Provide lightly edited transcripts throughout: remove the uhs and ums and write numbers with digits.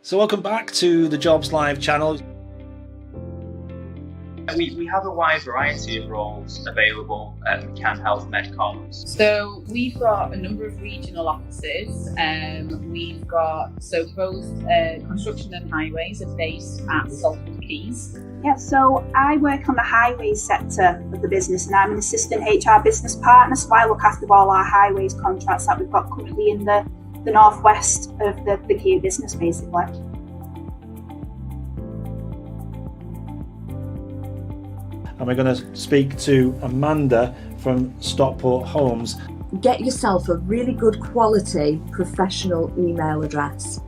So welcome back to the Jobs Live channel. We have a wide variety of roles available at Can Health Medcoms. So we've got a number of regional offices. We've got both construction and highways are based at Salford Quays. Yeah, so I work on the highways sector of the business, and I'm an assistant HR business partner. So I look after all our highways contracts that we've got currently in the northwest of the Kia business, basically. And we're going to speak to Amanda from Stockport Homes. Get yourself a really good quality professional email address.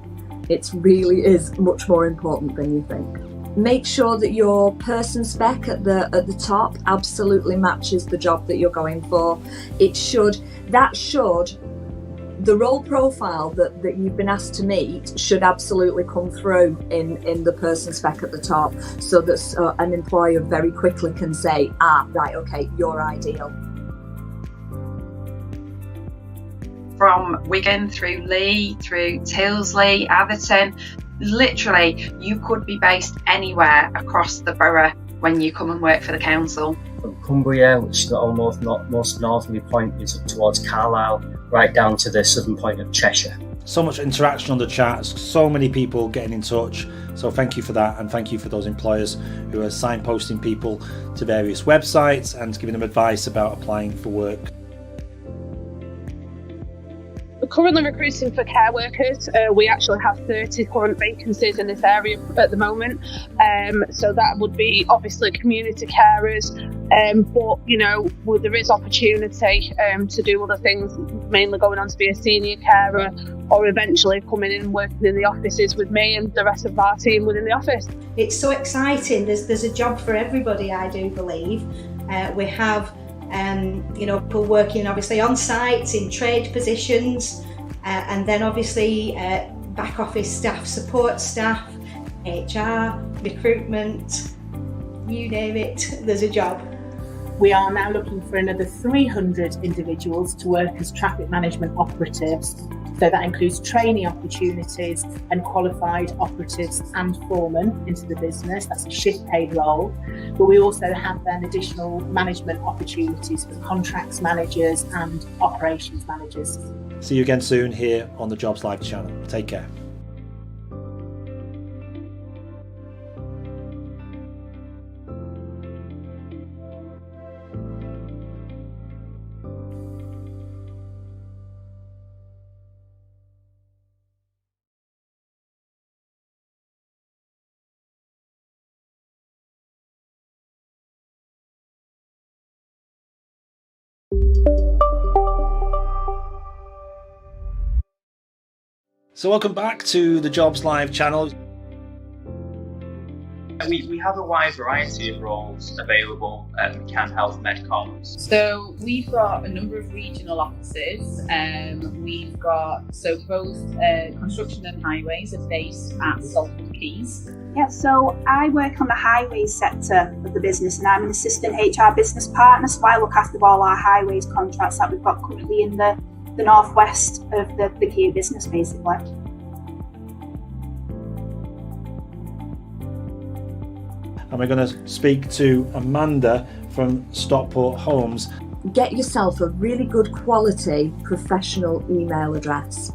It really is much more important than you think. Make sure that your person spec at the top absolutely matches the job that you're going for. The role profile that you've been asked to meet should absolutely come through in the person spec at the top, so that an employer very quickly can say, right, okay, you're ideal. From Wigan through Lee, through Tyldesley, Atherton, literally you could be based anywhere across the borough when you come and work for the council. From Cumbria, which is the most northerly point, is up towards Carlisle, right down to the southern point of Cheshire. So much interaction on the chats, so many people getting in touch. So thank you for that, and thank you for those employers who are signposting people to various websites and giving them advice about applying for work. We're currently recruiting for care workers. We actually have 30 current vacancies in this area at the moment. So that would be obviously community carers, but there is opportunity to do other things, mainly going on to be a senior carer, or eventually coming in and working in the offices with me and the rest of our team within the office. It's so exciting. There's a job for everybody, I do believe. We have people working obviously on site in trade positions, and then obviously back office staff, support staff, HR, recruitment, you name it, there's a job. We are now looking for another 300 individuals to work as traffic management operatives. So that includes trainee opportunities and qualified operatives and foremen into the business. That's a shift paid role. But we also have then additional management opportunities for contracts managers and operations managers. See you again soon here on the Jobs Live channel. Take care. So welcome back to the Jobs Live channel. We have a wide variety of roles available at Can Health Medcoms. So we've got a number of regional offices. We've got both construction and highways are based at Salford Quays. Yeah, so I work on the highways sector of the business, and I'm an assistant HR business partner. So I look after all our highways contracts that we've got currently in the northwest of the Kia business, basically. And we're going to speak to Amanda from Stockport Homes. Get yourself a really good quality professional email address.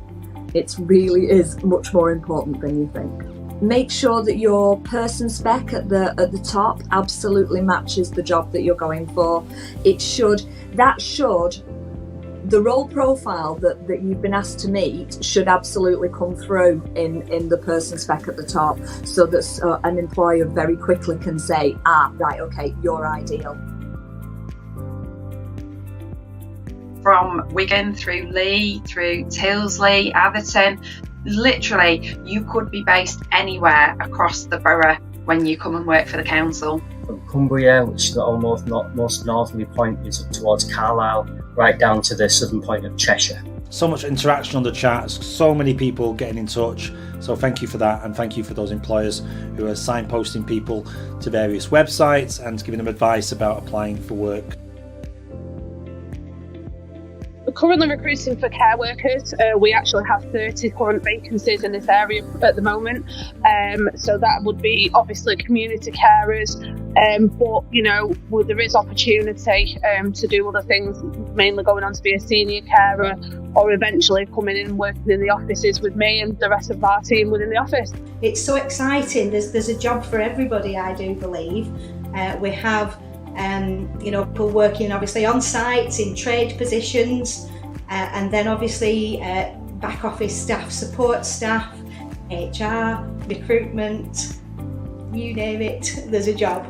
It really is much more important than you think. Make sure that your person spec at the top absolutely matches the job that you're going for. The role profile that you've been asked to meet should absolutely come through in the person spec at the top, so that an employer very quickly can say, right, okay, you're ideal. From Wigan through Lee, through Tyldesley, Atherton, literally you could be based anywhere across the borough when you come and work for the council. From Cumbria, which is the most northerly point, is up towards Carlisle, right down to the southern point of Cheshire. So much interaction on the chats, so many people getting in touch. So thank you for that, and thank you for those employers who are signposting people to various websites and giving them advice about applying for work. We're currently recruiting for care workers. We actually have 30 current vacancies in this area at the moment. So that would be obviously community carers, but there is opportunity to do other things, mainly going on to be a senior carer, or eventually coming in and working in the offices with me and the rest of our team within the office. It's so exciting. There's a job for everybody, I do believe. We have people working obviously on site in trade positions, and then obviously back office staff, support staff, HR, recruitment, you name it, there's a job.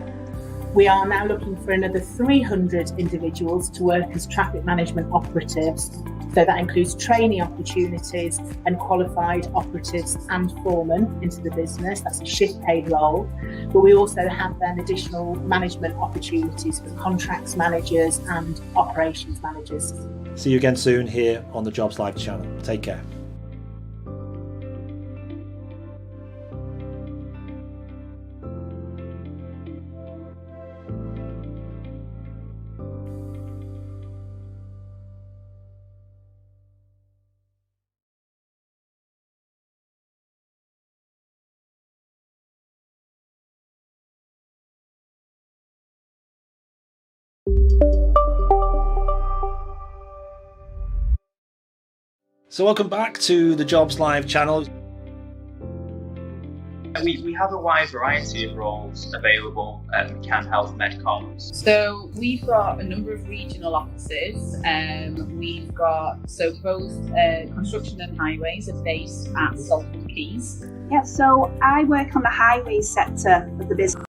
We are now looking for another 300 individuals to work as traffic management operatives. So that includes trainee opportunities and qualified operatives and foremen into the business. That's a shift paid role. But we also have then additional management opportunities for contracts managers and operations managers. See you again soon here on the Jobs Live channel. Take care. So welcome back to the Jobs Live channel. We have a wide variety of roles available at Can Health Medcoms. So we've got a number of regional offices. We've got both construction and highways are based at Salford Quays. Yeah, so I work on the highways sector of the business.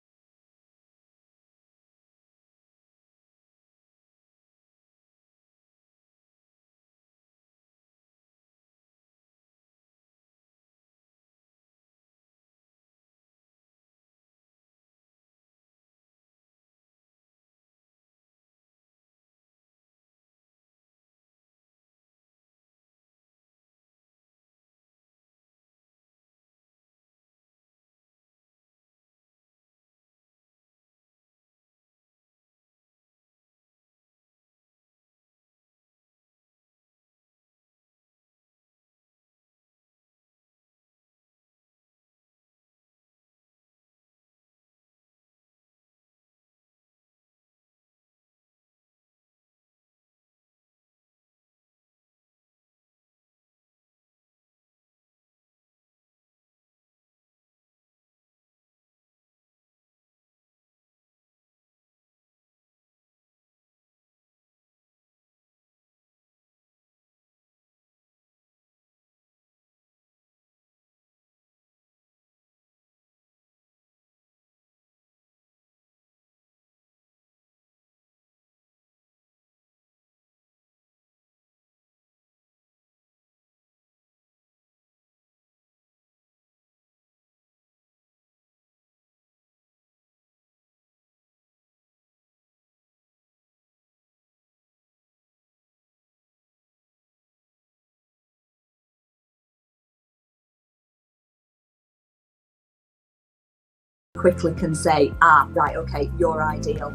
Quickly can say, right, okay, you're ideal.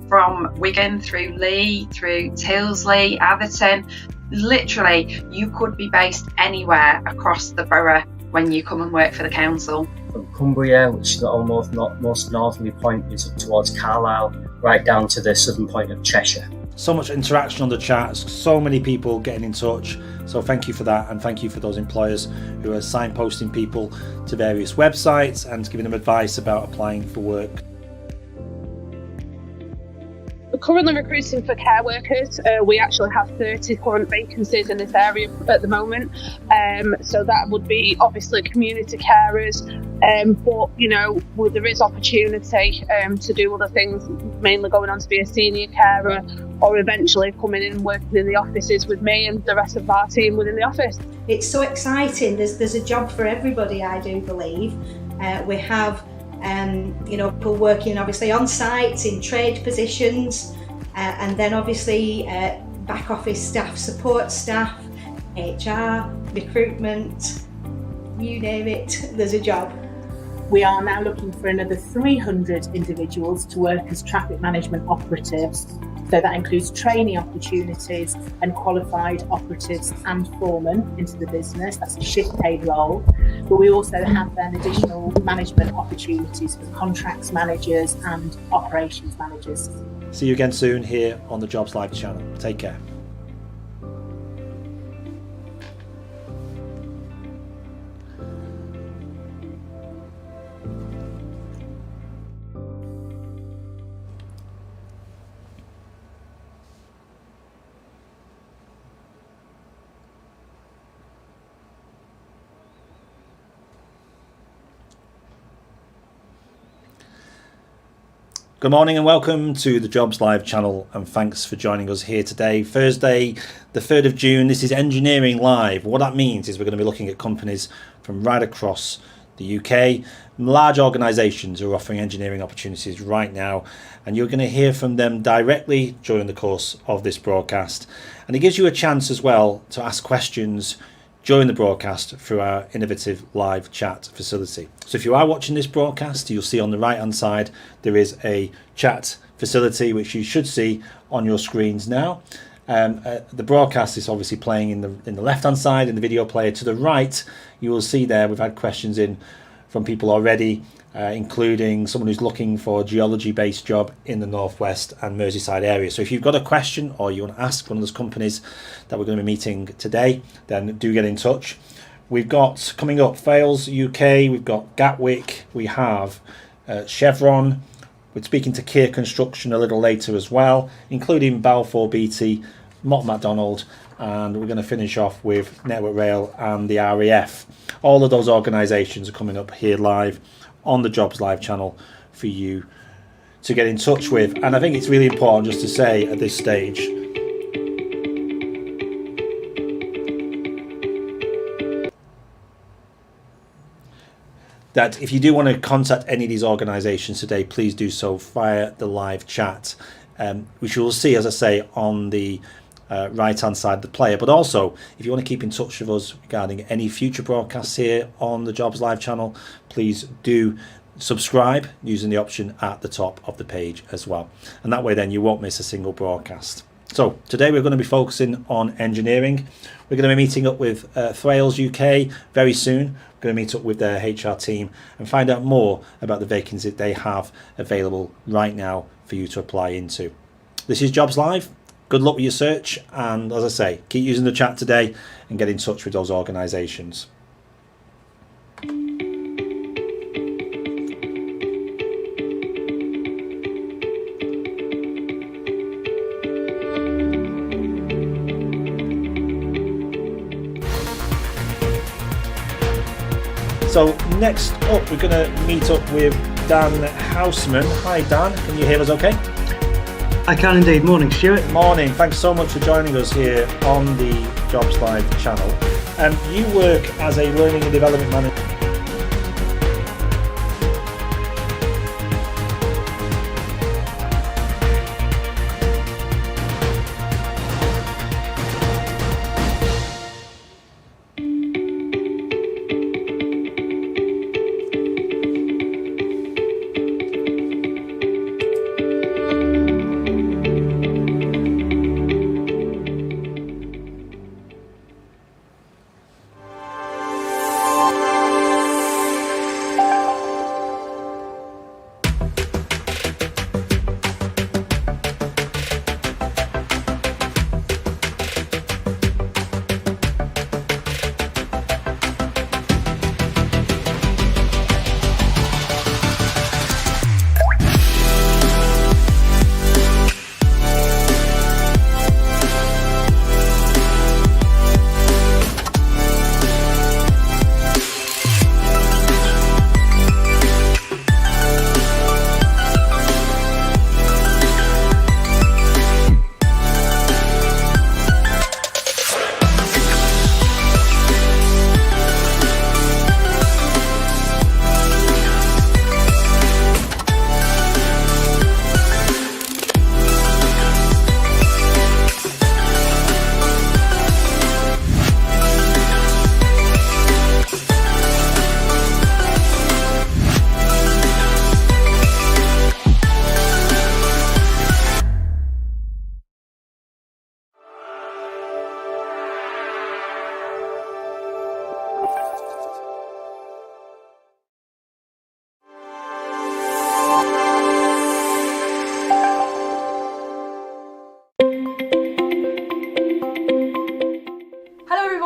From Wigan through Lee, through Tilsley, Atherton, literally you could be based anywhere across the borough when you come and work for the council. From Cumbria, which is the most northerly point, is up towards Carlisle, right down to the southern point of Cheshire. So much interaction on the chat, so many people getting in touch. So thank you for that, and thank you for those employers who are signposting people to various websites and giving them advice about applying for work. We're currently recruiting for care workers. We actually have 30 current vacancies in this area at the moment. So that would be obviously community carers, but there is opportunity to do other things, mainly going on to be a senior carer, or eventually coming in and working in the offices with me and the rest of our team within the office. It's so exciting. There's a job for everybody, I do believe. We have people working obviously on site in trade positions, and then obviously back office staff, support staff, HR, recruitment, you name it, there's a job. We are now looking for another 300 individuals to work as traffic management operatives. So that includes training opportunities and qualified operatives and foremen into the business. That's a shift paid role. But we also have then additional management opportunities for contracts managers and operations managers. See you again soon here on the Jobs Live channel. Take care. Good morning and welcome to the Jobs Live channel, and thanks for joining us here today, Thursday the 3rd of June. This is Engineering Live. What that means is we're going to be looking at companies from right across the UK, large organisations who are offering engineering opportunities right now, and you're going to hear from them directly during the course of this broadcast. And it gives you a chance as well to ask questions during the broadcast through our innovative live chat facility. So if you are watching this broadcast, you'll see on the right hand side there is a chat facility which you should see on your screens now. The broadcast is obviously playing in the left hand side in the video player. To the right you will see there we've had questions in from people already, including someone who's looking for a geology based job in the Northwest and Merseyside area. So if you've got a question or you want to ask one of those companies that we're going to be meeting today, then do get in touch. We've got coming up Fales UK, we've got Gatwick, we have Chevron, we're speaking to Kier Construction a little later as well, including Balfour Beatty, Mott MacDonald, and we're going to finish off with Network Rail and the RAF. All of those organisations are coming up here live on the Jobs Live channel for you to get in touch with. And I think it's really important just to say at this stage that if you do want to contact any of these organisations today, please do so via the live chat, which you will see, as I say, on the right hand side of the player. But also if you want to keep in touch with us regarding any future broadcasts here on the Jobs Live channel, please do subscribe using the option at the top of the page as well, and that way then you won't miss a single broadcast. So today we're going to be focusing on engineering. We're going to be meeting up with Thales UK very soon. We're going to meet up with their HR team and find out more about the vacancies they have available right now for you to apply into. This is Jobs Live. Good luck with your search, and as I say, keep using the chat today and get in touch with those organisations. So next up we're going to meet up with Dan Houseman. Hi Dan, can you hear us okay? I can indeed. Morning, Stuart. Morning. Thanks so much for joining us here on the Jobs Live channel. You work as a learning and development manager.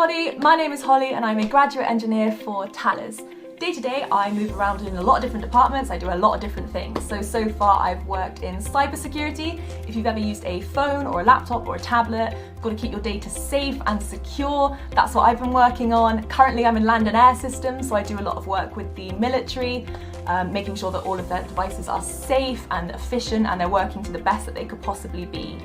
everybody, my name is Holly and I'm a graduate engineer for Thales. Day to day I move around in a lot of different departments, I do a lot of different things. So far I've worked in cybersecurity. If you've ever used a phone or a laptop or a tablet, you've got to keep your data safe and secure. That's what I've been working on. Currently I'm in land and air systems, so I do a lot of work with the military, making sure that all of their devices are safe and efficient and they're working to the best that they could possibly be.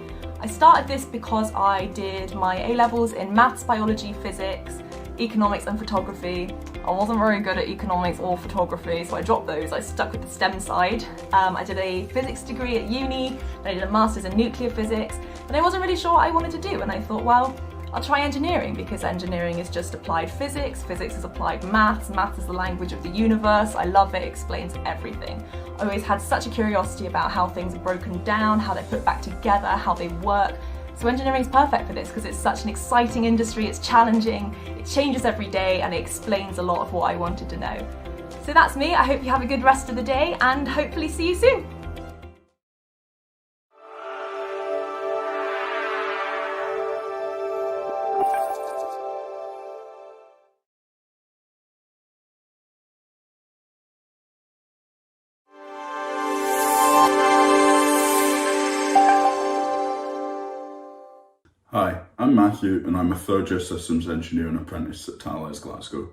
I started this because I did my A-levels in maths, biology, physics, economics and photography. I wasn't very good at economics or photography, so I dropped those. I stuck with the STEM side. I did a physics degree at uni, then I did a master's in nuclear physics, and I wasn't really sure what I wanted to do, and I thought, well, I'll try engineering because engineering is just applied physics, physics is applied maths, maths is the language of the universe. I love it, it explains everything. I always had such a curiosity about how things are broken down, how they're put back together, how they work. So engineering is perfect for this because it's such an exciting industry, it's challenging, it changes every day and it explains a lot of what I wanted to know. So that's me, I hope you have a good rest of the day and hopefully see you soon. Hi, I'm Matthew and I'm a third year systems engineer and apprentice at Thales Glasgow.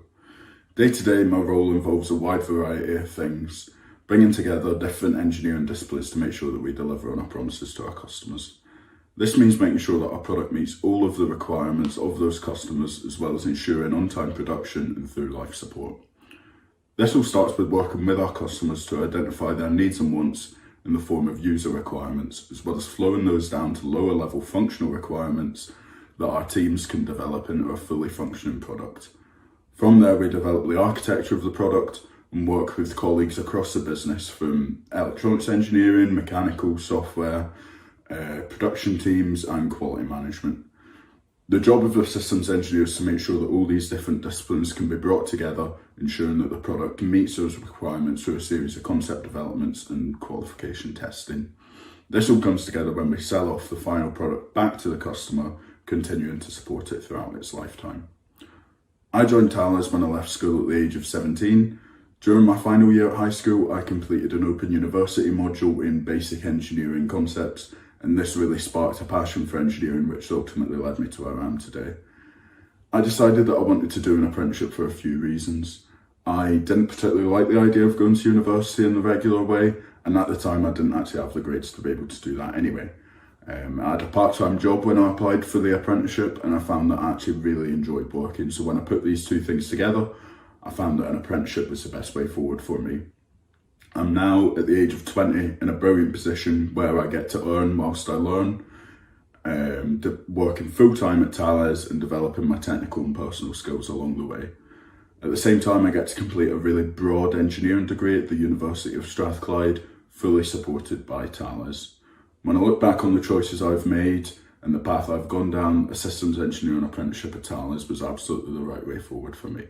Day to day my role involves a wide variety of things, bringing together different engineering disciplines to make sure that we deliver on our promises to our customers. This means making sure that our product meets all of the requirements of those customers as well as ensuring on-time production and through-life support. This all starts with working with our customers to identify their needs and wants in the form of user requirements, as well as flowing those down to lower level functional requirements that our teams can develop into a fully functioning product. From there, we develop the architecture of the product and work with colleagues across the business from electronics engineering, mechanical, software, production teams and quality management. The job of the systems engineer is to make sure that all these different disciplines can be brought together, ensuring that the product meets those requirements through a series of concept developments and qualification testing. This all comes together when we sell off the final product back to the customer, continuing to support it throughout its lifetime. I joined Thales when I left school at the age of 17. During my final year at high school, I completed an Open University module in basic engineering concepts, and this really sparked a passion for engineering, which ultimately led me to where I am today. I decided that I wanted to do an apprenticeship for a few reasons. I didn't particularly like the idea of going to university in the regular way, and at the time I didn't actually have the grades to be able to do that anyway. I had a part-time job when I applied for the apprenticeship, and I found that I actually really enjoyed working, so when I put these two things together, I found that an apprenticeship was the best way forward for me. I'm now at the age of 20 in a brilliant position where I get to earn whilst I learn, working full-time at Thales and developing my technical and personal skills along the way. At the same time, I get to complete a really broad engineering degree at the University of Strathclyde, fully supported by Thales. When I look back on the choices I've made and the path I've gone down, a systems engineering apprenticeship at Thales was absolutely the right way forward for me.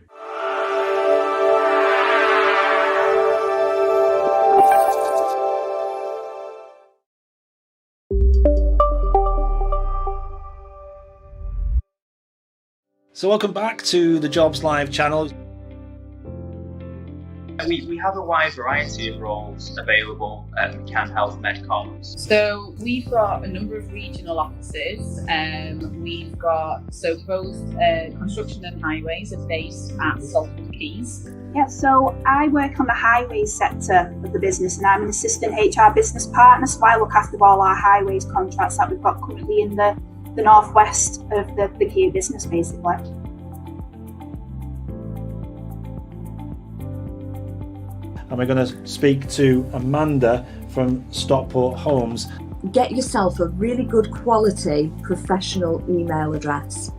So welcome back to the Jobs Live channel. We have a wide variety of roles available at McCann Health Medcoms. So we've got a number of regional offices. We've got both construction and highways are based at Salford Quays. Yeah, so I work on the highways sector of the business and I'm an assistant HR business partner, so I look after all our highways contracts that we've got currently in the northwest of the key business basically. And we're going to speak to Amanda from Stockport Homes. Get yourself a really good quality professional email address.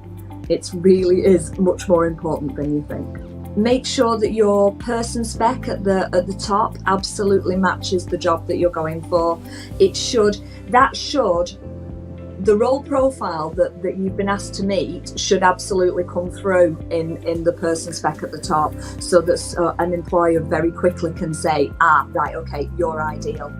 It really is much more important than you think. Make sure that your person spec at the top absolutely matches the job that you're going for. The role profile that you've been asked to meet should absolutely come through in the person spec at the top, so that an employer very quickly can say, right, okay, you're ideal.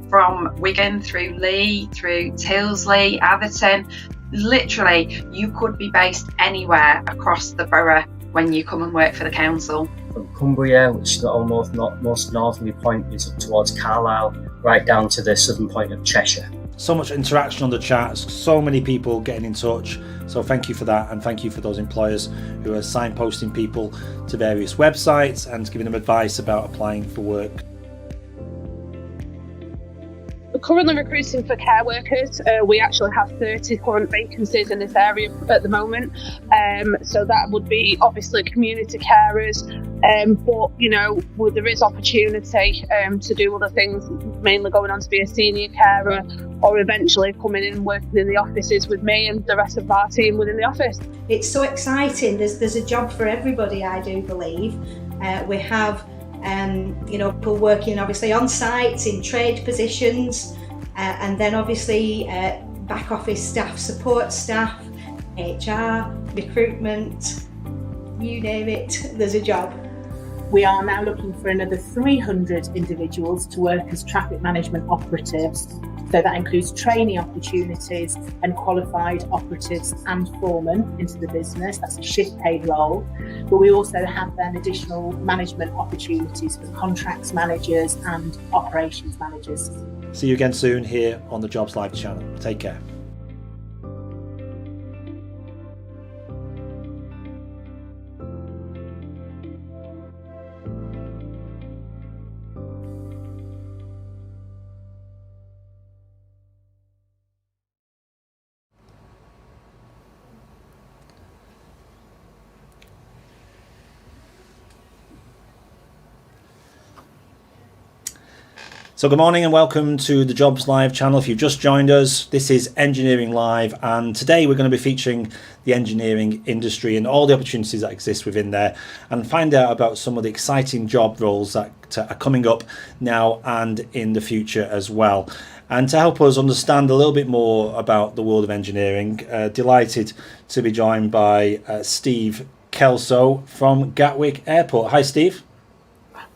From Wigan through Lee, through Tilsley, Atherton, literally, you could be based anywhere across the borough when you come and work for the council. From Cumbria, which is the most northerly point, is up towards Carlisle, right down to the southern point of Cheshire. So much interaction on the chat, so many people getting in touch. So thank you for that, and thank you for those employers who are signposting people to various websites and giving them advice about applying for work. We're currently recruiting for care workers. We actually have 30 current vacancies in this area at the moment. So that would be obviously community carers. But, you know, there is opportunity to do other things, mainly going on to be a senior carer or eventually coming in and working in the offices with me and the rest of our team within the office. It's so exciting. There's a job for everybody, I do believe. We have people working obviously on site in trade positions, and then obviously back office staff, support staff, HR, recruitment, you name it, there's a job. We are now looking for another 300 individuals to work as traffic management operatives. So that includes trainee opportunities and qualified operatives and foremen into the business. That's a shift paid role. But we also have then additional management opportunities for contracts managers and operations managers. See you again soon here on the Jobs Live channel. Take care. So good morning and welcome to the Jobs Live channel. If you've just joined us, this is Engineering Live, and today we're going to be featuring the engineering industry and all the opportunities that exist within there, and find out about some of the exciting job roles that are coming up now and in the future as well. And to help us understand a little bit more about the world of engineering, delighted to be joined by Steve Kelso from Gatwick Airport. Hi Steve.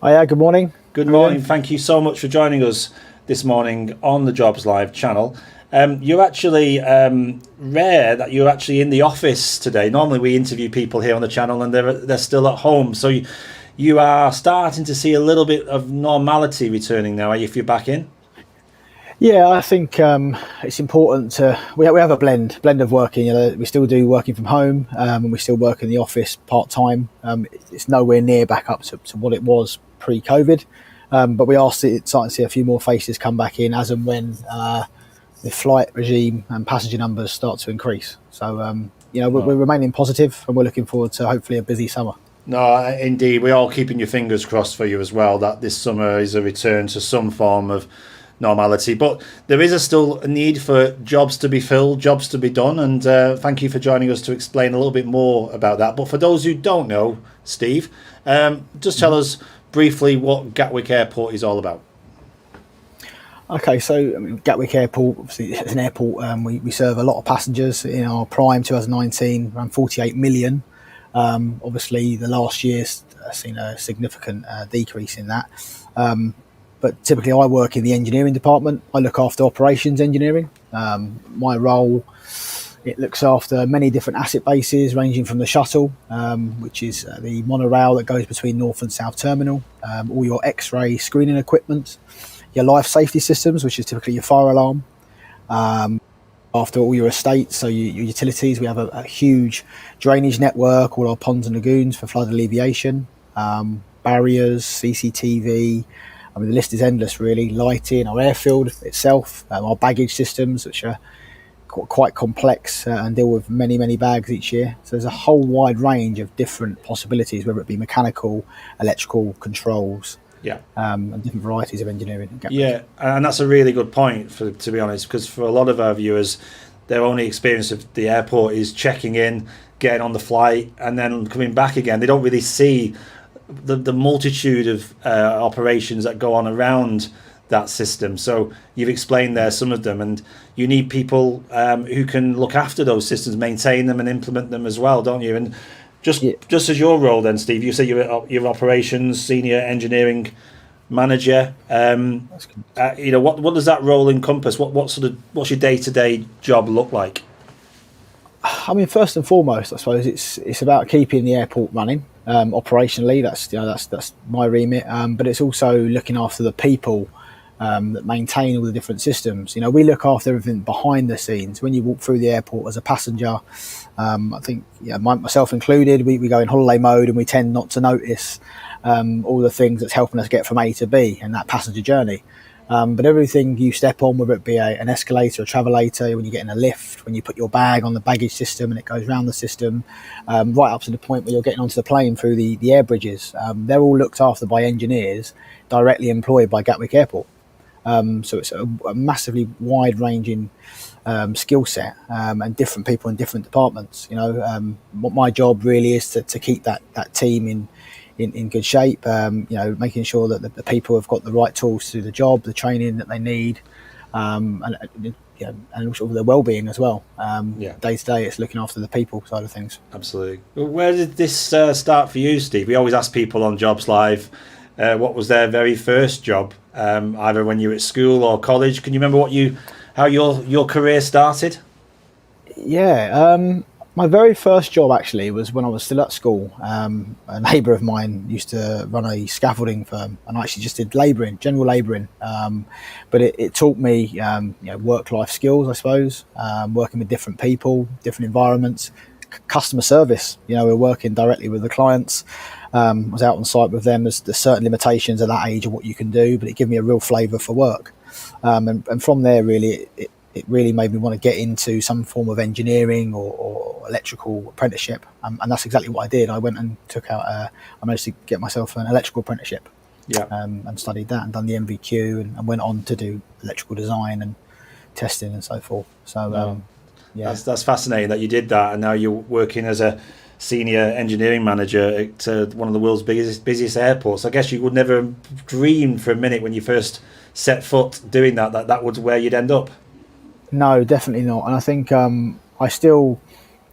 Hiya, good morning. Good morning. Thank you so much for joining us this morning on the Jobs Live channel. You're actually rare that you're actually in the office today. Normally we interview people here on the channel and they're still at home. So you are starting to see a little bit of normality returning now, if you're back in? Yeah, I think it's important to we have a blend of working. You know, we still do working from home, and we still work in the office part time. It's nowhere near back up to what it was pre-COVID, but we are starting to see a few more faces come back in as and when the flight regime and passenger numbers start to increase. So we're remaining positive, and we're looking forward to hopefully a busy summer. No, indeed, we're all keeping your fingers crossed for you as well, that this summer is a return to some form of normality. But there is still a need for jobs to be filled, jobs to be done, and thank you for joining us to explain a little bit more about that. But for those who don't know, Steve, just tell us briefly what Gatwick Airport is all about. Okay, so Gatwick Airport, obviously it's an airport. We serve a lot of passengers. In our prime 2019, around 48 million. Obviously the last year's seen a significant decrease in that. But typically I work in the engineering department. I look after operations engineering. My role, it looks after many different asset bases, ranging from the shuttle, which is the monorail that goes between North and South Terminal, all your X-ray screening equipment, your life safety systems, which is typically your fire alarm, after all your estates, so your utilities. We have a huge drainage network, all our ponds and lagoons for flood alleviation, barriers, CCTV. I mean, the list is endless, really. Lighting, our airfield itself, our baggage systems, which are quite complex and deal with many, many bags each year. So there's a whole wide range of different possibilities, whether it be mechanical, electrical, controls, and different varieties of engineering. Yeah, and that's a really good point, to be honest, because for a lot of our viewers, their only experience of the airport is checking in, getting on the flight, and then coming back again. They don't really see the multitude of operations that go on around that system. So you've explained there some of them, and you need people who can look after those systems, maintain them and implement them as well, don't you? And just as your role then, Steve, you say you're operations senior engineering manager. What does that role encompass? What's your day-to-day job look like? I mean, first and foremost, I suppose it's about keeping the airport running operationally. That's my remit. But it's also looking after the people that maintain all the different systems. We look after everything behind the scenes. When you walk through the airport as a passenger, I think myself included, we go in holiday mode and we tend not to notice all the things that's helping us get from A to B in that passenger journey. But everything you step on, whether it be an escalator, a travelator, when you get in a lift, when you put your bag on the baggage system and it goes around the system, right up to the point where you're getting onto the plane through the air bridges, they're all looked after by engineers directly employed by Gatwick Airport. So it's a massively wide-ranging skill set and different people in different departments. What my job really is to keep that team in good shape, making sure that the people have got the right tools to do the job, the training that they need, and also their well-being as well. Day to day, it's looking after the people side of things. Absolutely. Well, where did this start for you, Steve? We always ask people on Jobs Live what was their very first job, either when you were at school or college. Can you remember how your career started? Yeah. My very first job actually was when I was still at school. A neighbour of mine used to run a scaffolding firm, and I actually just did general labouring. But it taught me, work-life skills, I suppose, working with different people, different environments, customer service. We're working directly with the clients. I was out on site with them. There's certain limitations at that age of what you can do, but it gave me a real flavour for work. And from there, really, it really made me want to get into some form of engineering or electrical apprenticeship, and that's exactly what I did. I went and took out I managed to get myself an electrical apprenticeship, and studied that and done the MVQ and went on to do electrical design and testing and so forth. So that's fascinating that you did that, and now you're working as a senior engineering manager at one of the world's busiest airports. I guess you would never have dreamed for a minute when you first set foot doing that was where you'd end up. No, definitely not. And I think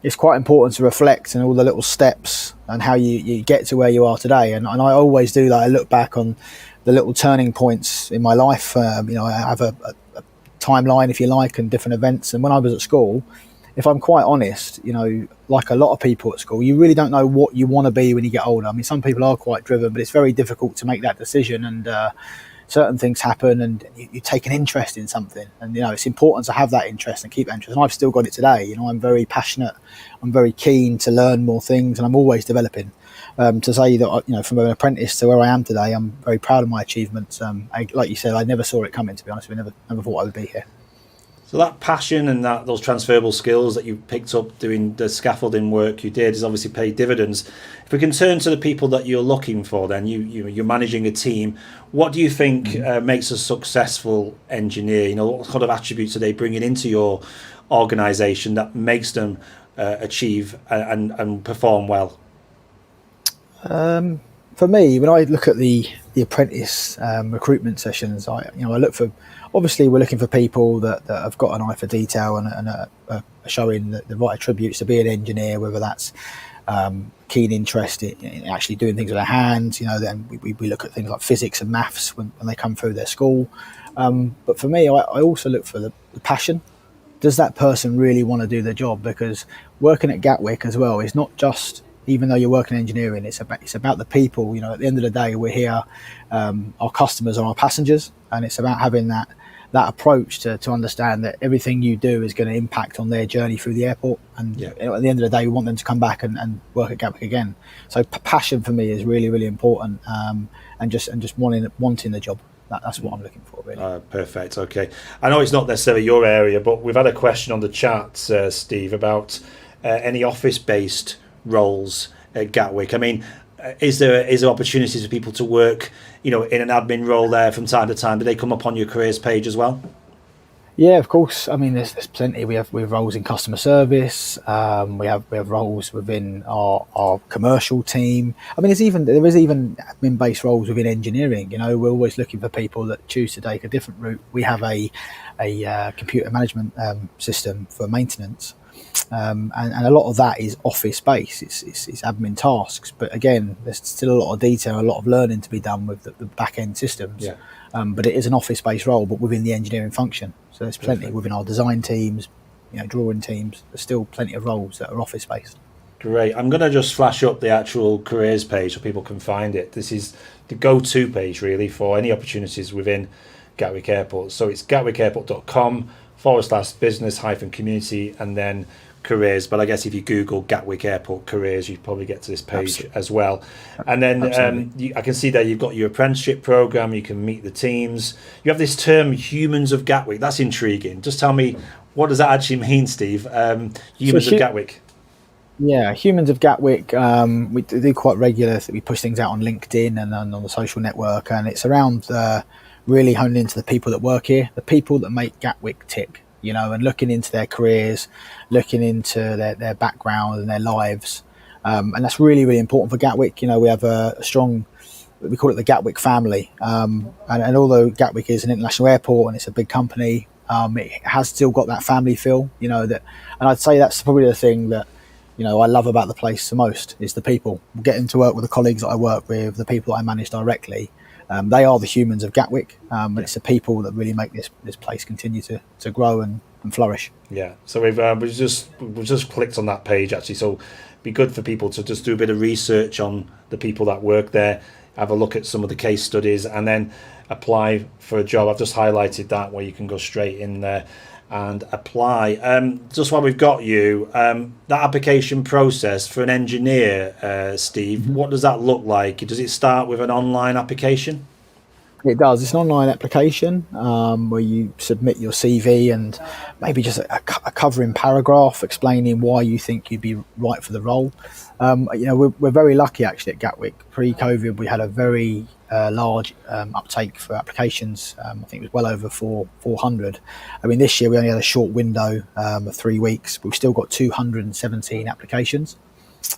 it's quite important to reflect on all the little steps and how you get to where you are today. And I always do that. I look back on the little turning points in my life. I have a timeline, if you like, and different events. And when I was at school, if I'm quite honest, like a lot of people at school, you really don't know what you want to be when you get older. I mean, some people are quite driven, but it's very difficult to make that decision. And certain things happen and you take an interest in something, and it's important to have that interest and keep that interest, and I've still got it today. I'm very passionate, I'm very keen to learn more things, and I'm always developing. To say that from an apprentice to where I am today, I'm very proud of my achievements. Like you said, I never saw it coming, to be honest. We never thought I would be here. So that passion and those transferable skills that you picked up doing the scaffolding work you did has obviously paid dividends. If we can turn to the people that you're looking for, then you're managing a team. What do you think makes a successful engineer? What sort of attributes are they bringing into your organisation that makes them achieve and perform well? For me, when I look at the apprentice recruitment sessions, I look for. Obviously, we're looking for people that have got an eye for detail and are showing the right attributes to be an engineer, whether that's keen interest in actually doing things with their hands. Then we look at things like physics and maths when they come through their school. But for me, I also look for the passion. Does that person really want to do their job? Because working at Gatwick as well is not just, even though you're working in engineering, it's about the people. At the end of the day, we're here. Our customers are our passengers, and it's about having that approach to understand that everything you do is going to impact on their journey through the airport. And at the end of the day, we want them to come back and work at Gatwick again. So passion for me is really, really important, and just wanting the job. That's what I'm looking for, really. Perfect. Okay. I know it's not necessarily your area, but we've had a question on the chat, Steve, about any office-based roles at Gatwick. I mean, is there opportunities for people to work, in an admin role there from time to time? Do they come up on your careers page as well? Yeah, of course. I mean, there's plenty. We have roles in customer service. We have roles within our commercial team. I mean, there is even admin-based roles within engineering. We're always looking for people that choose to take a different route. We have a computer management system for maintenance. And a lot of that is office based. It's admin tasks, but again, there's still a lot of detail, a lot of learning to be done with the back end systems. But it is an office based role, but within the engineering function. So there's plenty within our design teams, drawing teams. There's still plenty of roles that are office based. Great. I'm going to just flash up the actual careers page so people can find it. This is the go-to page really for any opportunities within Gatwick Airport. So it's gatwickairport.com/business-community and then careers. But I guess if you Google Gatwick Airport careers, you'd probably get to this page as well. And then I can see there you've got your apprenticeship program. You can meet the teams. You have this term, Humans of Gatwick. That's intriguing. Just tell me, what does that actually mean, Steve? Humans of Gatwick. Yeah, Humans of Gatwick, we do quite regular. We push things out on LinkedIn and on the social network, and it's around really honing into the people that work here, the people that make Gatwick tick, and looking into their careers, looking into their background and their lives. And that's really, really important for Gatwick. We have a strong, we call it the Gatwick family. And although Gatwick is an international airport and it's a big company, it has still got that family feel, and I'd say that's probably the thing that, I love about the place the most is the people. Getting to work with the colleagues that I work with, the people that I manage directly. They are the humans of Gatwick, and it's the people that really make this place continue to grow and flourish. Yeah, so we've just clicked on that page actually, so it'd be good for people to just do a bit of research on the people that work there, have a look at some of the case studies, and then apply for a job. I've just highlighted that where you can go straight in there and apply. Just while we've got you, that application process for an engineer, Steve, what does that look like? Does it start with an online application? It does. It's an online application where you submit your CV and maybe just a covering paragraph explaining why you think you'd be right for the role. We're very lucky actually at Gatwick. Pre-COVID, we had a very large uptake for applications. I think it was well over 400. I mean, this year we only had a short window of 3 weeks, but we've still got 217 applications.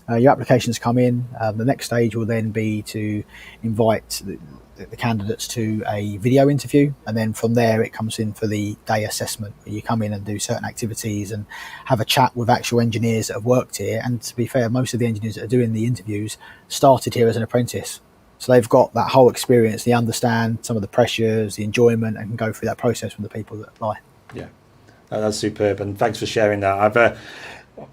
Your applications come in. The next stage will then be to invite the candidates to a video interview, and then from there it comes in for the day assessment, where you come in and do certain activities and have a chat with actual engineers that have worked here. And to be fair, most of the engineers that are doing the interviews started here as an apprentice, so they've got that whole experience. They understand some of the pressures, the enjoyment, and can go through that process with the people that apply. Yeah, that's superb, and thanks for sharing that.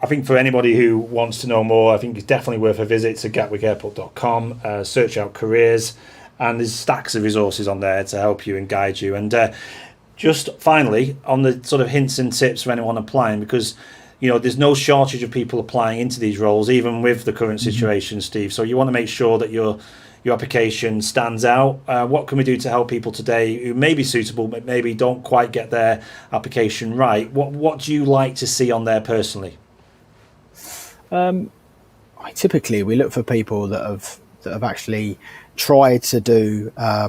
I think for anybody who wants to know more, I think it's definitely worth a visit to gatwickairport.com, search out careers, and there's stacks of resources on there to help you and guide you. And just finally, on the sort of hints and tips for anyone applying, because there's no shortage of people applying into these roles, even with the current situation, Steve. So you want to make sure that your application stands out. What can we do to help people today who may be suitable but maybe don't quite get their application right? What do you like to see on there personally? Typically, we look for people that have actually tried to do a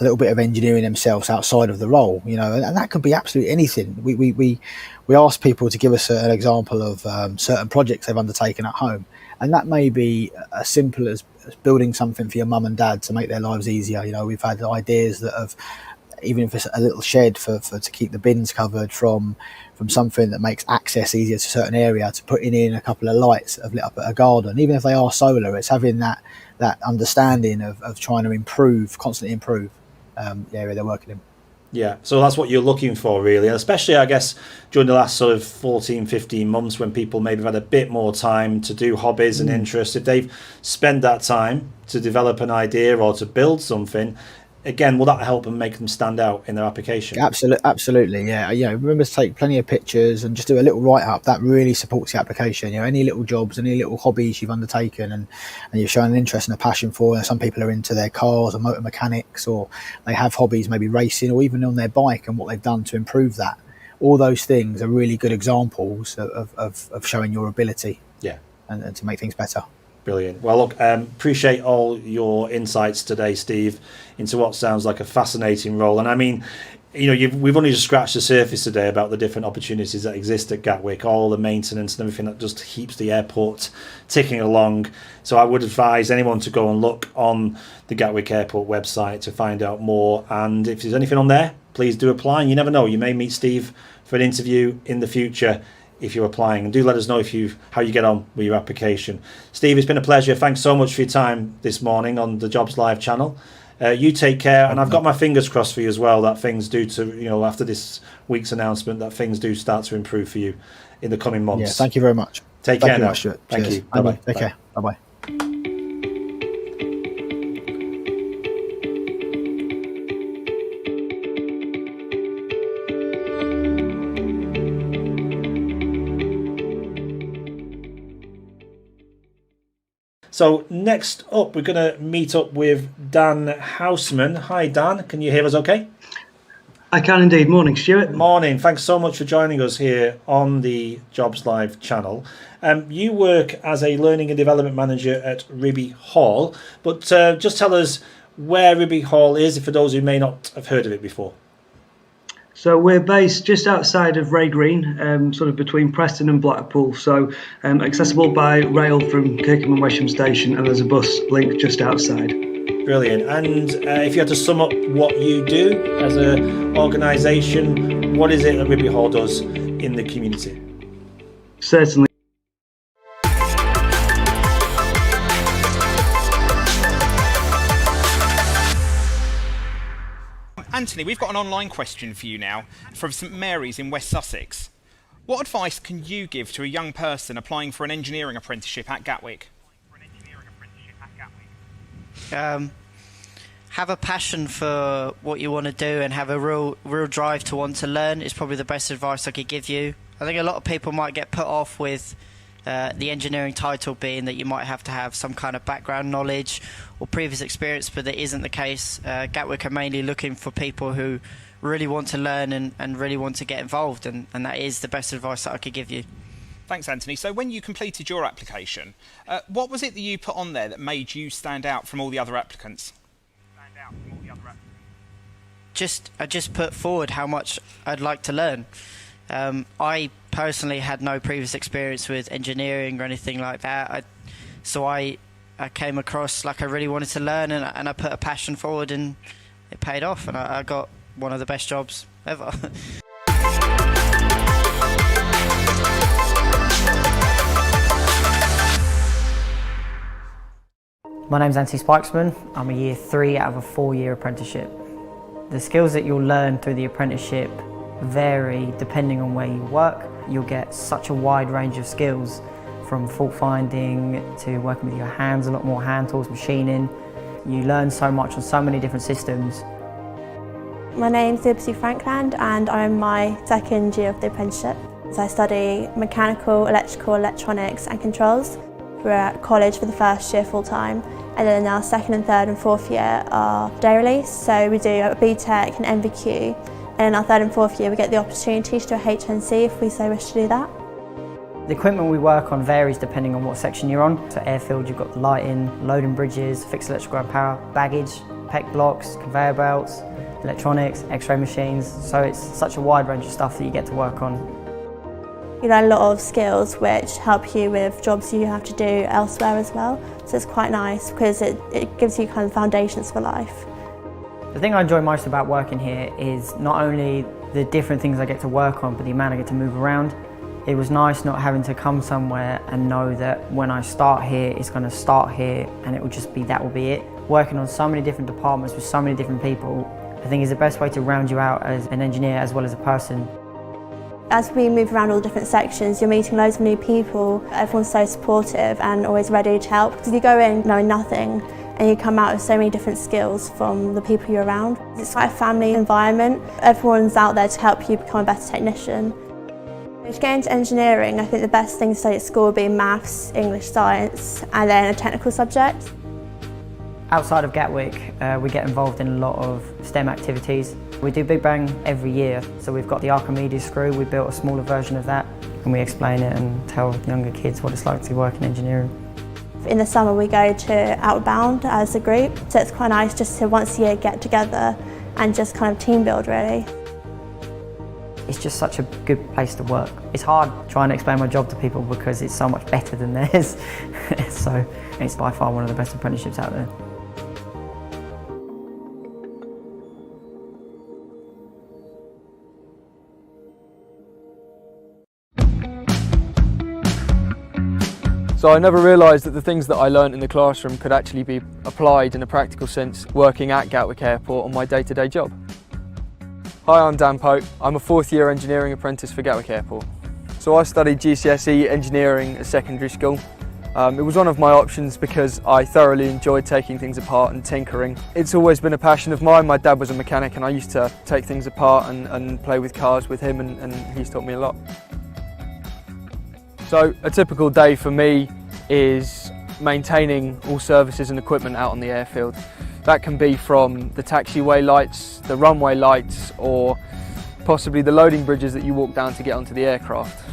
little bit of engineering themselves outside of the role, and that could be absolutely anything. We ask people to give us an example of certain projects they've undertaken at home, and that may be as simple as building something for your mum and dad to make their lives easier. We've had ideas that have, even if it's a little shed for to keep the bins covered, from something that makes access easier to a certain area, to putting in a couple of lights that have lit up at a garden. Even if they are solar, it's having that understanding of trying to constantly improve the area they're working in. Yeah, so that's what you're looking for really, and especially I guess during the last sort of 14-15 months when people maybe have had a bit more time to do hobbies and interests. If they've spent that time to develop an idea or to build something, again, will that help them make them stand out in their application? Absolutely, yeah. Remember to take plenty of pictures and just do a little write-up. That really supports the application. Any little jobs, any little hobbies you've undertaken and you've shown an interest and a passion for. Some people are into their cars or motor mechanics, or they have hobbies, maybe racing, or even on their bike, and what they've done to improve that. All those things are really good examples of showing your ability. Yeah, and to make things better. Brilliant. Well, look, appreciate all your insights today, Steve, into what sounds like a fascinating role. And I mean, we've only just scratched the surface today about the different opportunities that exist at Gatwick, all the maintenance and everything that just keeps the airport ticking along. So I would advise anyone to go and look on the Gatwick Airport website to find out more. And if there's anything on there, please do apply. And you never know, you may meet Steve for an interview in the future if you're applying, and do let us know how you get on with your application. Steve, it's been a pleasure. Thanks so much for your time this morning on the Jobs Live channel. You take care, and I've got my fingers crossed for you as well that things do after this week's announcement, that things do start to improve for you in the coming months. Yeah, thank you very much. Take care now. Thank you. Bye-bye. Take care. Bye-bye. So next up, we're going to meet up with Dan Houseman. Hi, Dan. Can you hear us okay? I can indeed. Morning, Stuart. Morning. Thanks so much for joining us here on the Jobs Live channel. You work as a Learning and Development Manager at Ribby Hall, but just tell us where Ribby Hall is, for those who may not have heard of it before. So we're based just outside of Ray Green, sort of between Preston and Blackpool. So accessible by rail from Kirkham and Wesham Station, and there's a bus link just outside. Brilliant. And if you had to sum up what you do as an organisation, what is it that Ribby Hall does in the community? Certainly. Anthony, we've got an online question for you now from St Mary's in West Sussex. What advice can you give to a young person applying for an engineering apprenticeship at Gatwick? Have a passion for what you want to do and have a real drive to want to learn is probably the best advice I could give you. I think a lot of people might get put off with the engineering title being that you might have to have some kind of background knowledge or previous experience, but that isn't the case. Gatwick are mainly looking for people who really want to learn and really want to get involved, and that is the best advice that I could give you. Thanks, Anthony. So when you completed your application, what was it that you put on there that made you stand out from all the other applicants? I just put forward how much I'd like to learn. I personally had no previous experience with engineering or anything like that, so I came across like I really wanted to learn, and I put a passion forward, and it paid off, and I got one of the best jobs ever. My name's Anthony Spikesman. I'm a year 3 out of a 4-year apprenticeship. The skills that you'll learn through the apprenticeship vary depending on where you work. You'll get such a wide range of skills, from fault finding to working with your hands, a lot more hand tools, machining. You learn so much on so many different systems. My name's Dibsy Frankland and I'm my 2nd year of the apprenticeship. So I study mechanical, electrical, electronics and controls. We're at college for the 1st year full time, and then our 2nd and 3rd and 4th year are day release. So we do a BTEC and NVQ, and in our 3rd and 4th year we get the opportunity to do a HNC if we so wish to do that. The equipment we work on varies depending on what section you're on. So airfield, you've got the lighting, loading bridges, fixed electrical and power, baggage, PEC blocks, conveyor belts, electronics, x-ray machines. So it's such a wide range of stuff that you get to work on. You learn a lot of skills which help you with jobs you have to do elsewhere as well. So it's quite nice because it gives you kind of foundations for life. The thing I enjoy most about working here is not only the different things I get to work on, but the amount I get to move around. It was nice not having to come somewhere and know that when I start here, it's going to start here and it will just be, that will be it. Working on so many different departments with so many different people, I think is the best way to round you out as an engineer as well as a person. As we move around all the different sections, you're meeting loads of new people. Everyone's so supportive and always ready to help. Because you go in knowing nothing and you come out with so many different skills from the people you're around. It's like a family environment. Everyone's out there to help you become a better technician. To get into engineering, I think the best thing to study at school would be maths, English, science, and then a technical subject. Outside of Gatwick, we get involved in a lot of STEM activities. We do Big Bang every year, so we've got the Archimedes screw. We built a smaller version of that, and we explain it and tell younger kids what it's like to work in engineering. In the summer we go to Outbound as a group, so it's quite nice just to once a year get together and just kind of team build really. It's just such a good place to work. It's hard trying to explain my job to people because it's so much better than theirs. So it's by far one of the best apprenticeships out there. So I never realised that the things that I learnt in the classroom could actually be applied in a practical sense working at Gatwick Airport on my day-to-day job. Hi, I'm Dan Pope. I'm a 4th year engineering apprentice for Gatwick Airport. So I studied GCSE engineering at secondary school. It was one of my options because I thoroughly enjoyed taking things apart and tinkering. It's always been a passion of mine. My dad was a mechanic and I used to take things apart and play with cars with him, and he's taught me a lot. So a typical day for me is maintaining all services and equipment out on the airfield. That can be from the taxiway lights, the runway lights, or possibly the loading bridges that you walk down to get onto the aircraft.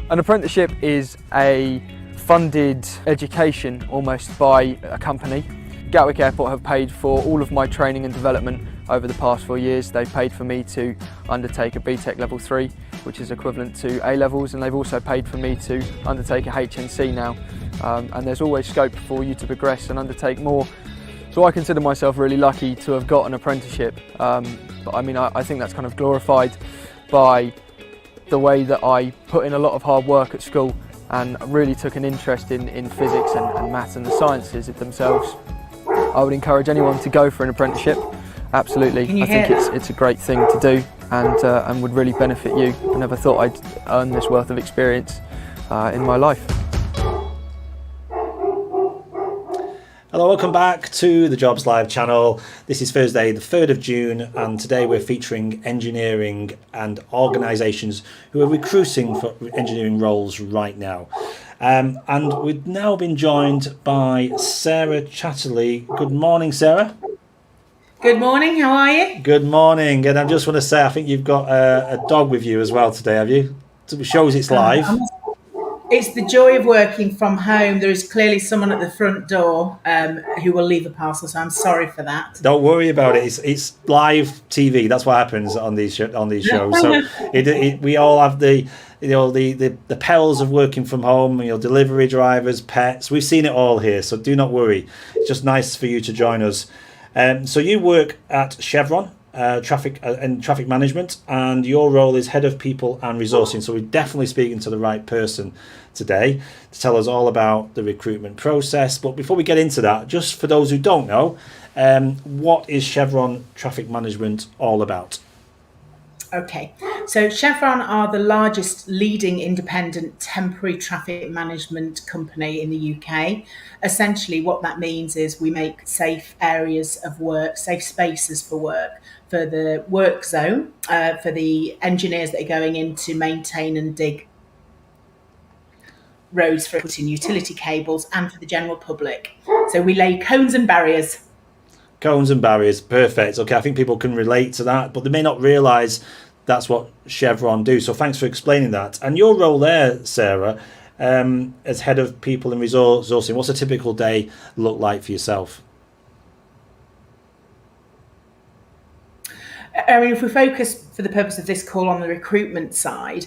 An apprenticeship is a funded education almost by a company. Gatwick Airport have paid for all of my training and development over the past 4 years. They've paid for me to undertake a BTEC level 3, which is equivalent to A levels, and they've also paid for me to undertake a HNC now. And there's always scope for you to progress and undertake more. So I consider myself really lucky to have got an apprenticeship. But I mean, I think that's kind of glorified by the way that I put in a lot of hard work at school and really took an interest in physics and maths and the sciences themselves. I would encourage anyone to go for an apprenticeship, absolutely. I think it's a great thing to do and would really benefit you. I never thought I'd earn this worth of experience in my life. Hello, welcome back to the Jobs Live channel. This is Thursday, the 3rd of June, and today we're featuring engineering and organisations who are recruiting for engineering roles right now. And we've now been joined by Sarah Chatterley. Good morning, Sarah. Good morning, how are you? Good morning, and I just want to say I think you've got a dog with you as well today, have you? It shows it's live. It's the joy of working from home. There is clearly someone at the front door who will leave a parcel, so I'm sorry for that. Don't worry about it. It's live TV. That's what happens on these shows. So we all have the perils of working from home. Delivery drivers, pets. We've seen it all here. So do not worry. It's just nice for you to join us. So you work at Chevron. Traffic management, and your role is head of people and resourcing. So we're definitely speaking to the right person today to tell us all about the recruitment process. But before we get into that, just for those who don't know, what is Chevron Traffic Management all about? Okay, so Chevron are the largest leading independent temporary traffic management company in the UK. Essentially what that means is we make safe areas of work, safe spaces for work, for the work zone, for the engineers that are going in to maintain and dig roads for putting utility cables, and for the general public. So we lay cones and barriers. Cones and barriers, perfect. Okay, I think people can relate to that, but they may not realise that's what Chevron do. So thanks for explaining that. And your role there, Sarah, as head of people and resourcing, what's a typical day look like for yourself? I mean, if we focus for the purpose of this call on the recruitment side,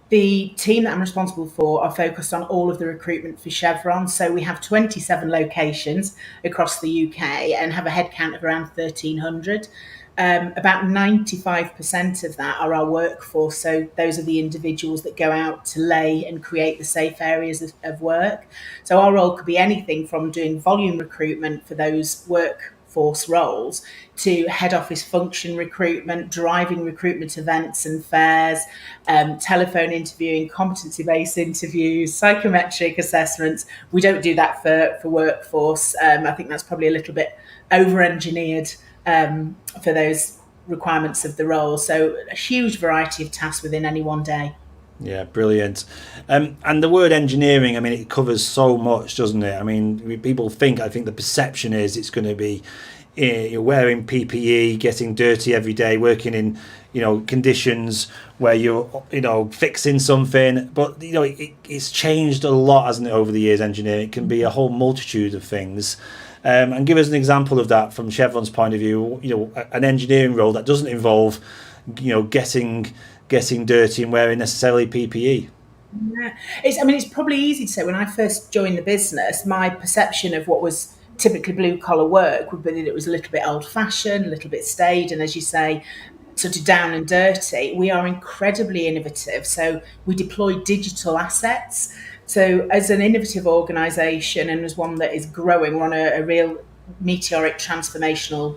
the team that I'm responsible for are focused on all of the recruitment for Chevron. So we have 27 locations across the UK and have a headcount of around 1,300. About 95% of that are our workforce. So those are the individuals that go out to lay and create the safe areas of work. So our role could be anything from doing volume recruitment for those workforce roles to head office function recruitment, driving recruitment events and fairs, telephone interviewing, competency-based interviews, psychometric assessments. We don't do that for workforce. I think that's probably a little bit over-engineered for those requirements of the role. So a huge variety of tasks within any one day. Yeah, brilliant. And the word engineering, I mean, it covers so much, doesn't it? I mean, people think, I think the perception is it's going to be you're wearing PPE, getting dirty every day, working in, conditions where you're, fixing something. But, it's changed a lot, hasn't it, over the years, engineering? It can be a whole multitude of things. And give us an example of that from Chevron's point of view, an engineering role that doesn't involve, getting dirty and wearing necessarily PPE. Yeah. It's probably easy to say when I first joined the business, my perception of what was typically blue collar work would be that it was a little bit old fashioned, a little bit staid, and as you say, sort of down and dirty. We are incredibly innovative. So we deploy digital assets So as an innovative organisation and as one that is growing, we're on a real meteoric transformational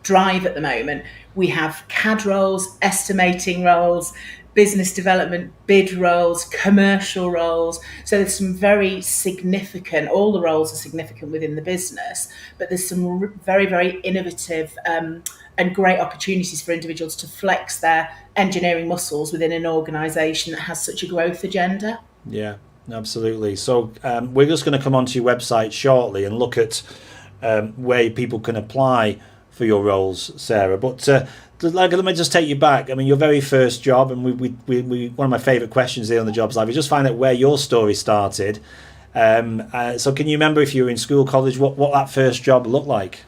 drive at the moment. We have CAD roles, estimating roles, business development bid roles, commercial roles. So there's some very significant, all the roles are significant within the business, but there's some very, very innovative and great opportunities for individuals to flex their engineering muscles within an organisation that has such a growth agenda. Yeah, absolutely. So we're just going to come onto your website shortly and look at where people can apply for your roles, Sarah. But let me just take you back. I mean, your very first job, and we one of my favourite questions here on the Jobs Live is just find out where your story started. So can you remember if you were in school, college, what that first job looked like?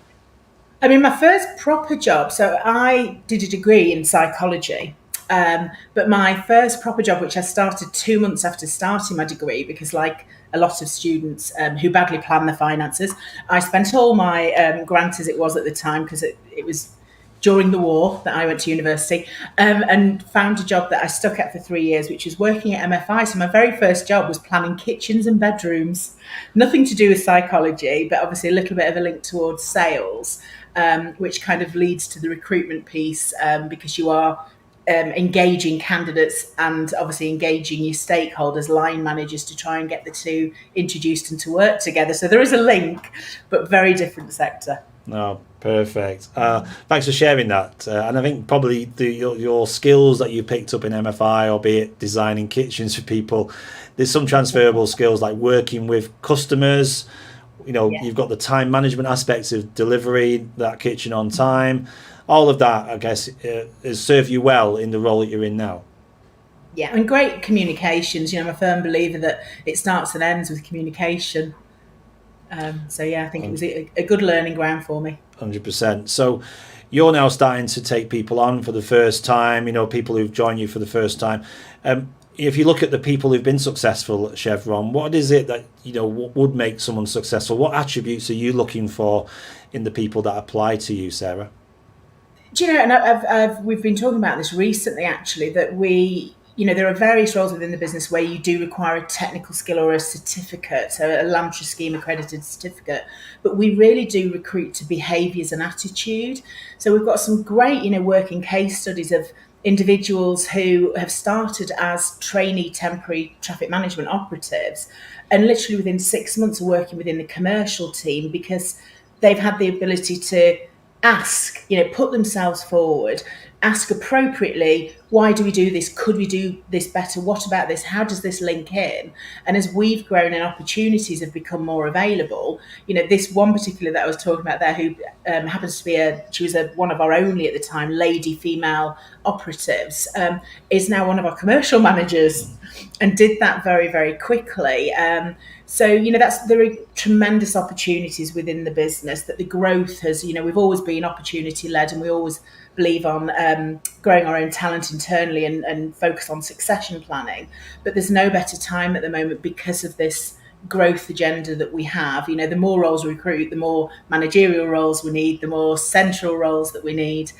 I mean, my first proper job, so I did a degree in psychology, but my first proper job, which I started 2 months after starting my degree, because like a lot of students who badly plan their finances, I spent all my grant, as it was at the time, because it was during the war that I went to university, and found a job that I stuck at for 3 years, which was working at MFI. So my very first job was planning kitchens and bedrooms, nothing to do with psychology, but obviously a little bit of a link towards sales, which kind of leads to the recruitment piece, because you are engaging candidates and obviously engaging your stakeholders, line managers, to try and get the two introduced and to work together. So there is a link, but very different sector. Oh, perfect. Thanks for sharing that. And I think probably your skills that you picked up in MFI, albeit designing kitchens for people, there's some transferable skills like working with customers. You know, You've got the time management aspects of delivery that kitchen on time. All of that, I guess, has served you well in the role that you're in now. Yeah, and great communications. I'm a firm believer that it starts and ends with communication. So yeah, I think it was a good learning ground for me. 100%. So you're now starting to take people on for the first time, people who've joined you for the first time. If you look at the people who've been successful at Chevron, what is it that, would make someone successful? What attributes are you looking for in the people that apply to you, Sarah? Do you know, and we've been talking about this recently, actually, that there are various roles within the business where you do require a technical skill or a certificate, so a Lambtra scheme accredited certificate, but we really do recruit to behaviours and attitude. So we've got some great, working case studies of individuals who have started as trainee temporary traffic management operatives and literally within 6 months are working within the commercial team because they've had the ability to ask, put themselves forward, ask appropriately, why do we do this? Could we do this better? What about this? How does this link in? And as we've grown and opportunities have become more available, this one particular that I was talking about there, who happens to be she was one of our only at the time lady female operatives, is now one of our commercial managers and did that very, very quickly. So, there are tremendous opportunities within the business that the growth has, we've always been opportunity led and we always believe on growing our own talent internally and focus on succession planning. But there's no better time at the moment because of this growth agenda that we have. The more roles we recruit, the more managerial roles we need, the more central roles that we need.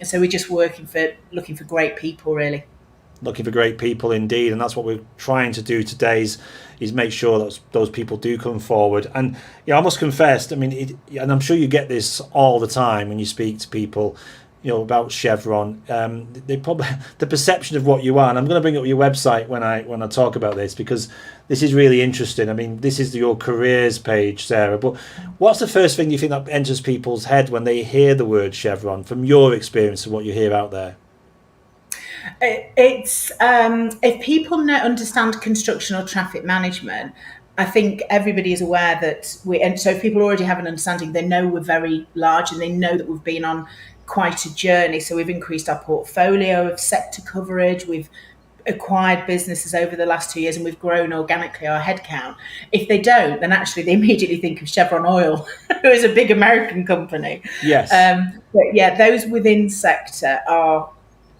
So we're just looking for great people, really. Looking for great people indeed, and that's what we're trying to do today is make sure that those people do come forward. And I must confess, and I'm sure you get this all the time when you speak to people, about Chevron. They probably the perception of what you are. And I'm going to bring up your website when I talk about this because this is really interesting. This is your careers page, Sarah. But what's the first thing you think that enters people's head when they hear the word Chevron? From your experience and what you hear out there. It's if people understand construction or traffic management, I think everybody is aware that so if people already have an understanding, they know we're very large and they know that we've been on quite a journey. So we've increased our portfolio of sector coverage, we've acquired businesses over the last 2 years, and we've grown organically our headcount. If they don't, then actually they immediately think of Chevron Oil, who is a big American company. Yes. But yeah, those within sector are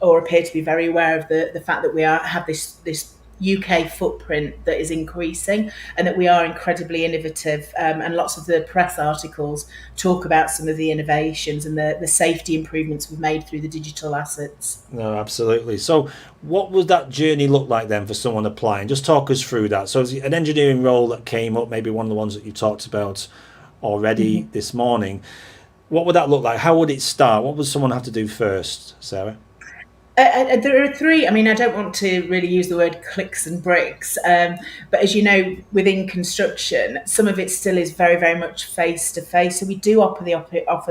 or appear to be very aware of the fact that we have this UK footprint that is increasing, and that we are incredibly innovative, and lots of the press articles talk about some of the innovations and the safety improvements we've made through the digital assets. No, absolutely. So what would that journey look like then for someone applying? Just talk us through that. So an engineering role that came up, maybe one of the ones that you talked about already this morning, what would that look like? How would it start? What would someone have to do first, Sarah? There are three. I mean, I don't want to really use the word clicks and bricks, but as you know, within construction, some of it still is very, very much face to face. So we do offer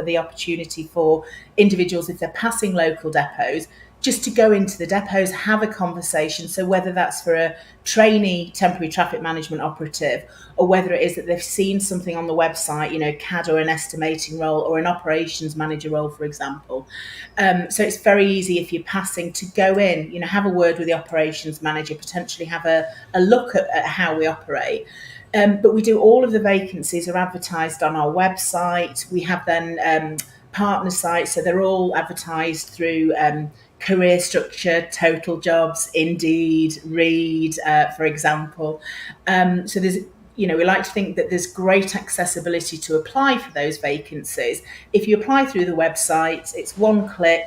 the opportunity for individuals, if they're passing local depots, just to go into the depots, have a conversation. So whether that's for a trainee temporary traffic management operative, or whether it is that they've seen something on the website, you know, CAD or an estimating role or an operations manager role, for example. So it's very easy if you're passing to go in, you know, have a word with the operations manager, potentially have a look at how we operate. But we do all of the vacancies are advertised on our website. We have then partner sites, so they're all advertised through Career Structure, Total Jobs, Indeed, Reed, for example. So there's, you know, we like to think that there's great accessibility to apply for those vacancies. If you apply through the website, it's one click,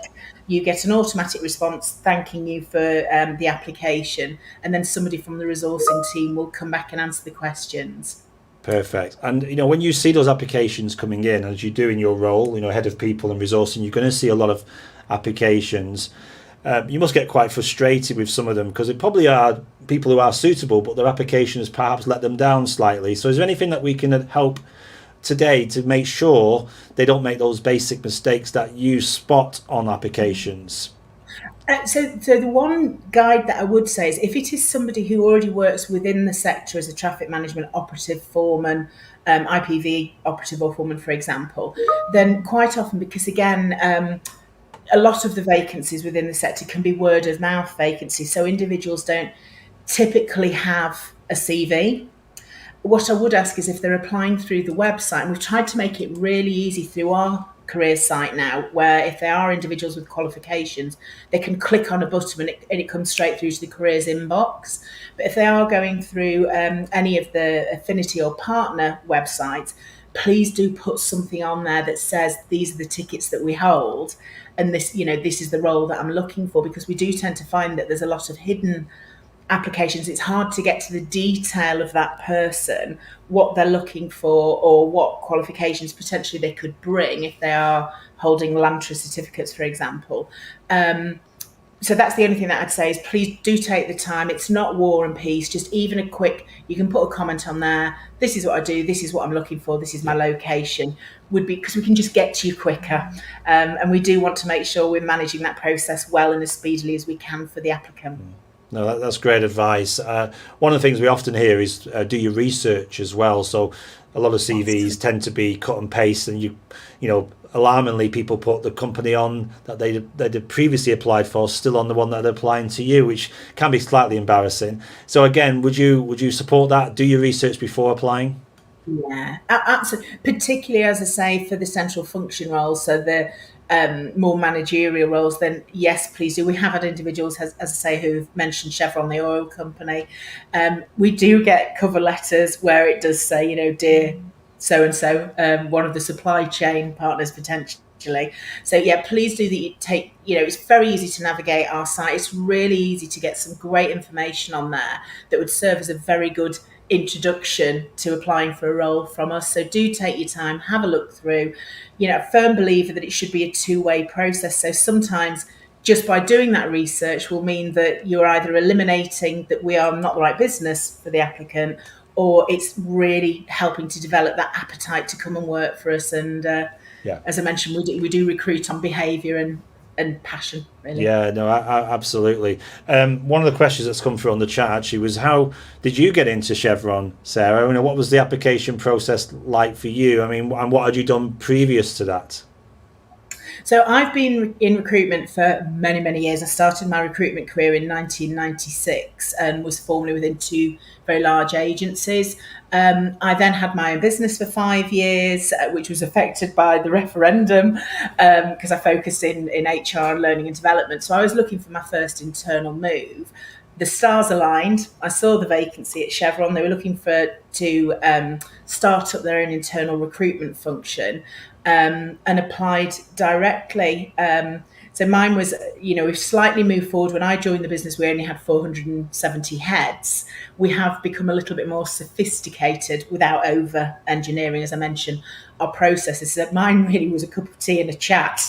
you get an automatic response thanking you for the application, and then somebody from the resourcing team will come back and answer the questions. Perfect. And, you know, when you see those applications coming in, as you do in your role, you know, head of people and resourcing, you're going to see a lot of applications. You must get quite frustrated with some of them, because it probably are people who are suitable, but their application has perhaps let them down slightly. So is there anything that we can help today to make sure they don't make those basic mistakes that you spot on applications? So the one guide that I would say is, if it is somebody who already works within the sector as a traffic management operative, foreman, IPV operative or foreman, for example, then quite often, because again, a lot of the vacancies within the sector can be word of mouth vacancies, so individuals don't typically have a CV. What I would ask is, if they're applying through the website, and we've tried to make it really easy through our career site now, where if they are individuals with qualifications, they can click on a button and it comes straight through to the careers inbox. But if they are going through any of the affinity or partner websites, please do put something on there that says these are the tickets that we hold, and this, you know, this is the role that I'm looking for, because we do tend to find that there's a lot of hidden applications. It's hard to get to the detail of that person, what they're looking for, or what qualifications potentially they could bring if they are holding LANTRA certificates, for example. So that's the only thing that I'd say is, please do take the time. It's not War and Peace, just even a quick, you can put a comment on there, this is what I do, this is what I'm looking for, this is my location, would be, because we can just get to you quicker. And we do want to make sure we're managing that process well and as speedily as we can for the applicant. No, that's great advice. One of the things we often hear is do your research as well. So a lot of CVs tend to be cut and paste, and you know, alarmingly, people put the company on that they'd previously applied for still on the one that they're applying to you, which can be slightly embarrassing. So again, would you support that? Do your research before applying? Yeah, absolutely. Particularly, as I say, for the central function roles, so the more managerial roles, then yes, please do. We have had individuals, as I say, who've mentioned Chevron, the oil company. We do get cover letters where it does say, you know, dear so-and-so, one of the supply chain partners potentially. So yeah, please do that. You take, you know, it's very easy to navigate our site. It's really easy to get some great information on there that would serve as a very good introduction to applying for a role from us. So do take your time, have a look through. You know, a firm believer that it should be a two-way process. So sometimes just by doing that research will mean that you're either eliminating that we are not the right business for the applicant, or it's really helping to develop that appetite to come and work for us. And as I mentioned, we do recruit on behaviour and passion, really. Yeah, no, absolutely. One of the questions that's come through on the chat actually was, how did you get into Chevron, Sarah? You know, what was the application process like for you? I mean, and what had you done previous to that? So I've been in recruitment for many, many years. I started my recruitment career in 1996 and was formerly within two very large agencies. I then had my own business for 5 years, which was affected by the referendum because I focused in HR and learning and development. So I was looking for my first internal move. the stars aligned. I saw the vacancy at Chevron. They were looking to start up their own internal recruitment function, and applied directly. So mine was, we've slightly moved forward. When I joined the business, we only had 470 heads. We have become a little bit more sophisticated without over engineering, as I mentioned, our processes. So mine really was a cup of tea and a chat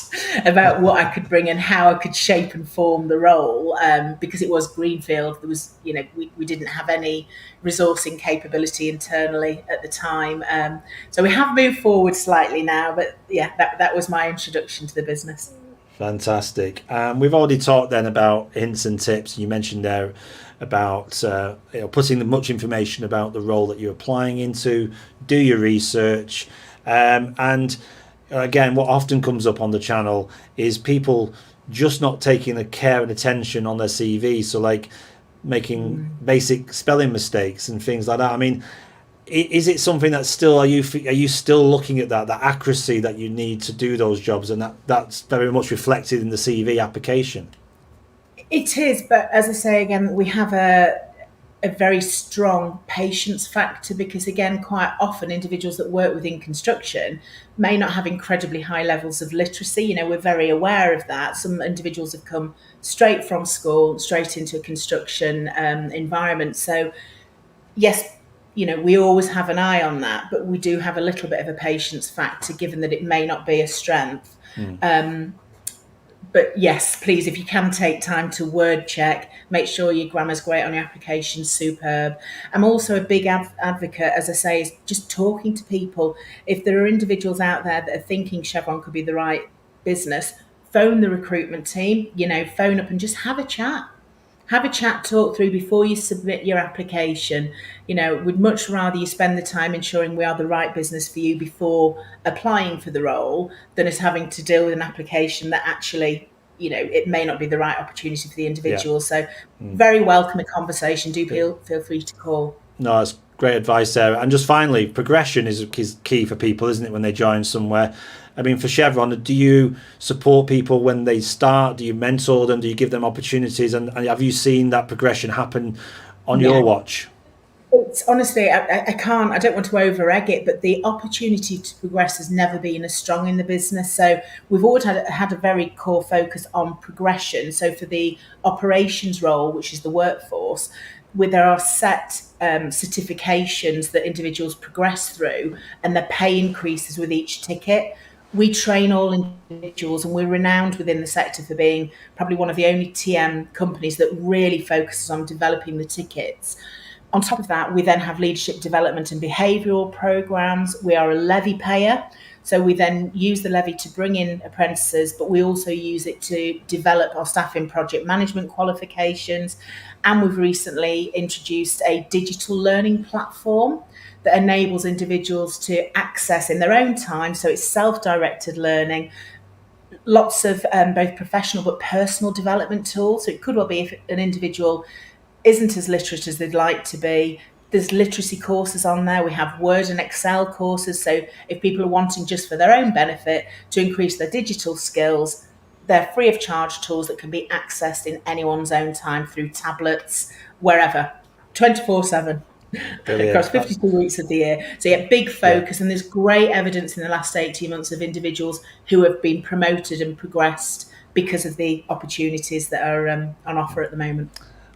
about what I could bring and how I could shape and form the role, because it was greenfield. There was, we didn't have any resourcing capability internally at the time. So we have moved forward slightly now, but yeah, that was my introduction to the business. Fantastic. We've already talked then about hints and tips. You mentioned there about putting much information about the role that you're applying into, do your research, and again, what often comes up on the channel is people just not taking the care and attention on their CV. So like making basic spelling mistakes and things like that. I mean, is it something that's still, are you still looking at that accuracy that you need to do those jobs, and that's very much reflected in the CV application? It is, but as I say again, we have a very strong patience factor, because again, quite often individuals that work within construction may not have incredibly high levels of literacy. We're very aware of that. Some individuals have come straight from school, straight into a construction environment. So yes, we always have an eye on that, but we do have a little bit of a patience factor, given that it may not be a strength. But yes, please, if you can take time to word check, make sure your grammar's great on your application, superb. I'm also a big advocate, as I say, is just talking to people. If there are individuals out there that are thinking Chevron could be the right business, phone the recruitment team, phone up and just have a chat. Have a chat, talk through before you submit your application. We'd much rather you spend the time ensuring we are the right business for you before applying for the role than us having to deal with an application that actually, it may not be the right opportunity for the individual. Yeah. So very welcome a conversation. Do feel free to call. No, that's great advice, Sarah. And just finally, progression is key for people, isn't it, when they join somewhere? I mean, for Chevron, do you support people when they start? Do you mentor them? Do you give them opportunities? And have you seen that progression happen on your watch? It's honestly, I don't want to over egg it, but the opportunity to progress has never been as strong in the business. So we've always had a very core focus on progression. So for the operations role, which is the workforce, where there are set certifications that individuals progress through, and their pay increases with each ticket. We train all individuals, and we're renowned within the sector for being probably one of the only TM companies that really focuses on developing the tickets. On top of that, we then have leadership development and behavioural programs. We are a levy payer, so we then use the levy to bring in apprentices, but we also use it to develop our staff in project management qualifications. And we've recently introduced a digital learning platform that enables individuals to access in their own time. So it's self-directed learning, lots of both professional but personal development tools. So it could well be if an individual isn't as literate as they'd like to be, there's literacy courses on there. We have Word and Excel courses. So if people are wanting just for their own benefit to increase their digital skills, they're free of charge tools that can be accessed in anyone's own time through tablets, wherever, 24/7. Across 52 weeks of the year. So yeah, big focus, and there's great evidence in the last 18 months of individuals who have been promoted and progressed because of the opportunities that are on offer at the moment.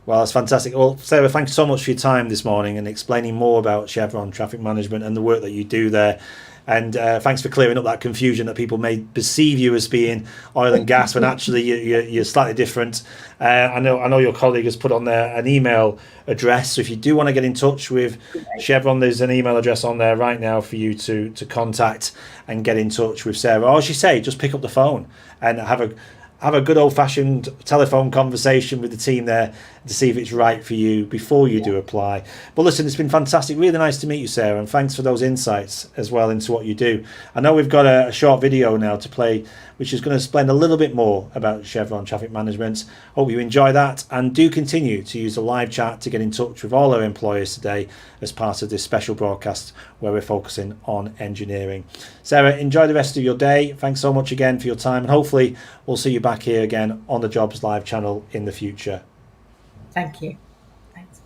Well, that's fantastic. Well, Sarah, thanks so much for your time this morning and explaining more about Chevron Traffic Management and the work that you do there. And thanks for clearing up that confusion that people may perceive you as being oil and gas when actually you're slightly different. I know your colleague has put on there an email address. So if you do want to get in touch with Chevron, there's an email address on there right now for you to contact and get in touch with Sarah. Or as you say, just pick up the phone and have a good old-fashioned telephone conversation with the team there to see if it's right for you before you do apply. But listen, it's been fantastic. Really nice to meet you, Sarah, and thanks for those insights as well into what you do. I know we've got a short video now to play, which is going to explain a little bit more about Chevron Traffic Management. Hope you enjoy that, and do continue to use the live chat to get in touch with all our employers today as part of this special broadcast where we're focusing on engineering. Sarah, enjoy the rest of your day. Thanks so much again for your time, and hopefully we'll see you back here again on the Jobs Live channel in the future. Thank you. Thanks.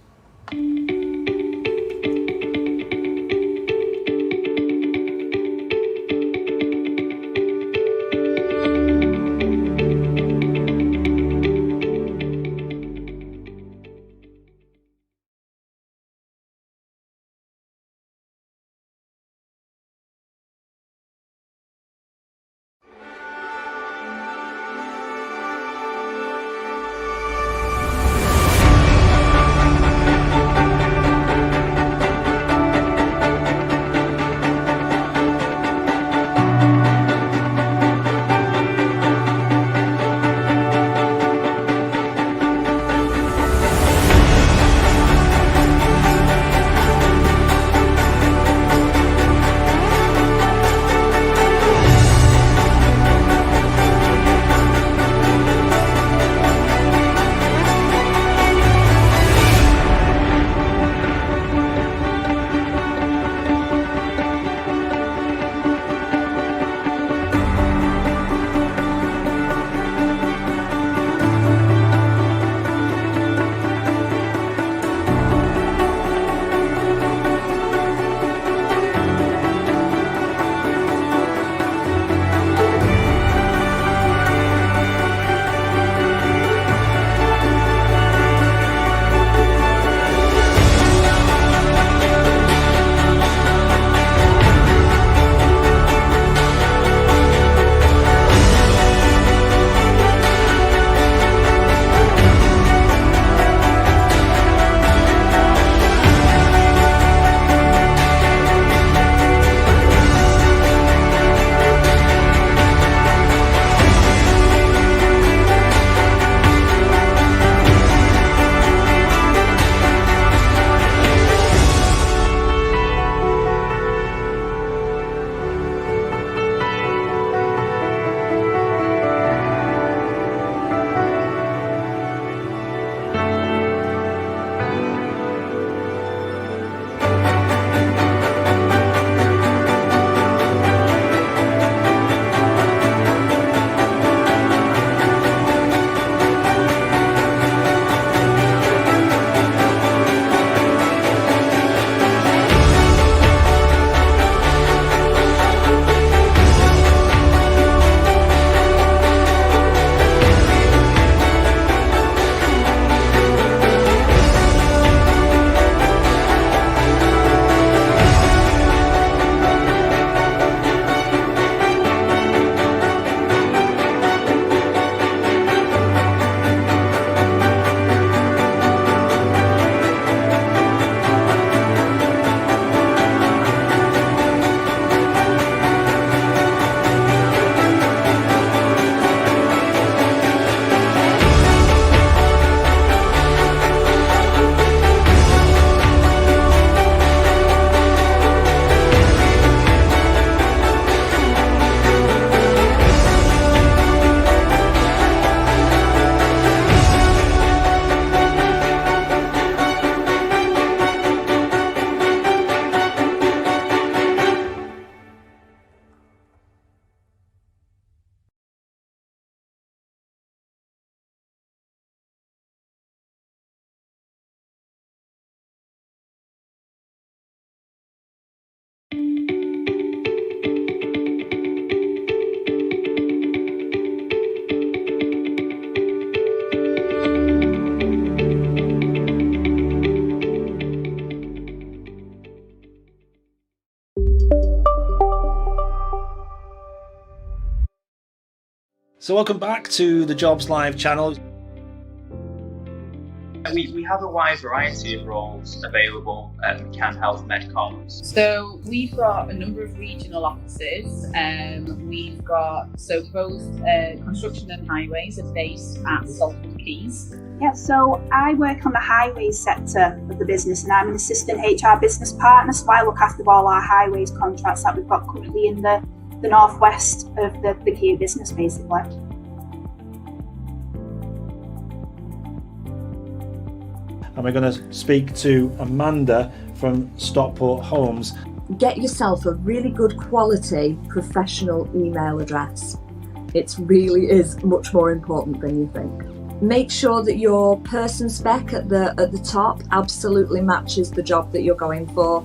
So welcome back to the Jobs Live channel. We have a wide variety of roles available at Can Health Medcoms. So we've got a number of regional offices. We've got both construction and highways are based at Salford Quays. Yeah, so I work on the highways sector of the business and I'm an assistant HR business partner, so I look after all our highways contracts that we've got currently in the northwest of the Kia business, basically. And we're going to speak to Amanda from Stockport Homes. Get yourself a really good quality professional email address. It really is much more important than you think. Make sure that your person spec at the top absolutely matches the job that you're going for.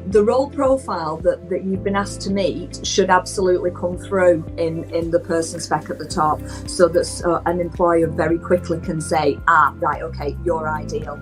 The role profile that you've been asked to meet should absolutely come through in the person spec at the top, so that an employer very quickly can say, right, okay, you're ideal.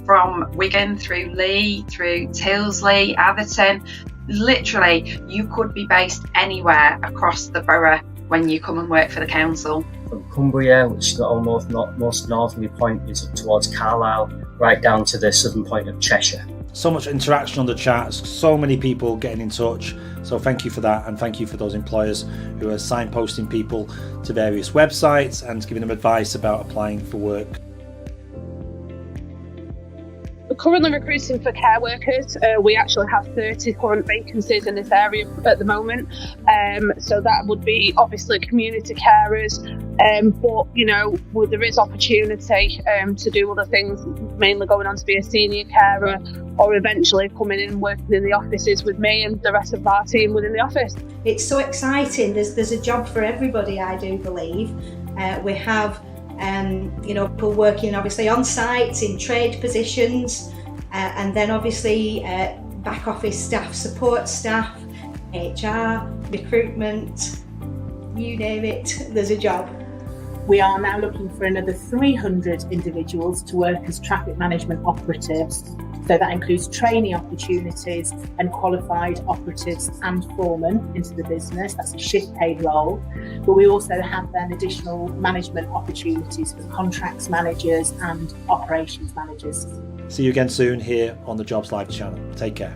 From Wigan through Lee, through Tilsley, Atherton, literally you could be based anywhere across the borough when you come and work for the council. From Cumbria, which is the most northerly point, is up towards Carlisle, right down to the southern point of Cheshire. So much interaction on the chat, so many people getting in touch, so thank you for that, and thank you for those employers who are signposting people to various websites and giving them advice about applying for work. We're currently recruiting for care workers. We actually have 30 current vacancies in this area at the moment. So that would be obviously community carers, but there is opportunity to do other things, mainly going on to be a senior carer, or eventually coming in and working in the offices with me and the rest of our team within the office. It's so exciting. There's a job for everybody, I do believe. We have people working obviously on site in trade positions, and then obviously back office staff, support staff, HR, recruitment, you name it, there's a job. We are now looking for another 300 individuals to work as traffic management operatives. So that includes training opportunities and qualified operatives and foremen into the business. That's a shift paid role. But we also have then additional management opportunities for contracts managers and operations managers. See you again soon here on the Jobs Live channel. Take care.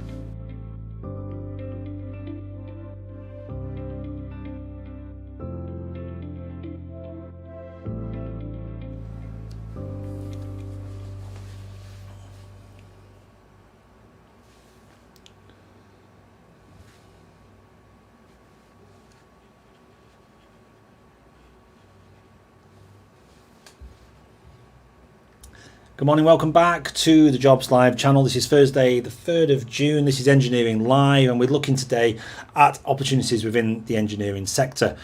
Good morning, welcome back to the Jobs Live channel. This is Thursday, the 3rd of June. This is Engineering Live, and we're looking today at opportunities within the engineering sector.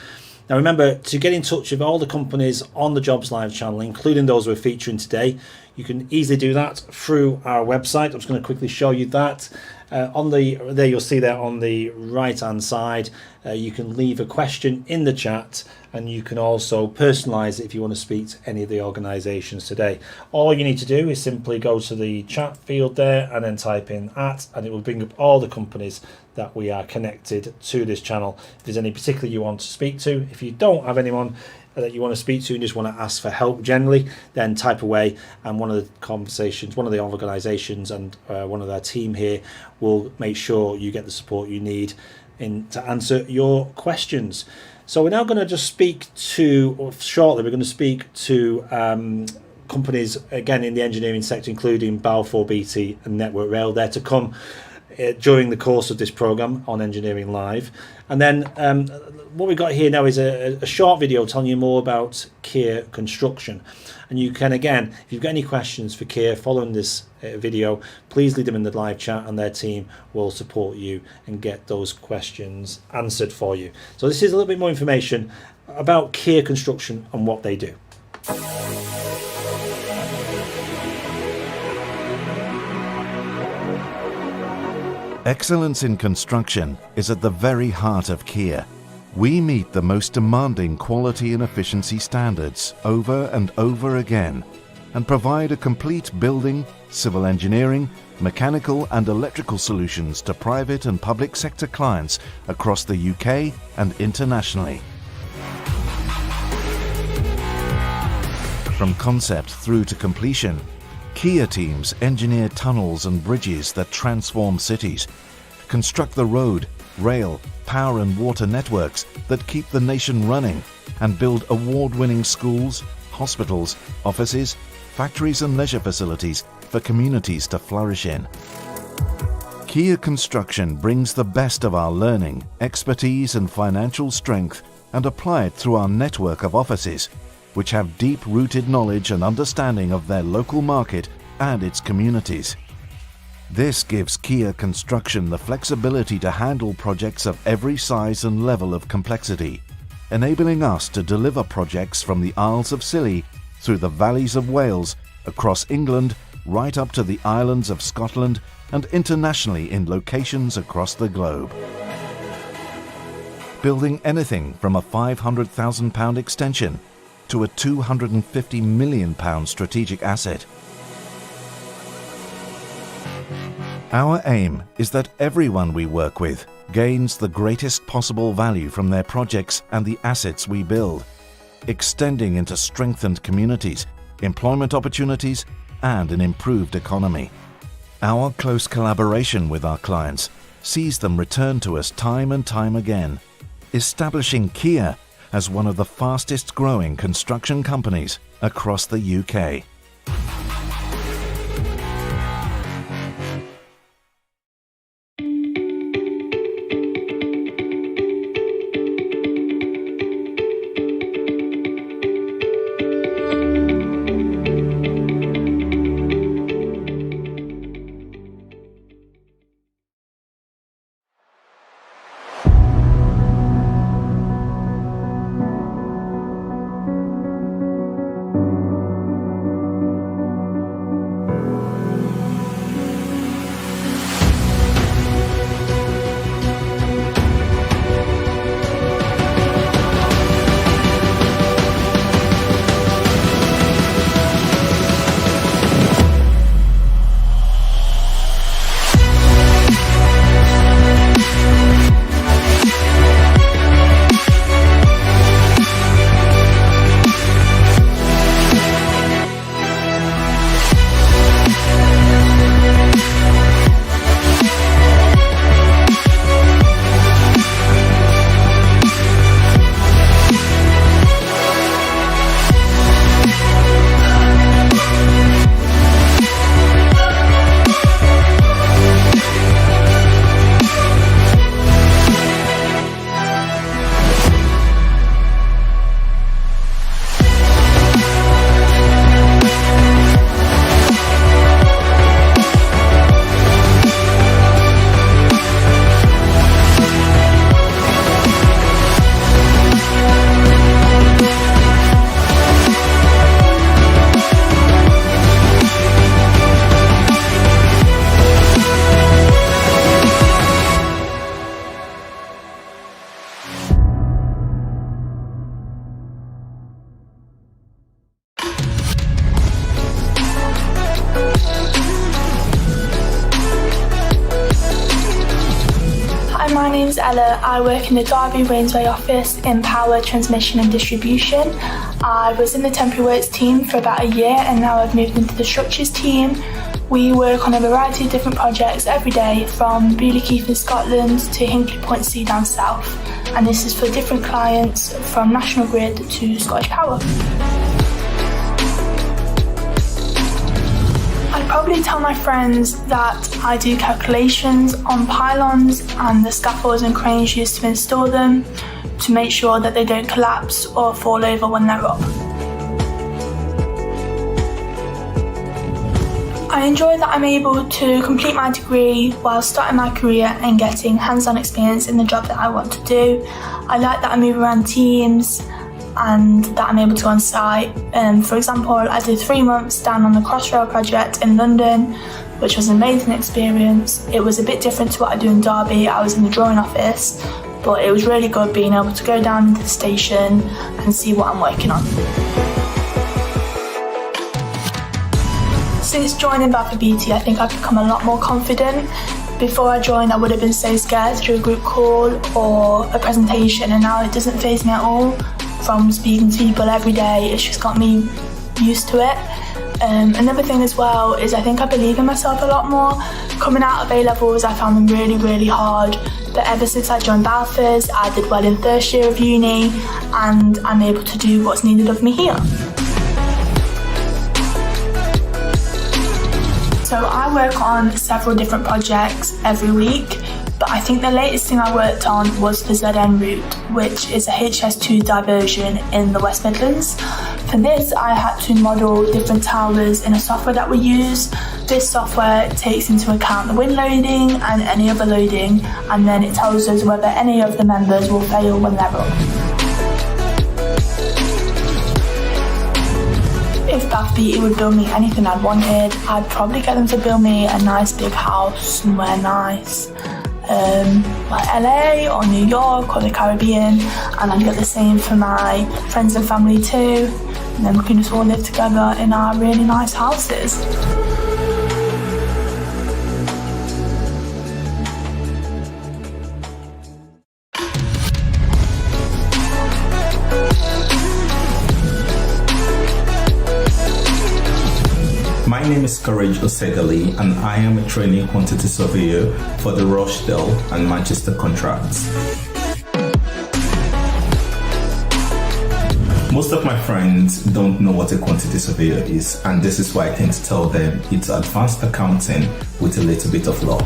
Now remember, to get in touch with all the companies on the Jobs Live channel, including those we're featuring today, you can easily do that through our website. I'm just going to quickly show you that. There you'll see there on the right hand side, you can leave a question in the chat, and you can also personalize it if you want to speak to any of the organizations today. All you need to do is simply go to the chat field there and then type in @ and it will bring up all the companies that we are connected to this channel. If there's any particular you want to speak to, if you don't have anyone that you want to speak to and just want to ask for help generally, then type away, and one of the organizations and one of their team here will make sure you get the support you need to answer your questions. So we're now going to just shortly we're going to speak to companies again in the engineering sector, including Balfour Beatty and Network Rail. They're to come during the course of this program on Engineering Live. And then what we've got here now is a short video telling you more about Kier Construction. And you can, again, if you've got any questions for Kier following this video, please leave them in the live chat and their team will support you and get those questions answered for you. So this is a little bit more information about Kier Construction and what they do. Excellence in construction is at the very heart of Kier. We meet the most demanding quality and efficiency standards over and over again, and provide a complete building, civil engineering, mechanical and electrical solutions to private and public sector clients across the UK and internationally. From concept through to completion, Kier teams engineer tunnels and bridges that transform cities, construct the road, rail, power and water networks that keep the nation running, and build award-winning schools, hospitals, offices, factories and leisure facilities for communities to flourish in. Kier Construction brings the best of our learning, expertise and financial strength and apply it through our network of offices, which have deep-rooted knowledge and understanding of their local market and its communities. This gives Kia Construction the flexibility to handle projects of every size and level of complexity, enabling us to deliver projects from the Isles of Scilly through the valleys of Wales, across England, right up to the islands of Scotland, and internationally in locations across the globe. Building anything from a £500,000 extension to a £250 million strategic asset. Our aim is that everyone we work with gains the greatest possible value from their projects and the assets we build, extending into strengthened communities, employment opportunities, and an improved economy. Our close collaboration with our clients sees them return to us time and time again, establishing Kia as one of the fastest growing construction companies across the UK. My name's Ella. I work in the Derby Rainsway office in power, transmission and distribution. I was in the temporary works team for about a year and now I've moved into the structures team. We work on a variety of different projects every day, from Beaulieu Keith in Scotland to Hinkley Point C down south, and this is for different clients from National Grid to Scottish Power. I'd probably tell my friends that I do calculations on pylons and the scaffolds and cranes used to install them to make sure that they don't collapse or fall over when they're up. I enjoy that I'm able to complete my degree while starting my career and getting hands-on experience in the job that I want to do. I like that I move around teams and that I'm able to go on site. For example, I did 3 months down on the Crossrail project in London, which was an amazing experience. It was a bit different to what I do in Derby. I was in the drawing office, but it was really good being able to go down into the station and see what I'm working on. Since joining Balfour Beatty, I think I've become a lot more confident. Before I joined, I would have been so scared to do a group call or a presentation, and now it doesn't faze me at all. From speaking to people every day, it's just got me used to it. Another thing as well is I think I believe in myself a lot more. Coming out of A-levels, I found them really, really hard. But ever since I joined Balfour's, I did well in first year of uni, and I'm able to do what's needed of me here. So I work on several different projects every week, but I think the latest thing I worked on was the ZN route, which is a HS2 diversion in the West Midlands. For this, I had to model different towers in a software that we use. This software takes into account the wind loading and any other loading, and then it tells us whether any of the members will fail when they're up. If Bath Beatty would build me anything I'd wanted, I'd probably get them to build me a nice big house somewhere nice, like LA or New York or the Caribbean, and I'd get the same for my friends and family too, and then we can just all live together in our really nice houses. My name is Courage Osegali, and I am a trainee quantity surveyor for the Rochdale and Manchester contracts. Most of my friends don't know what a quantity surveyor is, and this is why I tend to tell them it's advanced accounting with a little bit of law.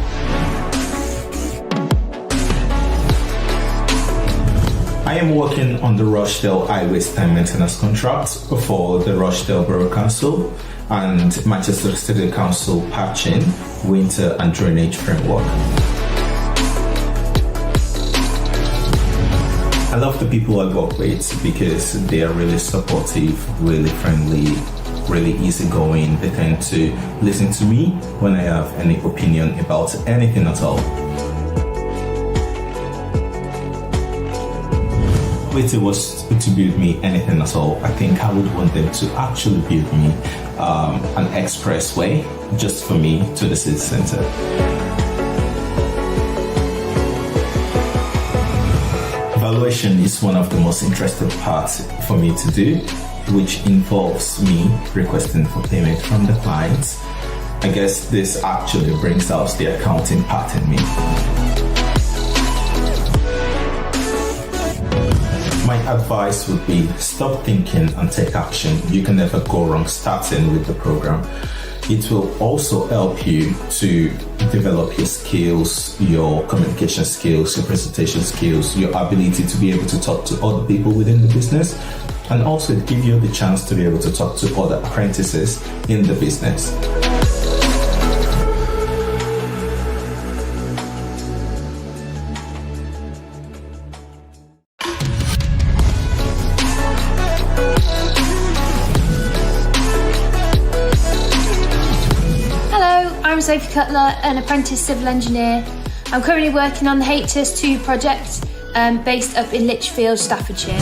I am working on the Rochdale Highways Time Maintenance contract for the Rochdale Borough Council and Manchester City Council patching, winter and drainage framework. I love the people I work with because they are really supportive, really friendly, really easygoing. They tend to listen to me when I have any opinion about anything at all. If it was to build me anything at all, I think I would want them to actually build me an expressway just for me to the city centre. Evaluation is one of the most interesting parts for me to do, which involves me requesting for payment from the clients. I guess this actually brings out the accounting part in me. My advice would be stop thinking and take action. You can never go wrong starting with the program. It will also help you to develop your skills, your communication skills, your presentation skills, your ability to be able to talk to other people within the business, and also give you the chance to be able to talk to other apprentices in the business. I'm Sophie Cutler, an apprentice civil engineer. I'm currently working on the HS2 project based up in Lichfield, Staffordshire.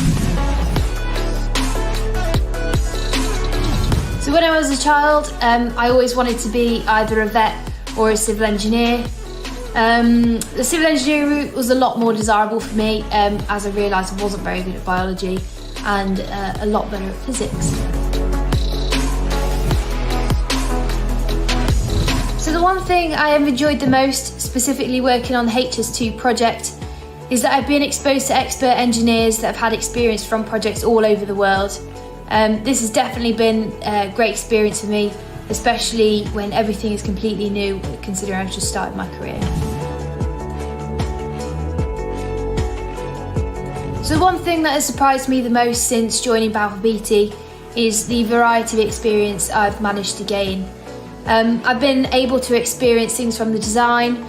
So when I was a child, I always wanted to be either a vet or a civil engineer. The civil engineering route was a lot more desirable for me as I realised I wasn't very good at biology and a lot better at physics. So the one thing I have enjoyed the most, specifically working on the HS2 project, is that I've been exposed to expert engineers that have had experience from projects all over the world. This has definitely been a great experience for me, especially when everything is completely new, considering I've just started my career. So one thing that has surprised me the most since joining Balfour Beatty is the variety of experience I've managed to gain. I've been able to experience things from the design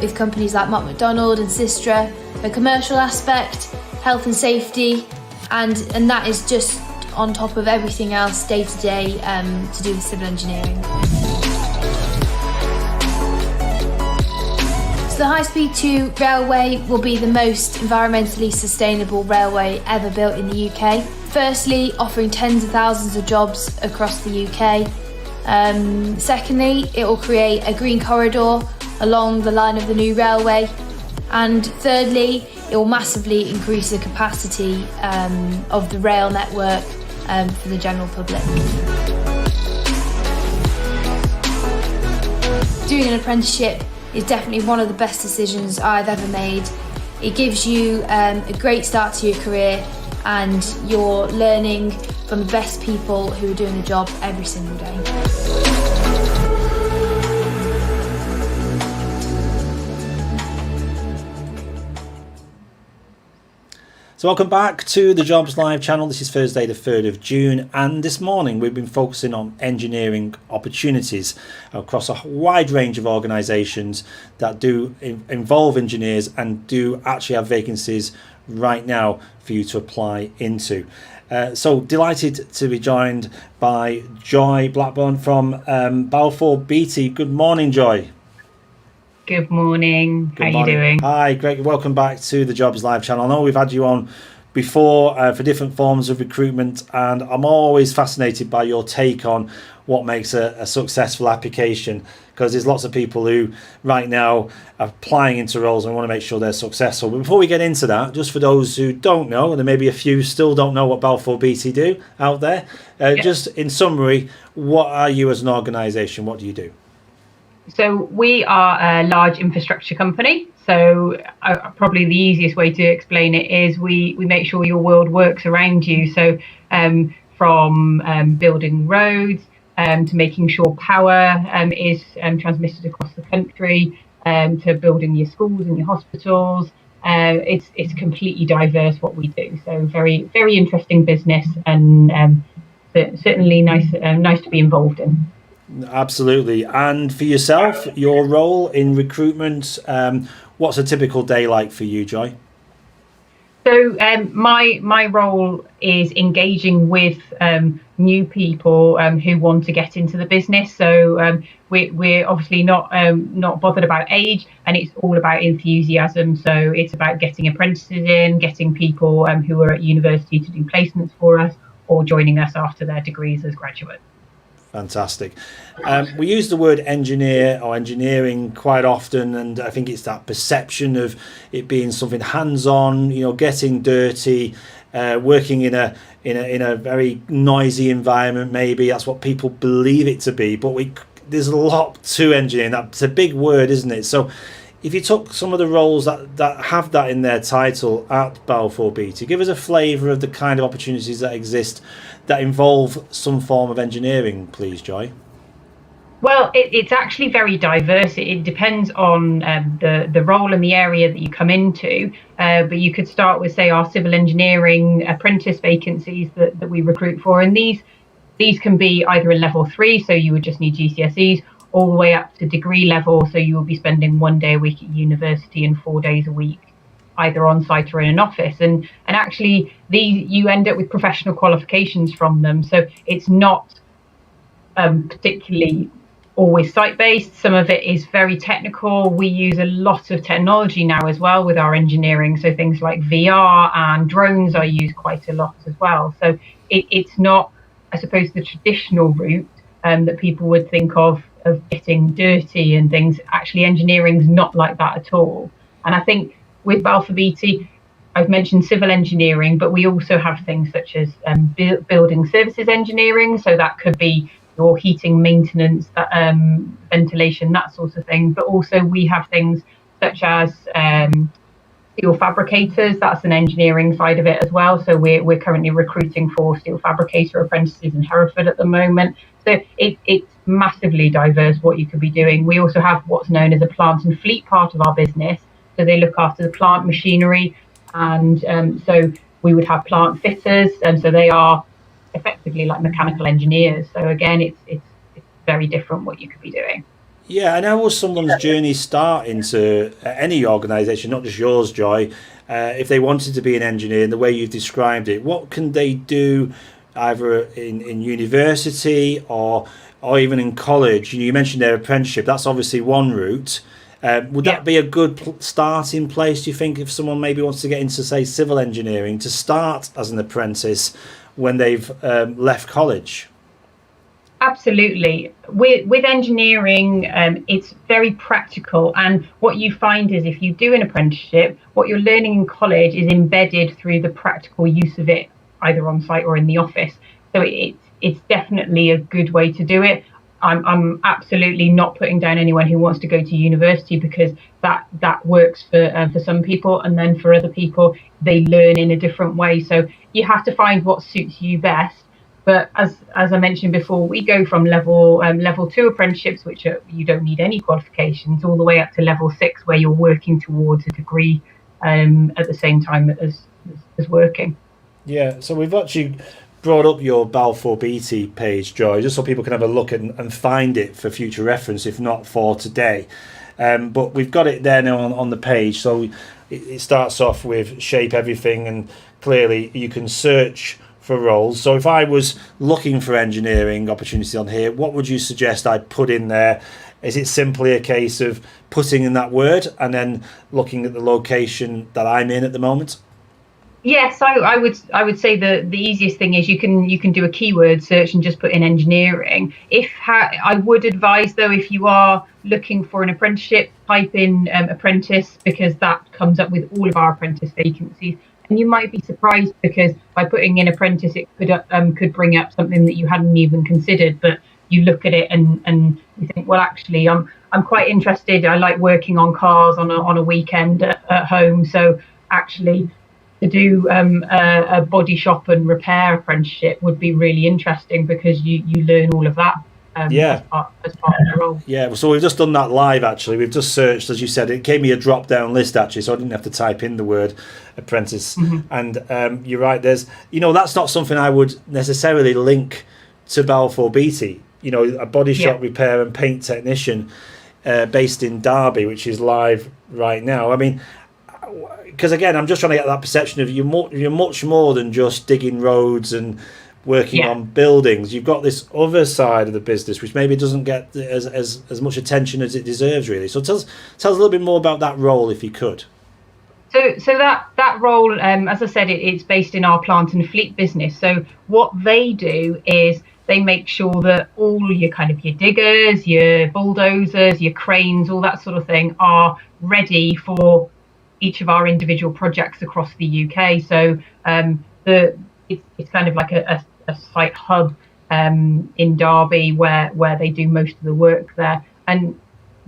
with companies like Mott MacDonald and Systra, the commercial aspect, health and safety, and that is just on top of everything else day to day to do with civil engineering. So the High Speed 2 railway will be the most environmentally sustainable railway ever built in the UK. Firstly, offering tens of thousands of jobs across the UK. Secondly, it will create a green corridor along the line of the new railway, and thirdly, it will massively increase the capacity of the rail network for the general public. Doing an apprenticeship is definitely one of the best decisions I've ever made. It gives you a great start to your career, and you're learning from the best people who are doing the job every single day. So welcome back to the Jobs Live channel. This is Thursday the 3rd of June, and this morning we've been focusing on engineering opportunities across a wide range of organisations that do involve engineers and do actually have vacancies right now for you to apply into. So delighted to be joined by Joy Blackburn from Balfour Beatty. Good morning, Joy. Good morning. Good How morning. you doing? Hi, great. Welcome back to the Jobs Live channel. I know we've had you on before for different forms of recruitment, and I'm always fascinated by your take on what makes a successful application, because there's lots of people who right now are applying into roles and want to make sure they're successful. But before we get into that, just for those who don't know, and there may be a few still don't know what Balfour Beatty do out there, just in summary, what are you as an organisation? What do you do? So we are a large infrastructure company. So probably the easiest way to explain it is we make sure your world works around you. So from building roads to making sure power is transmitted across the country, to building your schools and your hospitals. It's completely diverse what we do. So very, very interesting business, and certainly nice to be involved in. Absolutely. And for yourself, your role in recruitment, what's a typical day like for you, Joy? So my role is engaging with new people who want to get into the business. So we're obviously not bothered about age, and it's all about enthusiasm. So it's about getting apprentices in, getting people who are at university to do placements for us, or joining us after their degrees as graduates. Fantastic. We use the word engineer or engineering quite often, and I think it's that perception of it being something hands-on, getting dirty, working in a very noisy environment. Maybe that's what people believe it to be, but there's a lot to engineering. That's a big word, isn't it? So if you took some of the roles that have that in their title at Balfour Beatty, give us a flavour of the kind of opportunities that exist that involve some form of engineering, please, Joy. Well, it's actually very diverse. It depends on the role and the area that you come into. But you could start with, say, our civil engineering apprentice vacancies that we recruit for. And these can be either in level 3, so you would just need GCSEs, all the way up to degree level. So you will be spending 1 day a week at university and 4 days a week either on site or in an office, and actually you end up with professional qualifications from them. So it's not particularly always site-based. Some of it is very technical. We use a lot of technology now as well with our engineering, so things like VR and drones are used quite a lot as well. So it's not, I suppose, the traditional route that people would think of getting dirty and things. Actually, engineering's not like that at all. And I think with Balfour Beatty, I've mentioned civil engineering, but we also have things such as building services engineering. So that could be your heating, maintenance, ventilation, that sort of thing. But also we have things such as steel fabricators. That's an engineering side of it as well. So we're currently recruiting for steel fabricator apprentices in Hereford at the moment. So it's massively diverse what you could be doing. We also have what's known as a plant and fleet part of our business. So they look after the plant machinery, and so we would have plant fitters, and so they are effectively like mechanical engineers. So again, it's very different what you could be doing. Yeah, and how will someone's journey start into any organisation, not just yours, Joy? If they wanted to be an engineer in the way you've described it, what can they do either in university or even in college? You mentioned their apprenticeship. That's obviously one route. Would that be a good starting place, do you think, if someone maybe wants to get into, say, civil engineering, to start as an apprentice when they've left college? Absolutely. With engineering, it's very practical. And what you find is if you do an apprenticeship, what you're learning in college is embedded through the practical use of it, either on site or in the office. So it's definitely a good way to do it. I'm absolutely not putting down anyone who wants to go to university, because that works for some people, and then for other people they learn in a different way. So you have to find what suits you best. But as I mentioned before, we go from level 2 apprenticeships, which you don't need any qualifications, all the way up to level 6, where you're working towards a degree at the same time as us working. Yeah, so we've actually brought up your Balfour Beatty page, Joy, just so people can have a look and find it for future reference, if not for today. But we've got it there now on the page. So it starts off with Shape Everything, and clearly you can search for roles. So if I was looking for engineering opportunities on here, what would you suggest I put in there? Is it simply a case of putting in that word and then looking at the location that I'm in at the moment? Yes, I would say the easiest thing is you can do a keyword search and just put in engineering. I would advise, though, if you are looking for an apprenticeship, type in apprentice, because that comes up with all of our apprentice vacancies. And you might be surprised, because by putting in apprentice, it could bring up something that you hadn't even considered. But you look at it and you think, well, actually, I'm quite interested. I like working on cars on a weekend at home. So actually, to do a body shop and repair apprenticeship would be really interesting, because you learn all of that as part of the role. Yeah, so we've just done that live, actually. We've just searched, as you said, it gave me a drop-down list, actually, so I didn't have to type in the word apprentice. And you're right, that's not something I would necessarily link to Balfour Beatty. A body shop repair and paint technician based in Derby, which is live right now. I mean, because again, I'm just trying to get that perception of you're much more than just digging roads and working on buildings. You've got this other side of the business, which maybe doesn't get as much attention as it deserves, really. So tell us a little bit more about that role, if you could. So that role, as I said, it's based in our plant and fleet business. So what they do is they make sure that all your diggers, your bulldozers, your cranes, all that sort of thing are ready for each of our individual projects across the UK. So it's kind of like a site hub in Derby where they do most of the work there. And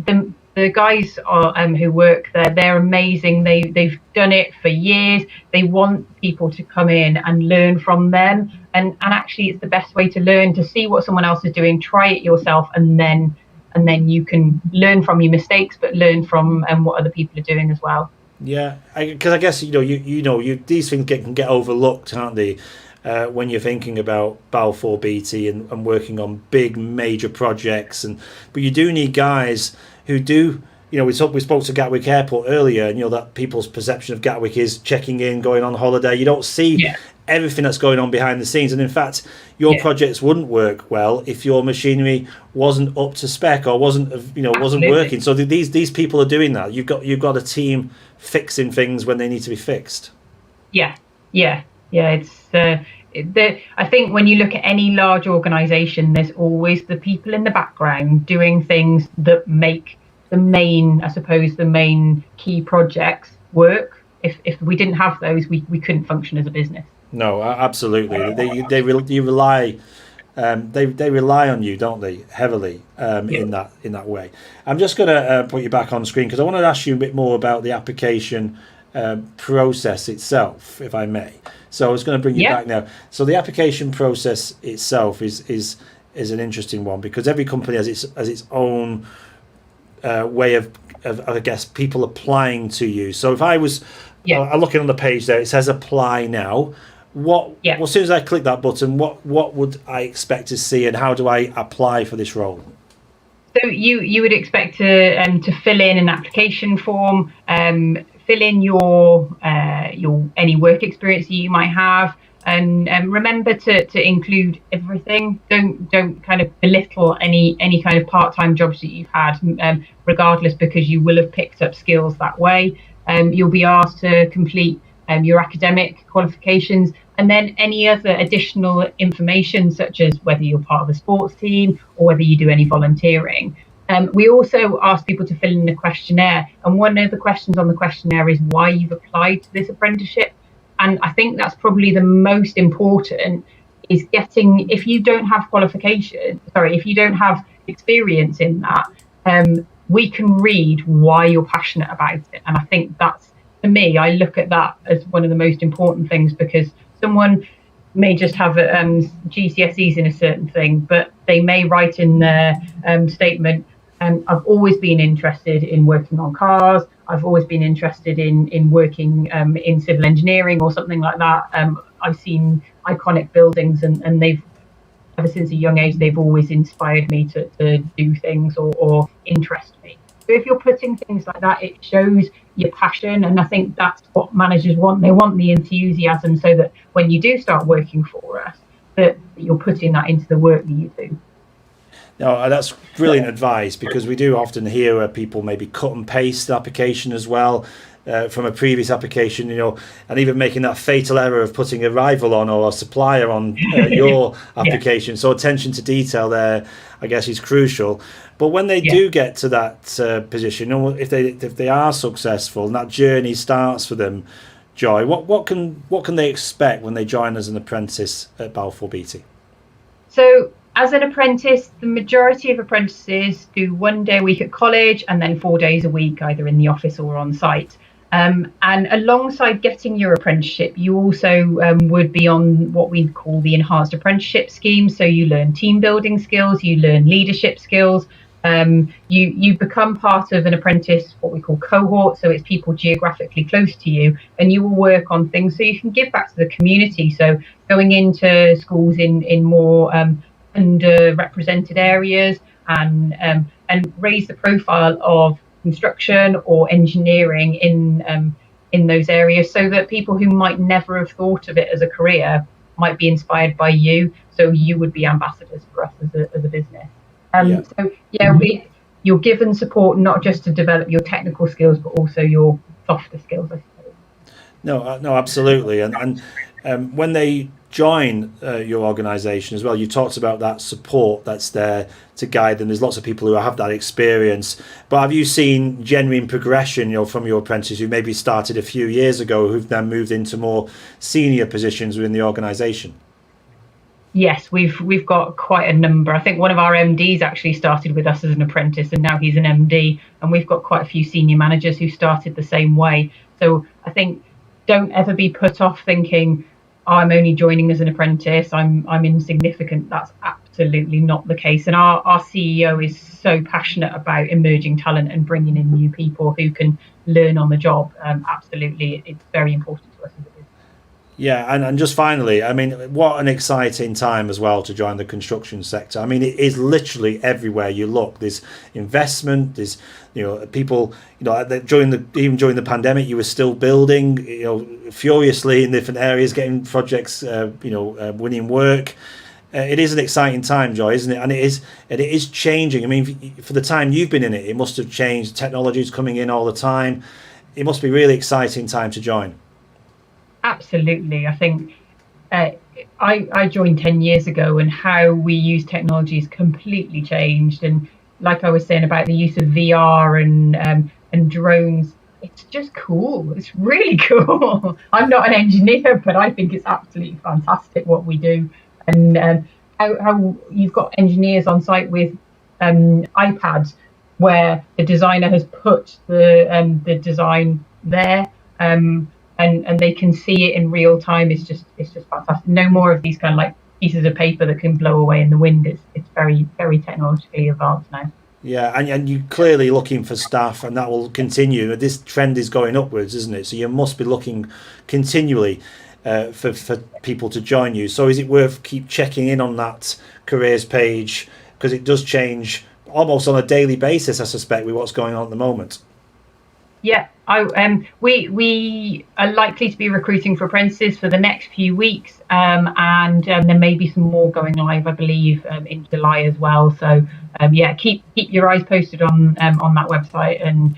the guys who work there, they're amazing. They've done it for years. They want people to come in and learn from them. And actually, it's the best way to learn, to see what someone else is doing, try it yourself, and then you can learn from your mistakes, but learn from what other people are doing as well. Yeah, because I guess these things can get overlooked, aren't they? When you're thinking about Balfour Beatty and working on big major projects, but you do need guys who do. We spoke to Gatwick Airport earlier, and that people's perception of Gatwick is checking in, going on holiday. You don't see everything that's going on behind the scenes, and in fact, your projects wouldn't work well if your machinery wasn't up to spec or wasn't working. So these people are doing that. You've got a team fixing things when they need to be fixed. Yeah. It's I think when you look at any large organisation, there's always the people in the background doing things that make the main key projects work. If we didn't have those, we couldn't function as a business. No, absolutely. They rely on you, don't they, heavily in that way. I'm just going to put you back on screen, because I want to ask you a bit more about the application process itself, if I may. So I was going to bring you back now. So the application process itself is an interesting one, because every company has its own way of I guess people applying to you. So if I was looking on the page there, it says apply now. Well, as soon as I click that button, what would I expect to see, and how do I apply for this role? So you would expect to fill in an application form, fill in your any work experience that you might have, and remember to include everything. Don't kind of belittle any kind of part-time jobs that you've had, regardless, because you will have picked up skills that way. You'll be asked to complete your academic qualifications, and then any other additional information, such as whether you're part of a sports team or whether you do any volunteering. We also ask people to fill in a questionnaire, and one of the questions on the questionnaire is why you've applied to this apprenticeship. And I think that's probably the most important, is getting, if you don't have if you don't have experience in that, we can read why you're passionate about it. And I think that's, to me, I look at that as one of the most important things, because someone may just have GCSEs in a certain thing, but they may write in their statement, I've always been interested in working on cars. I've always been interested in working in civil engineering or something like that. I've seen iconic buildings, and they've, ever since a young age, they've always inspired me to do things or interest me. So if you're putting things like that, it shows your passion, and I think that's what managers want. They want the enthusiasm, so that when you do start working for us, that you're putting that into the work that you do. No, that's brilliant advice, because we do often hear where people maybe cut and paste the application as well from a previous application, and even making that fatal error of putting a rival on or a supplier on your application. So attention to detail there, I guess, is crucial. But when they do get to that position, if they are successful and that journey starts for them, Joy, what can they expect when they join as an apprentice at Balfour Beatty? So, as an apprentice, the majority of apprentices do 1 day a week at college and then 4 days a week, either in the office or on site. And alongside getting your apprenticeship, you also would be on what we call the enhanced apprenticeship scheme. So you learn team building skills, you learn leadership skills. You become part of an apprentice, what we call cohort. So it's people geographically close to you, and you will work on things so you can give back to the community. So going into schools in more underrepresented areas and raise the profile of construction or engineering in those areas, so that people who might never have thought of it as a career might be inspired by you. So you would be ambassadors for us as a business. So you're given support not just to develop your technical skills, but also your softer skills, I suppose. No, absolutely. And when they join your organisation as well, you talked about that support that's there to guide them. There's lots of people who have that experience, but have you seen genuine progression, from your apprentices who maybe started a few years ago, who've then moved into more senior positions within the organisation? Yes, we've got quite a number. I think one of our MDs actually started with us as an apprentice, and now he's an MD, and we've got quite a few senior managers who started the same way. So I think don't ever be put off thinking, I'm only joining as an apprentice, I'm insignificant. That's absolutely not the case. And our CEO is so passionate about emerging talent and bringing in new people who can learn on the job. Absolutely, it's very important to us as a business. Yeah, and just finally, I mean, what an exciting time as well to join the construction sector. I mean, it is literally everywhere you look. There's investment, there's, people, during the pandemic, you were still building, furiously in different areas, getting projects, winning work. It is an exciting time, Joy, isn't it? And it is changing. I mean, for the time you've been in it, it must have changed. Technology is coming in all the time. It must be a really exciting time to join. Absolutely. I think I joined 10 years ago, and how we use technology has completely changed. And like I was saying about the use of VR and drones, it's just cool. It's really cool. I'm not an engineer, but I think it's absolutely fantastic what we do. And how you've got engineers on site with iPads, where the designer has put the design there. And they can see it in real time. It's just fantastic. No more of these kind of like pieces of paper that can blow away in the wind. It's very, very technologically advanced now. Yeah, and you're clearly looking for staff, and that will continue. This trend is going upwards, isn't it? So you must be looking continually for people to join you. So is it worth keep checking in on that careers page, because it does change almost on a daily basis, I suspect, with what's going on at the moment? Yeah, we are likely to be recruiting for apprentices for the next few weeks, and there may be some more going live, I believe, in July as well. So keep your eyes posted on that website, and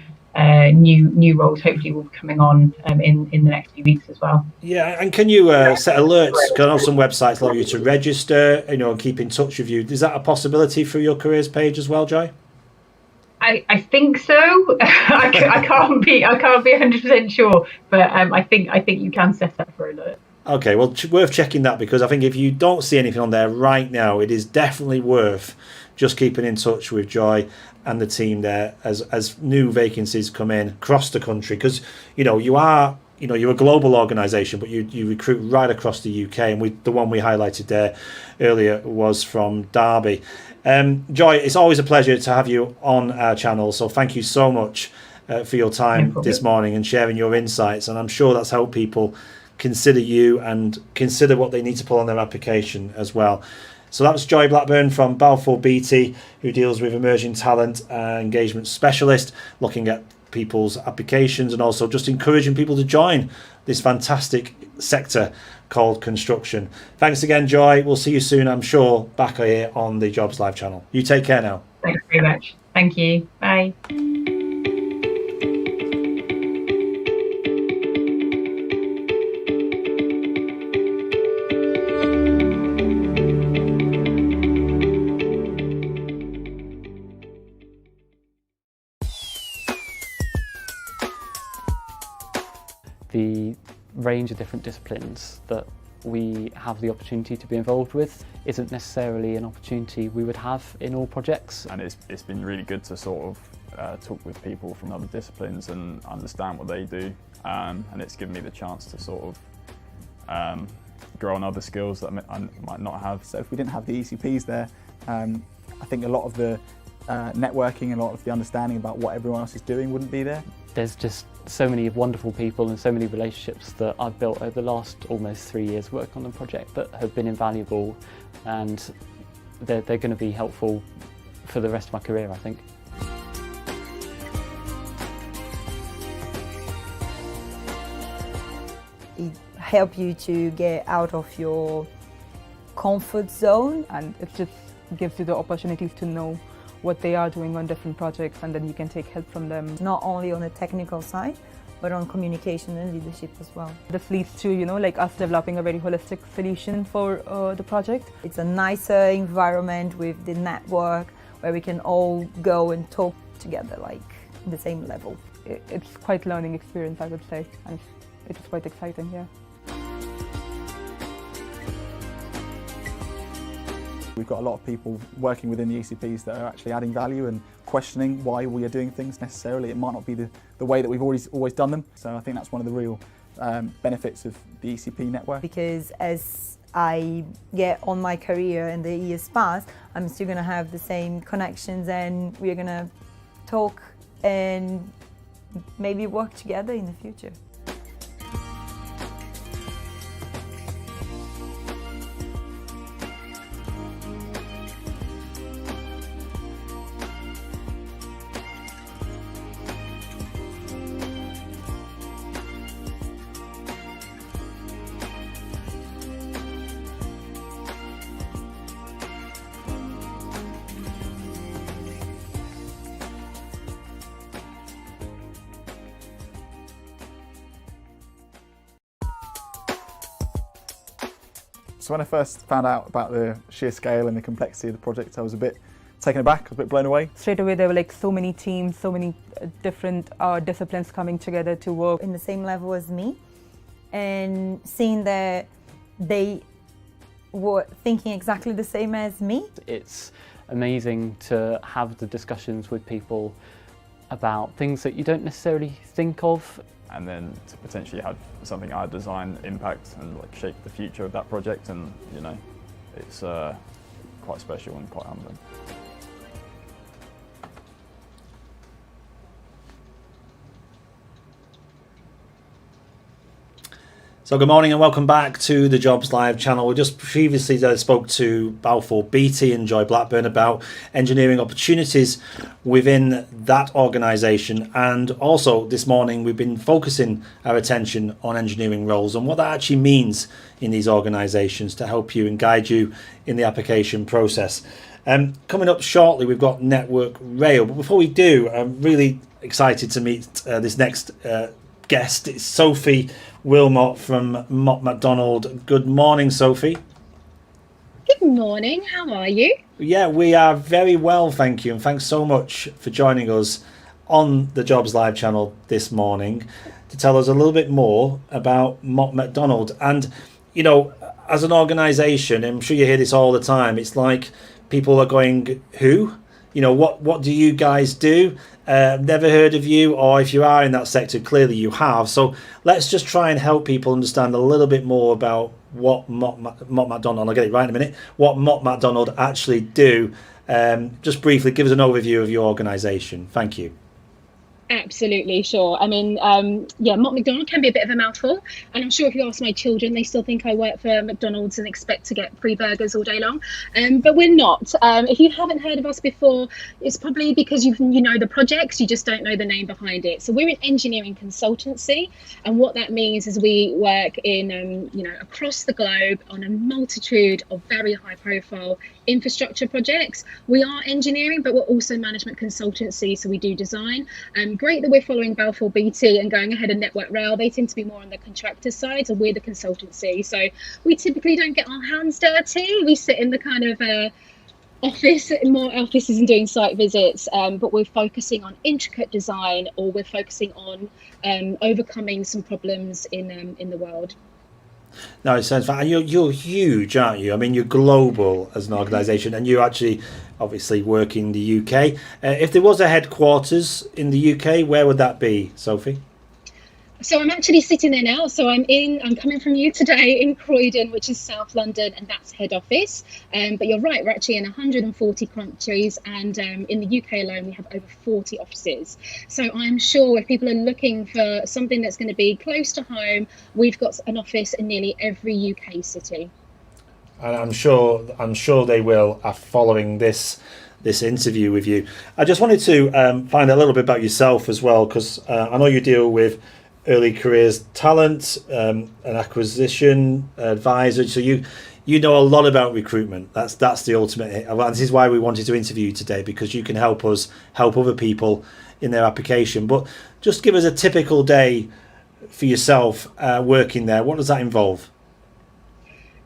new roles hopefully will be coming on in the next few weeks as well. Yeah, and can you set alerts? Because I know some websites allow you to register, and keep in touch with you. Is that a possibility for your careers page as well, Joy? I think so. I can't be 100% sure, but I think you can set up for alert. Okay, well, worth checking that, because I think if you don't see anything on there right now, it is definitely worth just keeping in touch with Joy and the team there as new vacancies come in across the country, because you're a global organisation, but you recruit right across the UK, and the one we highlighted there earlier was from Derby. Joy, it's always a pleasure to have you on our channel, so thank you so much. for your time this morning and sharing your insights. And I'm sure that's helped people consider you and consider what they need to put on their application as well. So that was Joy Blackburn from Balfour Beatty, who deals with emerging talent engagement specialist, looking at people's applications and also just encouraging people to join this fantastic sector called construction. Thanks again, Joy. We'll see you soon, I'm sure, back here on the Jobs Live channel. You take care now. Thanks very much. Thank you. Bye. The range of different disciplines that we have the opportunity to be involved with isn't necessarily an opportunity we would have in all projects. And it's been really good to sort of talk with people from other disciplines and understand what they do, and it's given me the chance to sort of grow on other skills that I might not have. So if we didn't have the ECPs there, I think a lot of the networking and a lot of the understanding about what everyone else is doing wouldn't be there. There's just so many wonderful people and so many relationships that I've built over the last almost 3 years work on the project that have been invaluable, and they're going to be helpful for the rest of my career, I think. It helps you to get out of your comfort zone, and it just gives you the opportunities to know what they are doing on different projects, and then you can take help from them. Not only on the technical side, but on communication and leadership as well. This leads to, like us developing a very holistic solution for the project. It's a nicer environment with the network where we can all go and talk together like the same level. It's quite a learning experience, I would say, and it's quite exciting, yeah. We've got a lot of people working within the ECPs that are actually adding value and questioning why we are doing things necessarily. It might not be the way that we've always done them. So I think that's one of the real benefits of the ECP network. Because as I get on my career and the years pass, I'm still going to have the same connections, and we're going to talk and maybe work together in the future. So when I first found out about the sheer scale and the complexity of the project, I was a bit taken aback, I was a bit blown away. Straight away there were like so many teams, so many different disciplines coming together to work in the same level as me, and seeing that they were thinking exactly the same as me. It's amazing to have the discussions with people about things that you don't necessarily think of. And then to potentially have something I design impact and like shape the future of that project, and it's quite special and quite humbling. So good morning and welcome back to the Jobs Live channel. We just previously spoke to Balfour Beatty and Joy Blackburn about engineering opportunities within that organisation, and also this morning we've been focusing our attention on engineering roles and what that actually means in these organisations to help you and guide you in the application process. Coming up shortly we've got Network Rail, but before we do, I'm really excited to meet this next guest. It's Sophie Wilmot from Mott MacDonald. Good morning, Sophie. Good morning, how are you? Yeah, we are very well, thank you, and thanks so much for joining us on the Jobs Live channel this morning to tell us a little bit more about Mott MacDonald. And as an organisation, I'm sure you hear this all the time, it's like people are going, who? What do you guys do? Never heard of you, or if you are in that sector, clearly you have. So let's just try and help people understand a little bit more about what Mott MacDonald, I'll get it right in a minute, what Mott MacDonald actually do. Just briefly, give us an overview of your organisation. Thank you. Absolutely, sure. I mean, Mott MacDonald can be a bit of a mouthful, and I'm sure if you ask my children, they still think I work for McDonald's and expect to get free burgers all day long. But we're not. If you haven't heard of us before, it's probably because you know the projects, you just don't know the name behind it. So we're an engineering consultancy, and what that means is we work in, across the globe on a multitude of very high-profile infrastructure projects. We are engineering, but we're also management consultancy, so we do design. Great that we're following Balfour Beatty and going ahead of Network Rail. They tend to be more on the contractor side, and we're the consultancy. So we typically don't get our hands dirty. We sit in the kind of more offices and doing site visits, but we're focusing on intricate design, or we're focusing on overcoming some problems in the world. No, it sounds fun. And you're huge, aren't you? I mean, you're global as an organisation, and you actually obviously work in the UK. If there was a headquarters in the UK, where would that be, Sophie? So I'm actually sitting there now. So I'm coming from you today in Croydon, which is South London, and that's head office. But you're right, we're actually in 140 countries, and in the UK alone, we have over 40 offices. So I'm sure if people are looking for something that's going to be close to home, we've got an office in nearly every UK city. And I'm sure they will following this interview with you. I just wanted to find out a little bit about yourself as well, because I know you deal with early careers talent, an acquisition advisor. So you know a lot about recruitment. That's the ultimate. And this is why we wanted to interview you today, because you can help us help other people in their application. But just give us a typical day for yourself working there. What does that involve?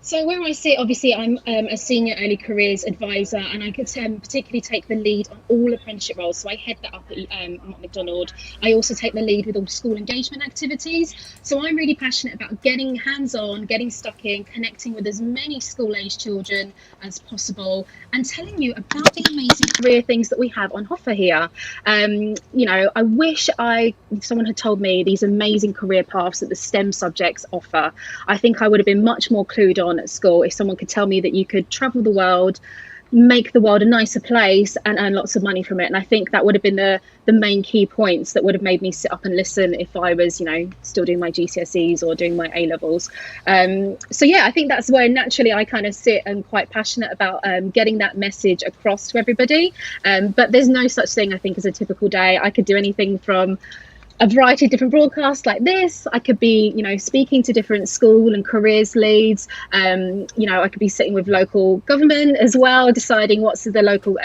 So where I sit, obviously, I'm a senior early careers advisor, and I could particularly take the lead on all apprenticeship roles. So I head that up at Mott MacDonald. I also take the lead with all school engagement activities. So I'm really passionate about getting hands-on, getting stuck in, connecting with as many school-age children as possible, and telling you about the amazing career things that we have on offer here. I wish someone had told me these amazing career paths that the STEM subjects offer. I think I would have been much more clued on at school if someone could tell me that you could travel the world, make the world a nicer place, and earn lots of money from it. And I think that would have been the main key points that would have made me sit up and listen if I was, still doing my GCSEs or doing my A-levels. I think that's where naturally I kind of sit and quite passionate about getting that message across to everybody. But there's no such thing, I think, as a typical day. I could do anything from a variety of different broadcasts like this. I could be, speaking to different school and careers leads. I could be sitting with local government as well, deciding what's the local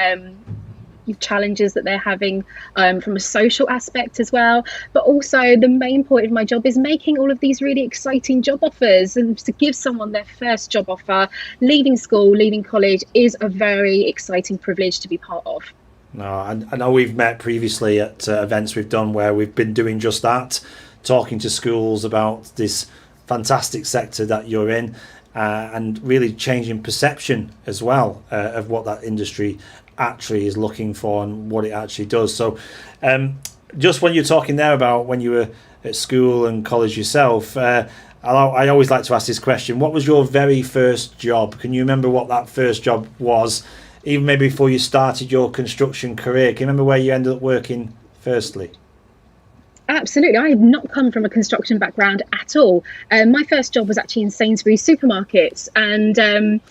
challenges that they're having from a social aspect as well. But also the main point of my job is making all of these really exciting job offers, and to give someone their first job offer, leaving school, leaving college, is a very exciting privilege to be part of. No, I know we've met previously at events we've done where we've been doing just that, talking to schools about this fantastic sector that you're in, and really changing perception as well of what that industry actually is looking for and what it actually does. So just when you're talking there about when you were at school and college yourself, I always like to ask this question: what was your very first job? Can you remember what that first job was? Even maybe before you started your construction career, can you remember where you ended up working firstly? Absolutely. I have not come from a construction background at all. My first job was actually in Sainsbury's supermarkets. And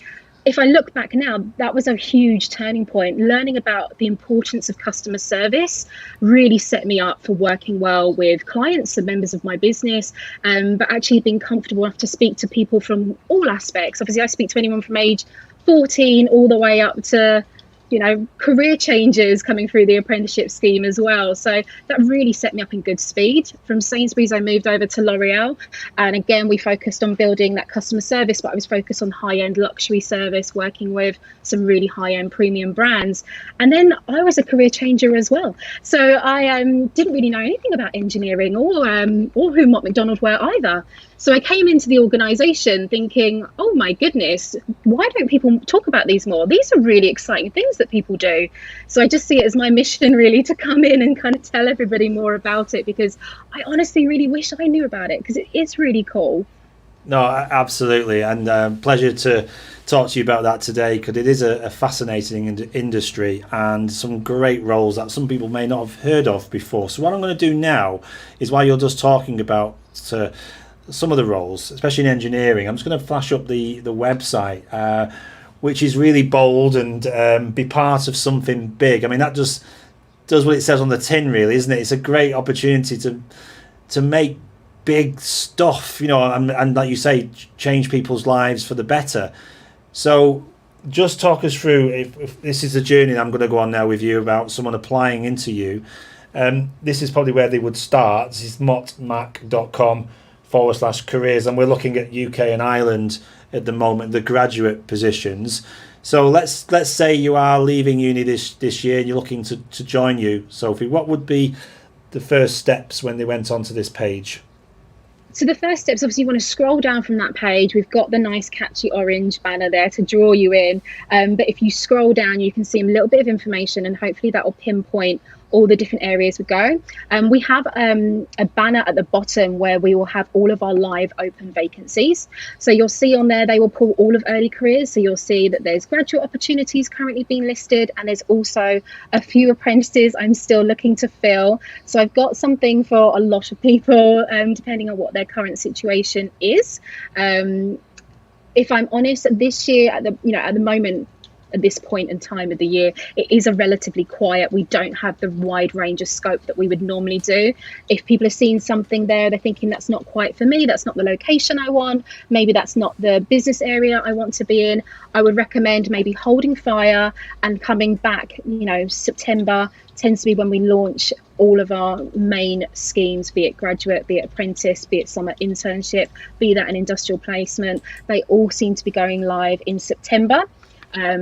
if I look back now, that was a huge turning point. Learning about the importance of customer service really set me up for working well with clients and members of my business, but actually being comfortable enough to speak to people from all aspects. Obviously, I speak to anyone from age 14 all the way up to career changes coming through the apprenticeship scheme as well. So that really set me up in good speed. From Sainsbury's, I moved over to L'Oreal, and again, we focused on building that customer service, but I was focused on high-end luxury service, working with some really high-end premium brands. And then I was a career changer as well. So I didn't really know anything about engineering or who Mott MacDonald were either. So I came into the organisation thinking, oh my goodness, why don't people talk about these more? These are really exciting things that people do. So I just see it as my mission really to come in and kind of tell everybody more about it, because I honestly really wish I knew about it, because it is really cool. No, absolutely, and pleasure to talk to you about that today, because it is a fascinating industry and some great roles that some people may not have heard of before. So what I'm going to do now is, while you're just talking about some of the roles, especially in engineering, I'm just going to flash up the website, which is really bold and be part of something big. I mean, that just does what it says on the tin, really, isn't it? It's a great opportunity to make big stuff, you know, and like you say, change people's lives for the better. So just talk us through, if this is the journey that I'm going to go on now with you about someone applying into you. This is probably where they would start. This is motmac.com/careers, and we're looking at UK and Ireland at the moment, the graduate positions. So let's say you are leaving uni this year and you're looking to join you, Sophie. What would be the first steps when they went onto this page? So the first steps, obviously, you want to scroll down from that page. We've got the nice catchy orange banner there to draw you in. But if you scroll down, you can see a little bit of information, and hopefully that will pinpoint all the different areas we go. We have a banner at the bottom where we will have all of our live open vacancies. So you'll see on there, they will pull all of early careers. So you'll see that there's graduate opportunities currently being listed, and there's also a few apprentices I'm still looking to fill. So I've got something for a lot of people, depending on what their current situation is. If I'm honest, this year at the moment, at this point in time of the year, it is a relatively quiet. We don't have the wide range of scope that we would normally do. If people are seeing something there, they're thinking that's not quite for me, that's not the location I want, maybe that's not the business area I want to be in, I would recommend maybe holding fire and coming back. September tends to be when we launch all of our main schemes, be it graduate, be it apprentice, be it summer internship, be that an industrial placement. They all seem to be going live in September.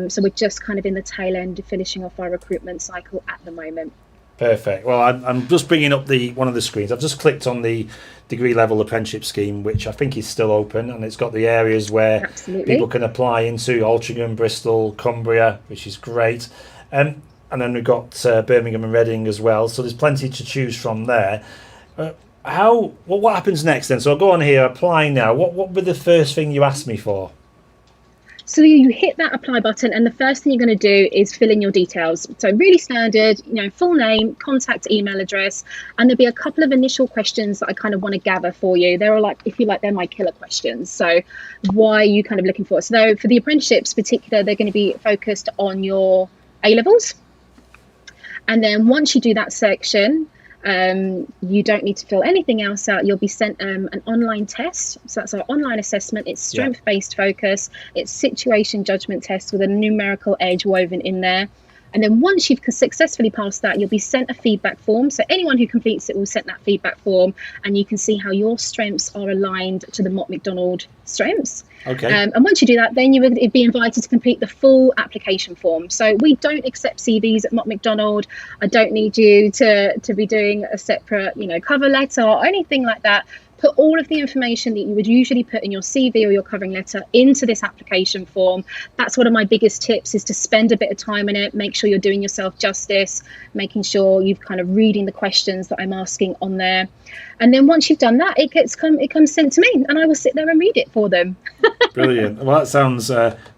So we're just kind of in the tail end of finishing off our recruitment cycle at the moment. Perfect. Well, I'm just bringing up one of the screens. I've just clicked on the degree level apprenticeship scheme, which I think is still open, and it's got the areas where people can apply into: Altrincham, Bristol, Cumbria, which is great. And then we've got Birmingham and Reading as well. So there's plenty to choose from there. What happens next then? So I'll go on here, applying now. What would be the first thing you asked me for? So you hit that apply button, and the first thing you're going to do is fill in your details. So really standard, full name, contact email address, and there'll be a couple of initial questions that I kind of want to gather for you. They're they're my killer questions. So why are you kind of looking for? So for the apprenticeships particular, they're going to be focused on your A-levels. And then once you do that section, you don't need to fill anything else out. You'll be sent an online test. So that's our online assessment. It's strength-based focus. It's situation judgment test with a numerical edge woven in there. And then once you've successfully passed that, you'll be sent a feedback form. So anyone who completes it will send that feedback form, and you can see how your strengths are aligned to the Mott MacDonald strengths. Okay. And once you do that, then you would be invited to complete the full application form. So we don't accept CVs at Mott MacDonald. I don't need you to be doing a separate, cover letter or anything like that. Put all of the information that you would usually put in your CV or your covering letter into this application form. That's one of my biggest tips, is to spend a bit of time in it, make sure you're doing yourself justice, making sure you've kind of reading the questions that I'm asking on there. And then once you've done that, it comes sent to me, and I will sit there and read it for them. Brilliant. Well, that sounds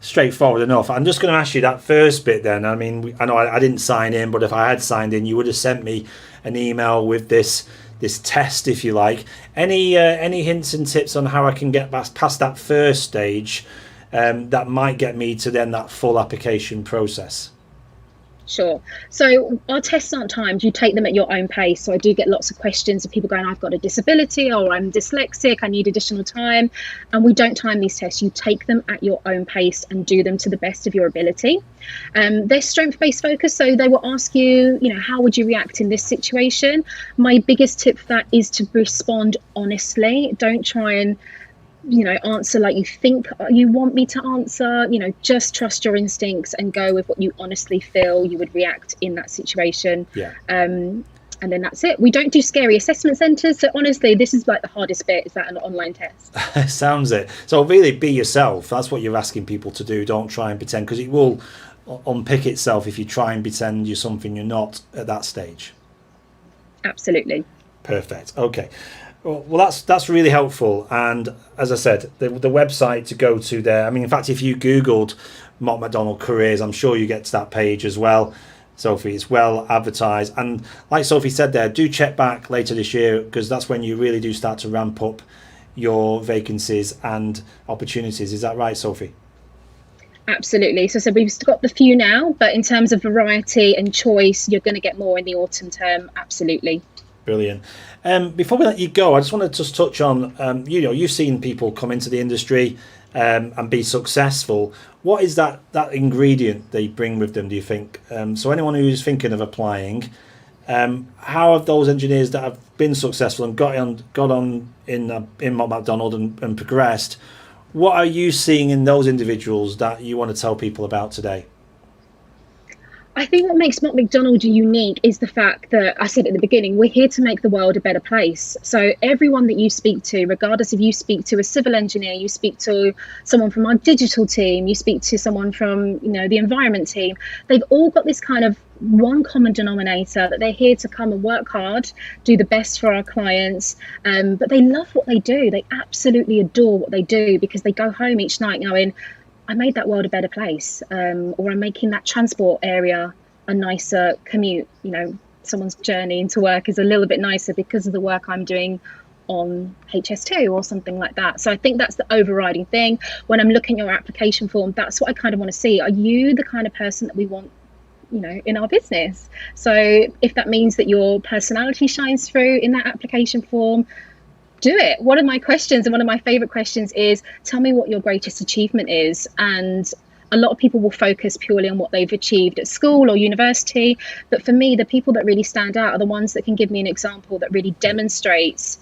straightforward enough. I'm just going to ask you that first bit then. I mean, I know I didn't sign in, but if I had signed in, you would have sent me an email with this test, if you like. Any hints and tips on how I can get past that first stage that might get me to then that full application process? Sure. So our tests aren't timed. You take them at your own pace. So I do get lots of questions of people going, I've got a disability, or I'm dyslexic, I need additional time. And we don't time these tests. You take them at your own pace and do them to the best of your ability. They're strength-based focus. So they will ask you, how would you react in this situation? My biggest tip for that is to respond honestly. Don't try and answer like you think you want me to answer. Just trust your instincts and go with what you honestly feel you would react in that situation. And then that's it. We don't do scary assessment centres. So honestly, this is like the hardest bit, is that an online test. Sounds it. So really be yourself. That's what you're asking people to do. Don't try and pretend, because it will unpick itself if you try and pretend you're something you're not at that stage. Absolutely. Perfect. Okay. Well, that's really helpful. And as I said, the website to go to there. I mean, in fact, if you Googled Mott MacDonald careers, I'm sure you get to that page as well. Sophie, it's well advertised. And like Sophie said there, do check back later this year, because that's when you really do start to ramp up your vacancies and opportunities. Is that right, Sophie? Absolutely. So we've got the few now, but in terms of variety and choice, you're going to get more in the autumn term. Absolutely. Brilliant. Before we let you go, I just want to just touch on, you've seen people come into the industry and be successful. What is that ingredient they bring with them, do you think? So anyone who's thinking of applying, how have those engineers that have been successful and got on in Mott MacDonald and progressed, what are you seeing in those individuals that you want to tell people about today? I think what makes Mott MacDonald unique is the fact that, I said at the beginning, we're here to make the world a better place. So everyone that you speak to, regardless if you speak to a civil engineer, you speak to someone from our digital team, you speak to someone from, the environment team, they've all got this kind of one common denominator, that they're here to come and work hard, do the best for our clients, but they love what they do. They absolutely adore what they do, because they go home each night knowing, I made that world a better place, or I'm making that transport area a nicer commute. Someone's journey into work is a little bit nicer because of the work I'm doing on HS2 or something like that. So I think that's the overriding thing. When I'm looking at your application form, that's what I kind of want to see. Are you the kind of person that we want, in our business? So if that means that your personality shines through in that application form, do it. One of my questions, and one of my favorite questions, is tell me what your greatest achievement is. And a lot of people will focus purely on what they've achieved at school or university, but for me, the people that really stand out are the ones that can give me an example that really demonstrates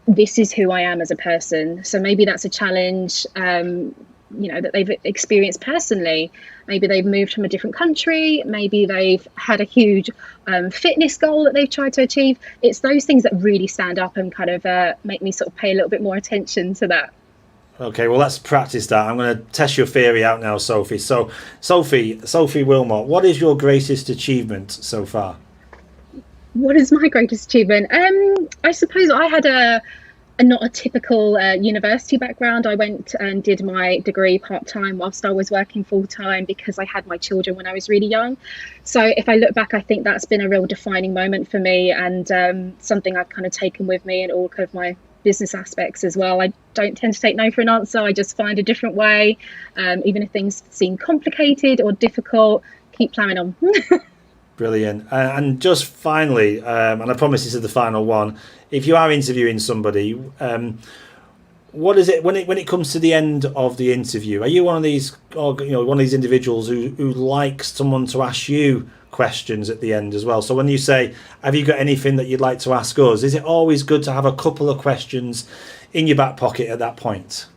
this is who I am as a person. So maybe that's a challenge that they've experienced personally. Maybe they've moved from a different country, maybe they've had a huge fitness goal that they've tried to achieve. It's those things that really stand up and kind of make me sort of pay a little bit more attention to that. Okay, well, let's practice that. I'm going to test your theory out now, Sophie. So Sophie Wilmot, what is your greatest achievement so far? What is my greatest achievement? I suppose I had a not a typical university background. I went and did my degree part-time whilst I was working full-time, because I had my children when I was really young. So if I look back, I think that's been a real defining moment for me, and something I've kind of taken with me in all kind of my business aspects as well. I don't tend to take no for an answer. I just find a different way. Even if things seem complicated or difficult, keep plowing on. Brilliant. And just finally, and I promise this is the final one, if you are interviewing somebody, what is it when it comes to the end of the interview? Are you one of these, one of these individuals who likes someone to ask you questions at the end as well? So when you say, have you got anything that you'd like to ask us, is it always good to have a couple of questions in your back pocket at that point?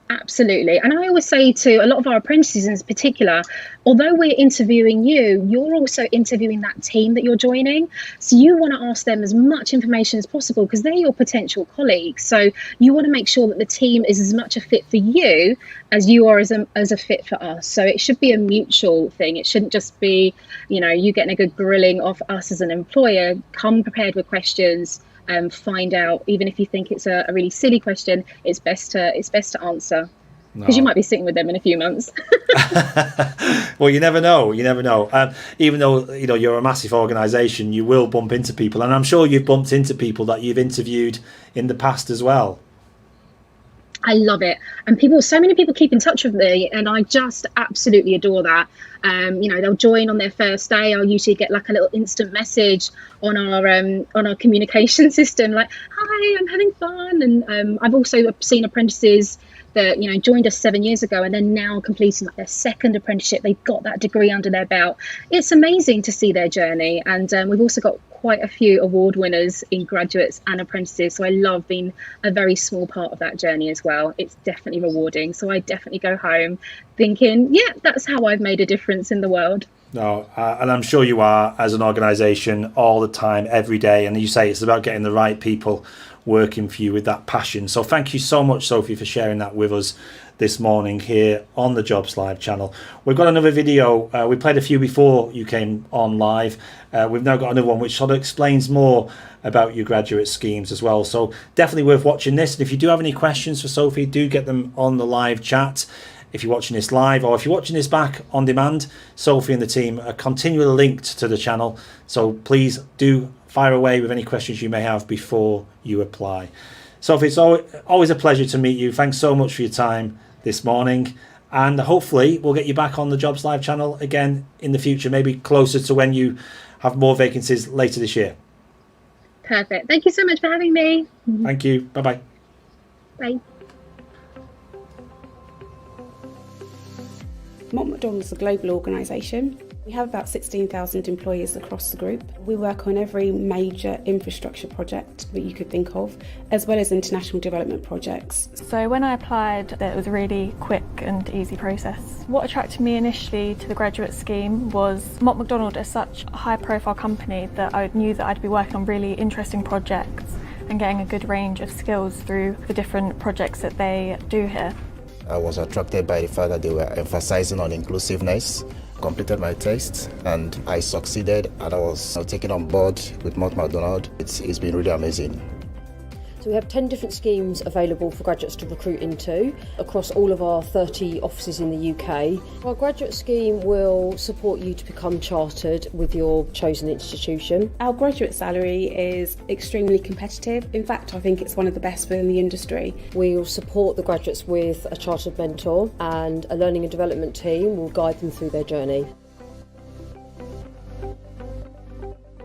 Absolutely. And I always say to a lot of our apprentices in particular, although we're interviewing you, you're also interviewing that team that you're joining. So you want to ask them as much information as possible, because they're your potential colleagues. So you want to make sure that the team is as much a fit for you as you are as a fit for us. So it should be a mutual thing. It shouldn't just be, you getting a good grilling off us as an employer. Come prepared with questions. Find out, even if you think it's a really silly question, it's best to answer, because you might be sitting with them in a few months. Well, you never know. Even though you're a massive organisation, you will bump into people, and I'm sure you've bumped into people that you've interviewed in the past as well. I love it, and so many people keep in touch with me, and I just absolutely adore that. They'll join on their first day. I'll usually get like a little instant message on our communication system, like, "Hi, I'm having fun." And I've also seen apprentices that joined us 7 years ago, and they're now completing their second apprenticeship. They've got that degree under their belt. It's amazing to see their journey, and we've also got quite a few award winners in graduates and apprentices, so I love being a very small part of that journey as well. It's definitely rewarding, so I definitely go home thinking, yeah, that's how I've made a difference in the world. No, and I'm sure you are, as an organisation, all the time, every day. And you say it's about getting the right people working for you with that passion. So thank you so much, Sophie, for sharing that with us this morning here on the Jobs Live channel. We've got another video. We played a few before you came on live. We've now got another one which sort of explains more about your graduate schemes as well. So definitely worth watching this. And if you do have any questions for Sophie, do get them on the live chat. If you're watching this live or if you're watching this back on demand, Sophie and the team are continually linked to the channel. So please do fire away with any questions you may have before you apply. Sophie, it's always a pleasure to meet you. Thanks so much for your time this morning. And hopefully we'll get you back on the Jobs Live channel again in the future, maybe closer to when you have more vacancies later this year. Perfect. Thank you so much for having me. Thank you. Bye-bye. Bye. Mott MacDonald is a global organisation. We have about 16,000 employees across the group. We work on every major infrastructure project that you could think of, as well as international development projects. So when I applied, it was a really quick and easy process. What attracted me initially to the graduate scheme was Mott MacDonald is such a high-profile company that I knew that I'd be working on really interesting projects and getting a good range of skills through the different projects that they do here. I was attracted by the fact that they were emphasizing on inclusiveness. Completed my test and I succeeded, and I was taken on board with Mott MacDonald. It's been really amazing. So we have 10 different schemes available for graduates to recruit into across all of our 30 offices in the UK. Our graduate scheme will support you to become chartered with your chosen institution. Our graduate salary is extremely competitive. In fact, I think it's one of the best within the industry. We will support the graduates with a chartered mentor, and a learning and development team will guide them through their journey.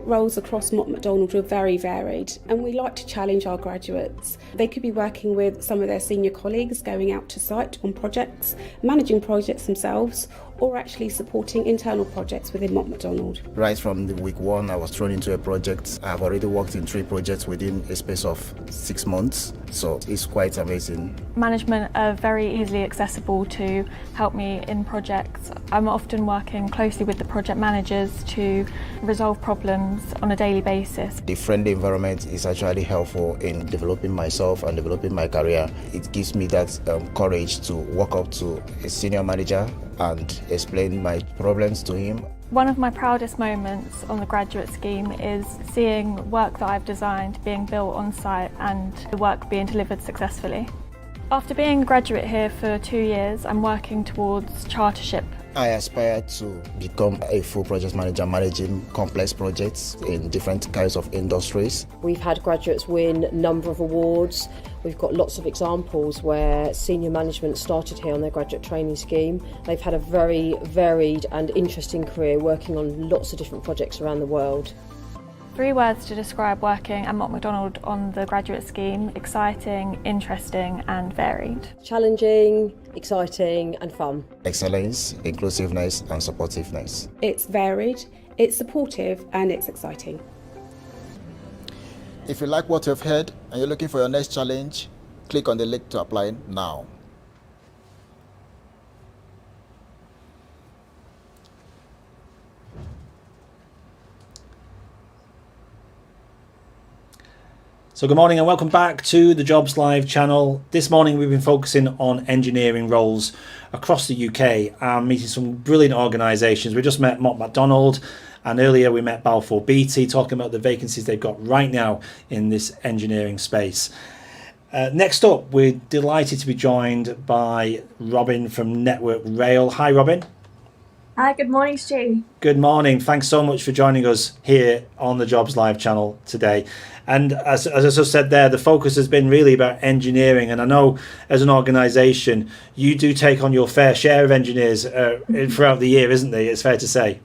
Roles across Mott MacDonald are very varied, and we like to challenge our graduates. They could be working with some of their senior colleagues, going out to site on projects, managing projects themselves, or actually supporting internal projects within Mott MacDonald. Right from the week one, I was thrown into a project. I've already worked in 3 projects within a space of 6 months, so it's quite amazing. Management are very easily accessible to help me in projects. I'm often working closely with the project managers to resolve problems on a daily basis. The friendly environment is actually helpful in developing myself and developing my career. It gives me that courage to walk up to a senior manager and explain my problems to him. One of my proudest moments on the graduate scheme is seeing work that I've designed being built on site and the work being delivered successfully. After being a graduate here for 2 years, I'm working towards chartership. I aspire to become a full project manager, managing complex projects in different kinds of industries. We've had graduates win a number of awards. We've got lots of examples where senior management started here on their graduate training scheme. They've had a very varied and interesting career working on lots of different projects around the world. 3 words to describe working at Mott MacDonald on the graduate scheme: exciting, interesting and varied. Challenging, exciting and fun. Excellence, inclusiveness and supportiveness. It's varied, it's supportive and it's exciting. If you like what you've heard and you're looking for your next challenge, click on the link to apply now. So good morning and welcome back to the Jobs Live channel. This morning we've been focusing on engineering roles across the UK and meeting some brilliant organisations. We just met Mott MacDonald and earlier we met Balfour Beatty, talking about the vacancies they've got right now in this engineering space. Next up, we're delighted to be joined by Robin from Network Rail. Hi Robin. Hi, good morning Stu. Good morning. Thanks so much for joining us here on the Jobs Live channel today. And as I just said there, the focus has been really about engineering. And I know as an organisation, you do take on your fair share of engineers throughout the year, isn't it? It's fair to say.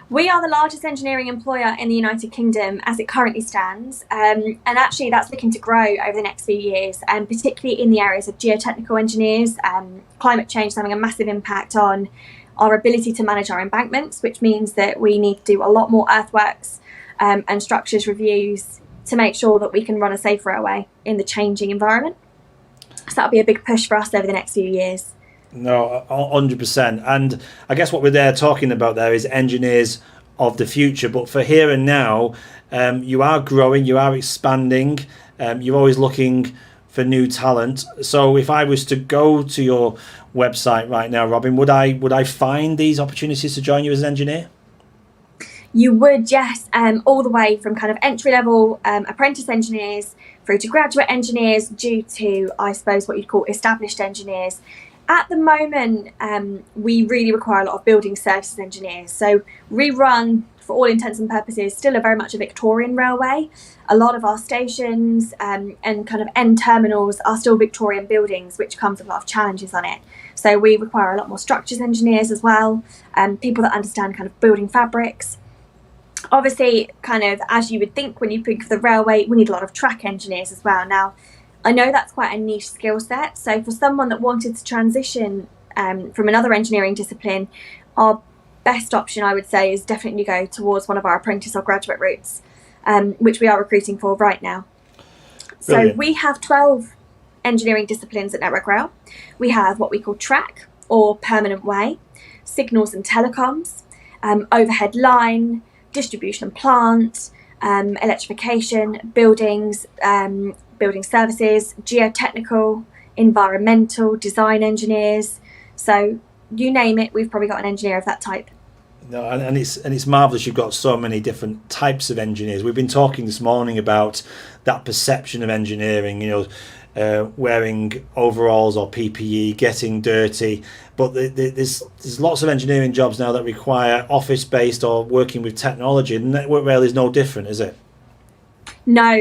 We are the largest engineering employer in the United Kingdom as it currently stands. And actually that's looking to grow over the next few years, and particularly in the areas of geotechnical engineers. Climate change is having a massive impact on our ability to manage our embankments, which means that we need to do a lot more earthworks and structures reviews to make sure that we can run a safe railway in the changing environment. So that'll be a big push for us over the next few years. No, 100%. And I guess what we're there talking about there is engineers of the future. But for here and now, you are growing, you are expanding. You're always looking for new talent. So if I was to go to your website right now, Robin, would I find these opportunities to join you as an engineer? You would, yes, all the way from kind of entry-level apprentice engineers through to graduate engineers, due to, I suppose, what you'd call established engineers. At the moment, we really require a lot of building services engineers. So we run, for all intents and purposes, still very much a Victorian railway. A lot of our stations and kind of end terminals are still Victorian buildings, which comes with a lot of challenges on it. So we require a lot more structures engineers as well, people that understand kind of building fabrics. Obviously, kind of as you would think when you think of the railway, we need a lot of track engineers as well. Now, I know that's quite a niche skill set. So for someone that wanted to transition from another engineering discipline, our best option, I would say, is definitely go towards one of our apprentice or graduate routes, which we are recruiting for right now. Brilliant. So we have 12 engineering disciplines at Network Rail. We have what we call track or permanent way, signals and telecoms, overhead line, distribution and plant, electrification, buildings, building services, geotechnical, environmental, design engineers. So you name it, we've probably got an engineer of that type. No, and it's marvellous you've got so many different types of engineers. We've been talking this morning about that perception of engineering, wearing overalls or PPE, getting dirty. But there's lots of engineering jobs now that require office-based or working with technology. And Network Rail is no different, is it? No,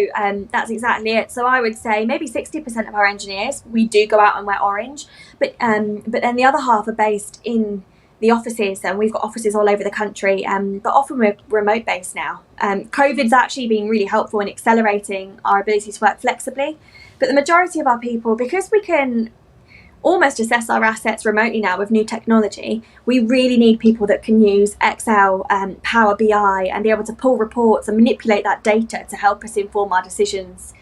that's exactly it. So I would say maybe 60% of our engineers, we do go out and wear orange. But then the other half are based in the offices, and we've got offices all over the country, but often we're remote based now. COVID's actually been really helpful in accelerating our ability to work flexibly. But the majority of our people, because we can almost assess our assets remotely now with new technology, we really need people that can use Excel, Power BI, and be able to pull reports and manipulate that data to help us inform our decisions.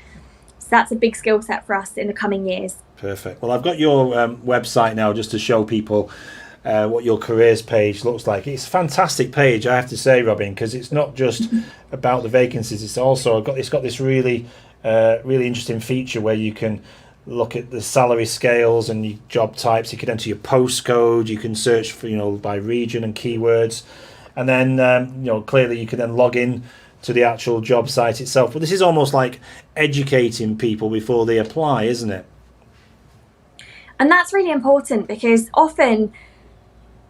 So that's a big skill set for us in the coming years. Perfect. Well, I've got your website now just to show people what your careers page looks like. It's a fantastic page, I have to say, Robin, because it's not just about the vacancies. It's also got this really interesting feature where you can look at the salary scales and your job types. You can enter your postcode. You can search for by region and keywords, and then clearly you can then log in to the actual job site itself. But this is almost like educating people before they apply, isn't it? And that's really important, because often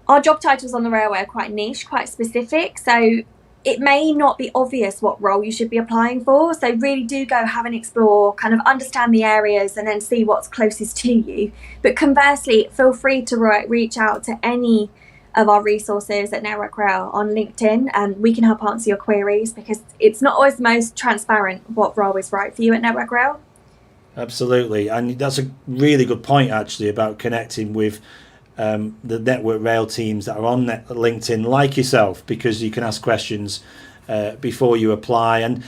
our job titles on the railway are quite niche, quite specific. So it may not be obvious what role you should be applying for. So really do go have an explore, kind of understand the areas and then see what's closest to you. But conversely, feel free to reach out to any of our resources at Network Rail on LinkedIn, and we can help answer your queries, because it's not always the most transparent what role is right for you at Network Rail. Absolutely. And that's a really good point, actually, about connecting with the Network Rail teams that are on LinkedIn, like yourself, because you can ask questions before you apply. And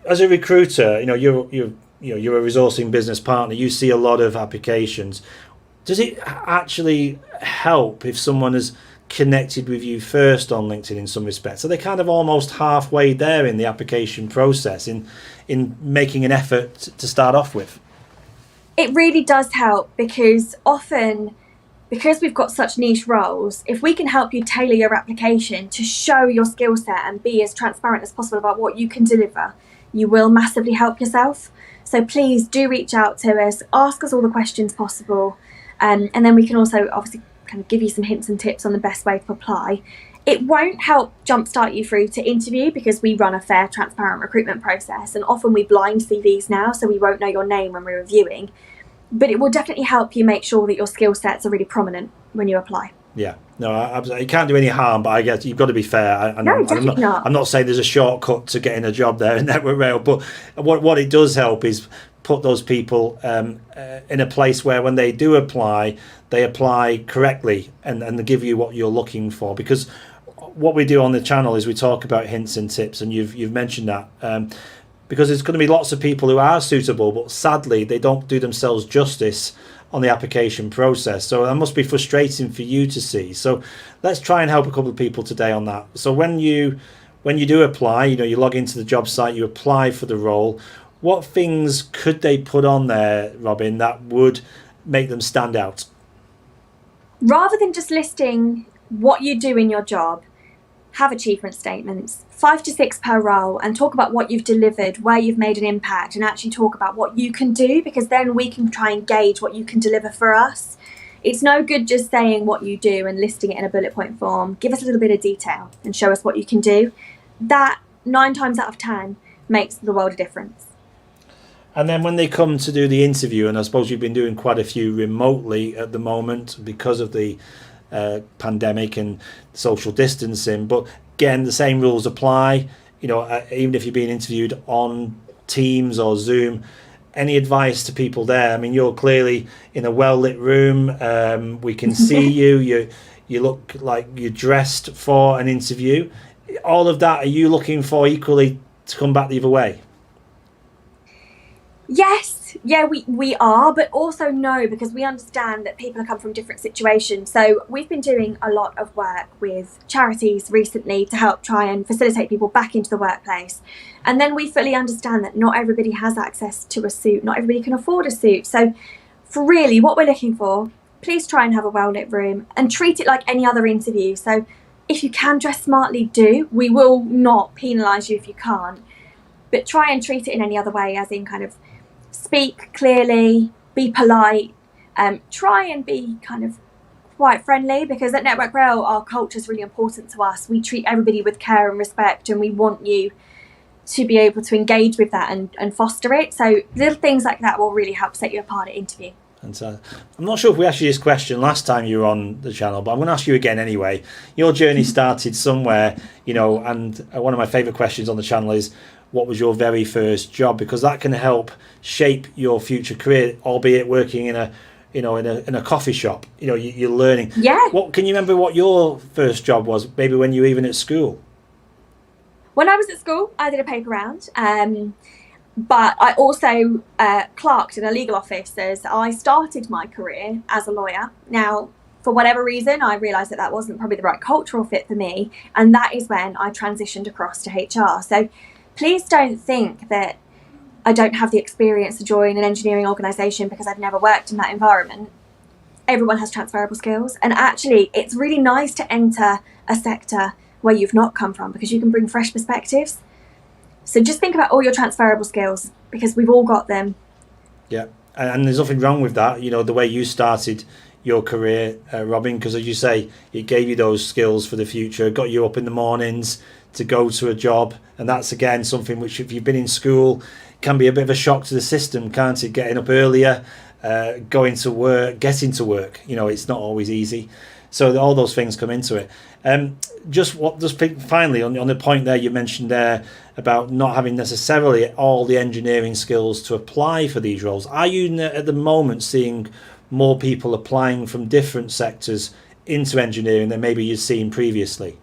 as a recruiter, you're a resourcing business partner. You see a lot of applications. Does it actually help if someone has connected with you first on LinkedIn in some respects? So they're kind of almost halfway there in the application process, in making an effort to start off with? It really does help, because often, because we've got such niche roles, if we can help you tailor your application to show your skill set and be as transparent as possible about what you can deliver, you will massively help yourself. So please do reach out to us, ask us all the questions possible, and then we can also obviously kind of give you some hints and tips on the best way to apply. It won't help jumpstart you through to interview, because we run a fair, transparent recruitment process, and often we blind CVs now, so we won't know your name when we're reviewing. But it will definitely help you make sure that your skill sets are really prominent when you apply. Yeah, no, absolutely. It can't do any harm, but I guess you've got to be fair. I'm not saying there's a shortcut to getting a job there in Network Rail, but what it does help is put those people in a place where when they do apply, they apply correctly and they give you what you're looking for. Because what we do on the channel is we talk about hints and tips, and you've mentioned that. Because there's going to be lots of people who are suitable, but sadly they don't do themselves justice on the application process. So that must be frustrating for you to see. So let's try and help a couple of people today on that. So when you do apply, you log into the job site, you apply for the role. what things could they put on there, Robin, that would make them stand out? Rather than just listing what you do in your job, have achievement statements, 5 to 6 per role, and talk about what you've delivered, where you've made an impact, and actually talk about what you can do, because then we can try and gauge what you can deliver for us. It's no good just saying what you do and listing it in a bullet point form. Give us a little bit of detail and show us what you can do. That 9 times out of 10 makes the world a difference. And then when they come to do the interview, and I suppose you've been doing quite a few remotely at the moment because of the pandemic and social distancing, but again, the same rules apply. You know, even if you're being interviewed on Teams or Zoom, any advice to people there? I mean, you're clearly in a well-lit room. We can see you. You look like you're dressed for an interview. All of that, are you looking for equally to come back the other way? Yes, yeah, we are, but also no, because we understand that people come from different situations. So we've been doing a lot of work with charities recently to help try and facilitate people back into the workplace. And then we fully understand that not everybody has access to a suit, not everybody can afford a suit. So for really what we're looking for, please try and have a well-lit room and treat it like any other interview. So if you can dress smartly, do. We will not penalise you if you can't, but try and treat it in any other way, as in kind of speak clearly, be polite, try and be kind of quite friendly, because at Network Rail our culture is really important to us. We treat everybody with care and respect, and we want you to be able to engage with that and foster it. So little things like that will really help set you apart at interview. And I'm not sure if we asked you this question last time you were on the channel, but I'm going to ask you again anyway. Your journey started somewhere, you know, and one of my favourite questions on the channel is, what was your very first job? Because that can help shape your future career, albeit working in a coffee shop. You know, you're learning. Yeah. What can you remember? What your first job was? Maybe when you were even at school. When I was at school, I did a paper round, but I also clerked in a legal office as I started my career as a lawyer. Now, for whatever reason, I realised that wasn't probably the right cultural fit for me, and that is when I transitioned across to HR. So please don't think that I don't have the experience to join an engineering organisation because I've never worked in that environment. Everyone has transferable skills, and actually it's really nice to enter a sector where you've not come from, because you can bring fresh perspectives. So just think about all your transferable skills, because we've all got them. Yeah, and there's nothing wrong with that. You know, the way you started your career, Robin, because as you say, it gave you those skills for the future, got you up in the mornings to go to a job. And that's again something which, if you've been in school, can be a bit of a shock to the system, can't it? Getting up earlier, going to work, getting to work, you know, it's not always easy. So all those things come into it. Just finally on the point there you mentioned there about not having necessarily all the engineering skills to apply for these roles. Are you at the moment seeing more people applying from different sectors into engineering than maybe you've seen previously?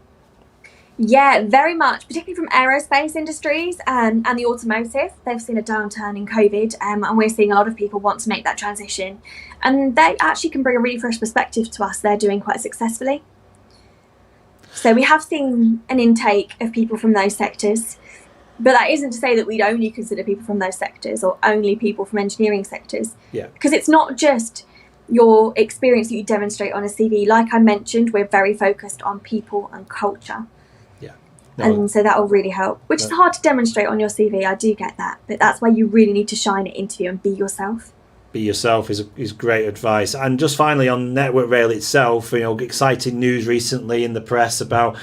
Yeah, very much, particularly from aerospace industries and the automotive. They've seen a downturn in COVID, and we're seeing a lot of people want to make that transition. And they actually can bring a really fresh perspective to us. They're doing quite successfully. So we have seen an intake of people from those sectors, but that isn't to say that we'd only consider people from those sectors or only people from engineering sectors. Yeah. Because it's not just your experience that you demonstrate on a CV. Like I mentioned, we're very focused on people and culture. And so that will really help, which is hard to demonstrate on your CV. I do get that, but that's why you really need to shine at interview and be yourself. Be yourself is great advice. And just finally on Network Rail itself, you know, exciting news recently in the press about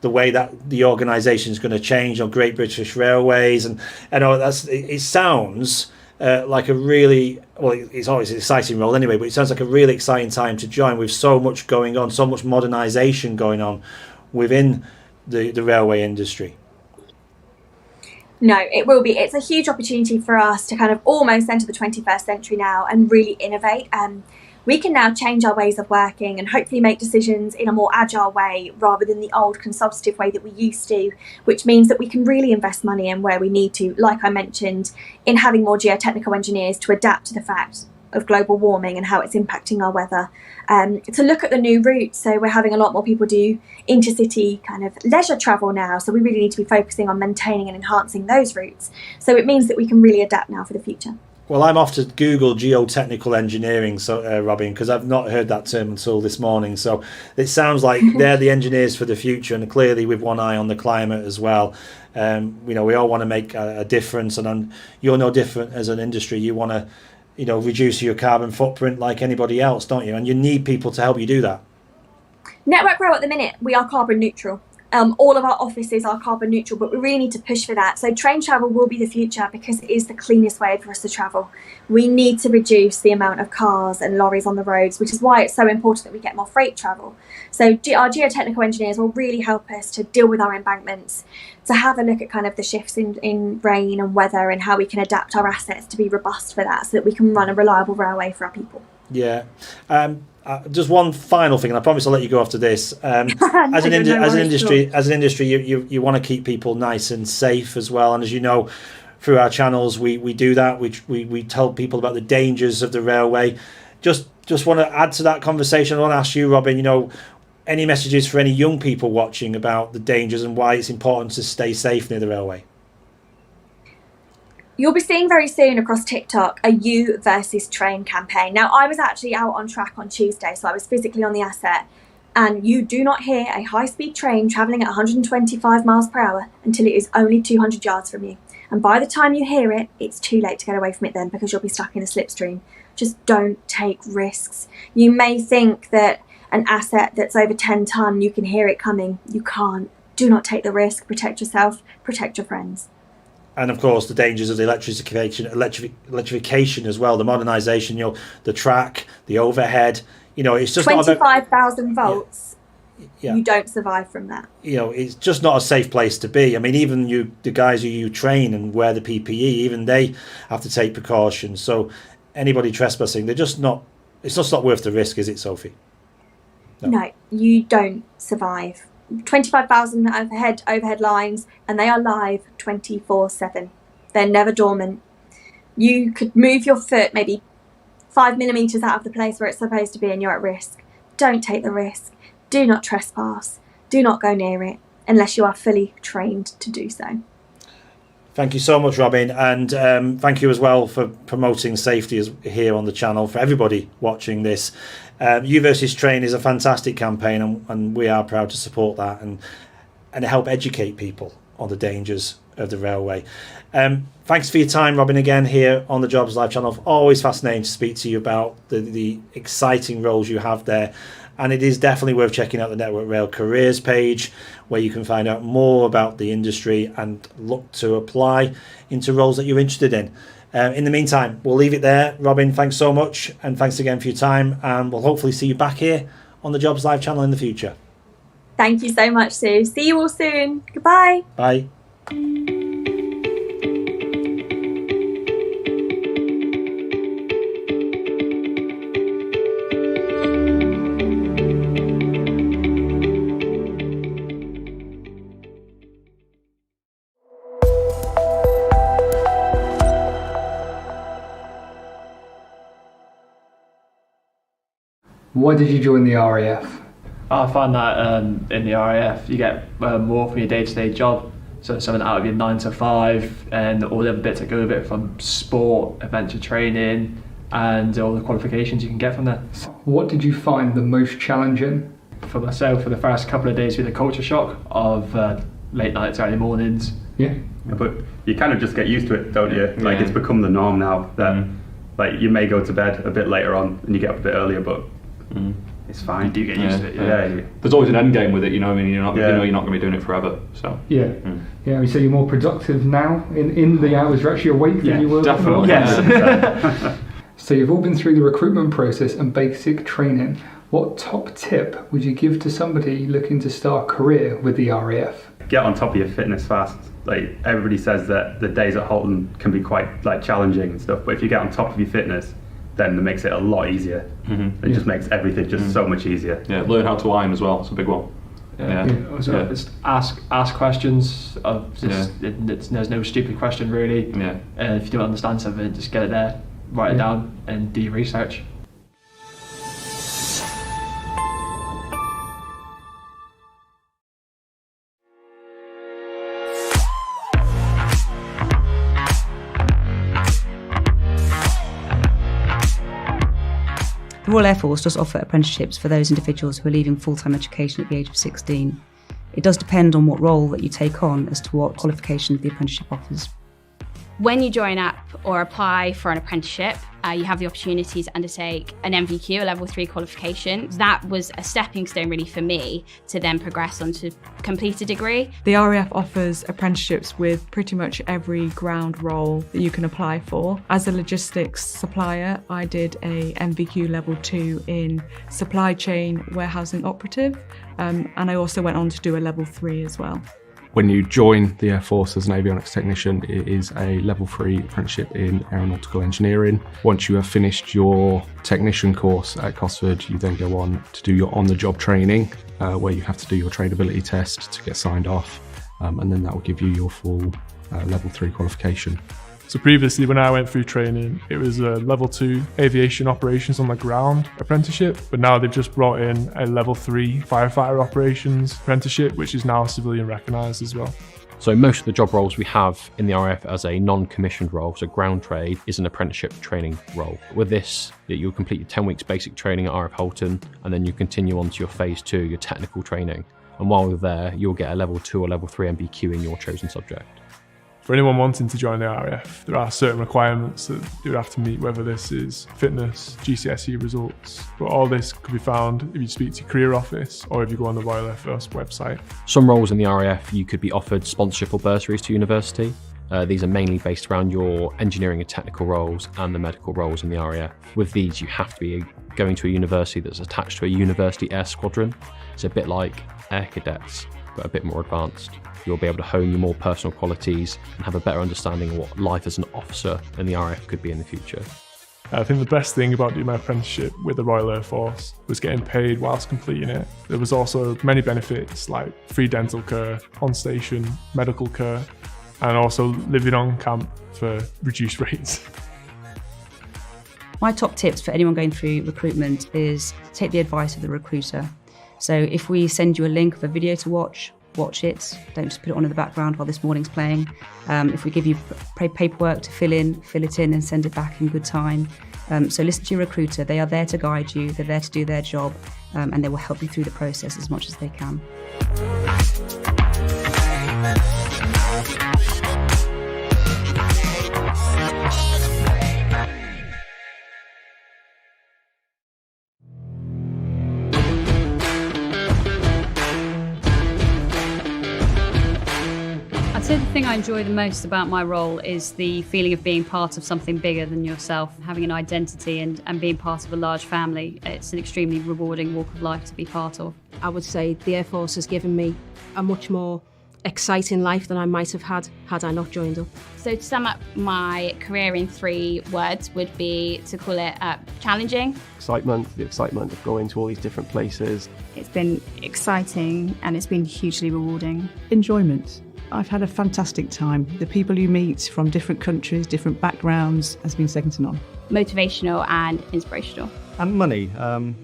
the way that the organisation is going to change on Great British Railways, and I know it sounds like a really, well, it's always an exciting role anyway, but it sounds like a really exciting time to join with so much going on, so much modernisation going on within the railway industry. No, it will be. It's a huge opportunity for us to kind of almost enter the 21st century now and really innovate. We can now change our ways of working and hopefully make decisions in a more agile way rather than the old consultative way that we used to, which means that we can really invest money in where we need to, like I mentioned, in having more geotechnical engineers to adapt to the fact of global warming and how it's impacting our weather, to look at the new routes. So we're having a lot more people do intercity kind of leisure travel now, so we really need to be focusing on maintaining and enhancing those routes. So it means that we can really adapt now for the future. Well, I'm off to Google geotechnical engineering, so Robin, because I've not heard that term until this morning. So it sounds like they're the engineers for the future, and clearly with one eye on the climate as well. We all want to make a difference, and you're no different as an industry. You want to, reduce your carbon footprint like anybody else, don't you? And you need people to help you do that. Network Rail at the minute, we are carbon neutral. All of our offices are carbon neutral, but we really need to push for that. So train travel will be the future because it is the cleanest way for us to travel. We need to reduce the amount of cars and lorries on the roads, which is why it's so important that we get more freight travel. So our geotechnical engineers will really help us to deal with our embankments, to have a look at kind of the shifts in rain and weather and how we can adapt our assets to be robust for that so that we can run a reliable railway for our people. Yeah. Just one final thing, and I promise I'll let you go after this. As an industry, you want to keep people nice and safe as well. And as you know, through our channels, we do that. We tell people about the dangers of the railway. Just want to add to that conversation. I want to ask you, Robin, any messages for any young people watching about the dangers and why it's important to stay safe near the railway? You'll be seeing very soon across TikTok a you versus train campaign. Now, I was actually out on track on Tuesday, so I was physically on the asset, and you do not hear a high-speed train travelling at 125 miles per hour until it is only 200 yards from you. And by the time you hear it, it's too late to get away from it then, because you'll be stuck in a slipstream. Just don't take risks. You may think that an asset that's over 10 tonne, you can hear it coming. You can't. Do not take the risk. Protect yourself. Protect your friends. And of course, the dangers of the electrification as well, the modernisation, the track, the overhead. It's just 25,000 volts. Yeah. You don't survive from that. It's just not a safe place to be. I mean, even the guys who you train and wear the PPE, even they have to take precautions. So anybody trespassing, they're just not. It's just not worth the risk, is it, Sophie? No, you don't survive. 25,000 overhead lines, and they are live 24/7. They're never dormant. You could move your foot maybe 5 millimeters out of the place where it's supposed to be, and you're at risk. Don't take the risk. Do not trespass. Do not go near it unless you are fully trained to do so. Thank you so much, Robin, and thank you as well for promoting safety here on the channel for everybody watching this. You versus Train is a fantastic campaign, and we are proud to support that and help educate people on the dangers of the railway. Thanks for your time, Robin, again here on the Jobs Live channel. Always fascinating to speak to you about the exciting roles you have there. And it is definitely worth checking out the Network Rail careers page, where you can find out more about the industry and look to apply into roles that you're interested in. In the meantime, we'll leave it there. Robin, thanks so much, and thanks again for your time, and we'll hopefully see you back here on the Jobs Live channel in the future. Thank you so much, Sue. See you all soon. Goodbye. Bye. Why did you join the RAF? I find that in the RAF you get more from your day-to-day job, so something out of your 9 to 5 and all the other bits that go with it, from sport, adventure training, and all the qualifications you can get from there. What did you find the most challenging? For myself, for the first couple of days, with the culture shock of late nights, early mornings. Yeah. But you kind of just get used to it, don't you? Like, it's become the norm now that like you may go to bed a bit later on and you get up a bit earlier, but it's fine. You do get used to it. Yeah. There's always an end game with it, you know. I mean, you're not going to be doing it forever. So yeah. So you're more productive now in the hours you're actually awake than you were definitely. before. Yes. So you've all been through the recruitment process and basic training. What top tip would you give to somebody looking to start a career with the RAF? Get on top of your fitness fast. Like, everybody says that the days at Halton can be quite challenging and stuff, but if you get on top of your fitness, then it makes it a lot easier. It just makes everything just so much easier. Yeah, learn how to iron as well. It's a big one. Just ask questions. There's no stupid question really. If you don't understand something, just get it there. write it down and do your research. The Royal Air Force does offer apprenticeships for those individuals who are leaving full-time education at the age of 16. It does depend on what role that you take on as to what qualification the apprenticeship offers. When you join up or apply for an apprenticeship, you have the opportunity to undertake an NVQ, a level 3 qualification. That was a stepping stone really for me to then progress on to complete a degree. The RAF offers apprenticeships with pretty much every ground role that you can apply for. As a logistics supplier, I did a NVQ level 2 in supply chain warehousing operative, and I also went on to do a level 3 as well. When you join the Air Force as an avionics technician, it is a level 3 apprenticeship in aeronautical engineering. Once you have finished your technician course at Cosford, you then go on to do your on-the-job training, where you have to do your trainability test to get signed off, and then that will give you your full level 3 qualification. So previously, when I went through training, it was a level 2 aviation operations on the ground apprenticeship, but now they've just brought in a level 3 firefighter operations apprenticeship, which is now civilian recognised as well. So most of the job roles we have in the RAF as a non-commissioned role, so ground trade, is an apprenticeship training role. With this, you'll complete your 10 weeks basic training at RAF Halton, and then you continue on to your phase 2, your technical training. And while you're there, you'll get a level 2 or level 3 MBQ in your chosen subject. For anyone wanting to join the RAF, there are certain requirements that you have to meet, whether this is fitness, GCSE results, but all this could be found if you speak to your career office or if you go on the Royal Air Force website. Some roles in the RAF you could be offered sponsorship or bursaries to university. These are mainly based around your engineering and technical roles and the medical roles in the RAF. With these, you have to be going to a university that's attached to a university air squadron. It's a bit like air cadets, but a bit more advanced. You'll be able to hone your more personal qualities and have a better understanding of what life as an officer in the RAF could be in the future. I think the best thing about doing my apprenticeship with the Royal Air Force was getting paid whilst completing it. There was also many benefits like free dental care, on-station medical care, and also living on camp for reduced rates. My top tips for anyone going through recruitment is take the advice of the recruiter. So if we send you a link of a video to watch it. Don't just put it on in the background while this morning's playing. If we give you paperwork to fill it in and send it back in good time. So listen to your recruiter. They are there to guide you. They're there to do their job, and they will help you through the process as much as they can. I'd say the thing I enjoy the most about my role is the feeling of being part of something bigger than yourself, having an identity and being part of a large family. It's an extremely rewarding walk of life to be part of. I would say the Air Force has given me a much more exciting life than I might have had I not joined up. So to sum up my career in 3 words would be to call it challenging. Excitement, the excitement of going to all these different places. It's been exciting and it's been hugely rewarding. Enjoyment. I've had a fantastic time. The people you meet from different countries, different backgrounds has been second to none. Motivational and inspirational. And money.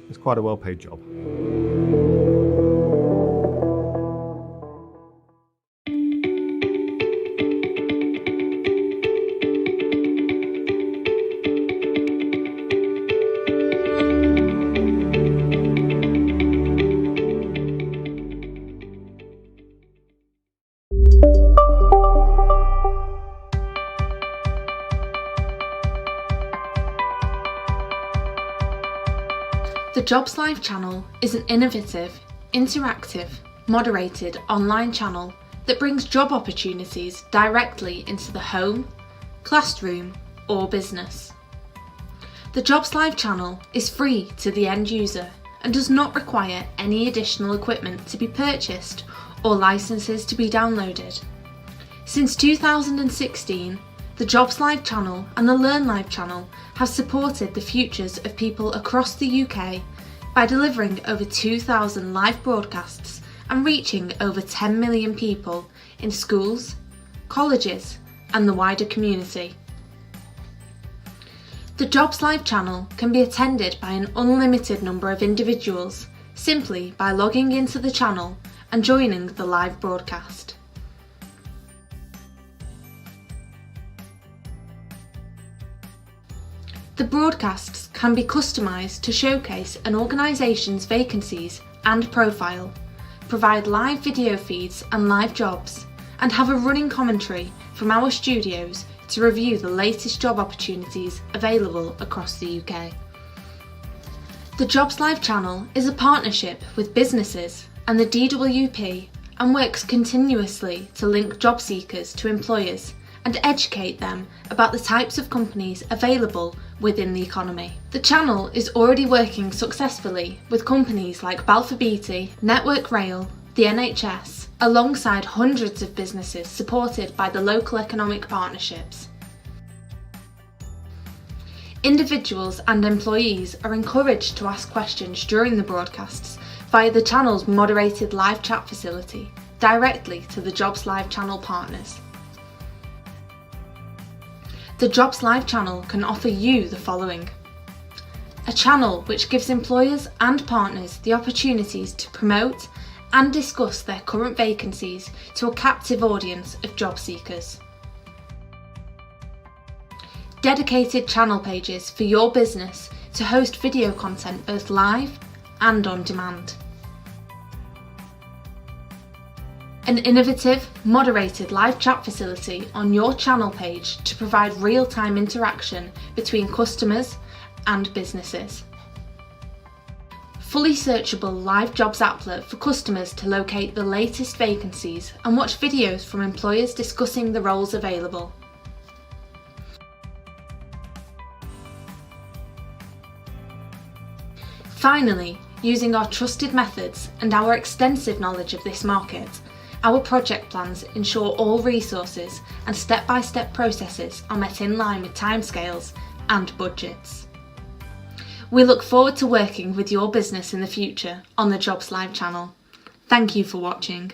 It's quite a well-paid job. The Jobs Live channel is an innovative, interactive, moderated online channel that brings job opportunities directly into the home, classroom, or business. The Jobs Live channel is free to the end user and does not require any additional equipment to be purchased or licenses to be downloaded. Since 2016, the Jobs Live channel and the Learn Live channel have supported the futures of people across the UK by delivering over 2,000 live broadcasts and reaching over 10 million people in schools, colleges, and the wider community. The Jobs Live channel can be attended by an unlimited number of individuals simply by logging into the channel and joining the live broadcast. The broadcasts can be customised to showcase an organisation's vacancies and profile, provide live video feeds and live jobs, and have a running commentary from our studios to review the latest job opportunities available across the UK. The Jobs Live channel is a partnership with businesses and the DWP and works continuously to link job seekers to employers and educate them about the types of companies available within the economy. The channel is already working successfully with companies like Balfour Beatty, Network Rail, the NHS, alongside hundreds of businesses supported by the local economic partnerships. Individuals and employees are encouraged to ask questions during the broadcasts via the channel's moderated live chat facility, directly to the Jobs Live channel partners. The Jobs Live channel can offer you the following: a channel which gives employers and partners the opportunities to promote and discuss their current vacancies to a captive audience of job seekers. Dedicated channel pages for your business to host video content both live and on demand. An innovative, moderated live chat facility on your channel page to provide real-time interaction between customers and businesses. Fully searchable live jobs applet for customers to locate the latest vacancies and watch videos from employers discussing the roles available. Finally, using our trusted methods and our extensive knowledge of this market, our project plans ensure all resources and step-by-step processes are met in line with timescales and budgets. We look forward to working with your business in the future on the Jobs Live channel. Thank you for watching.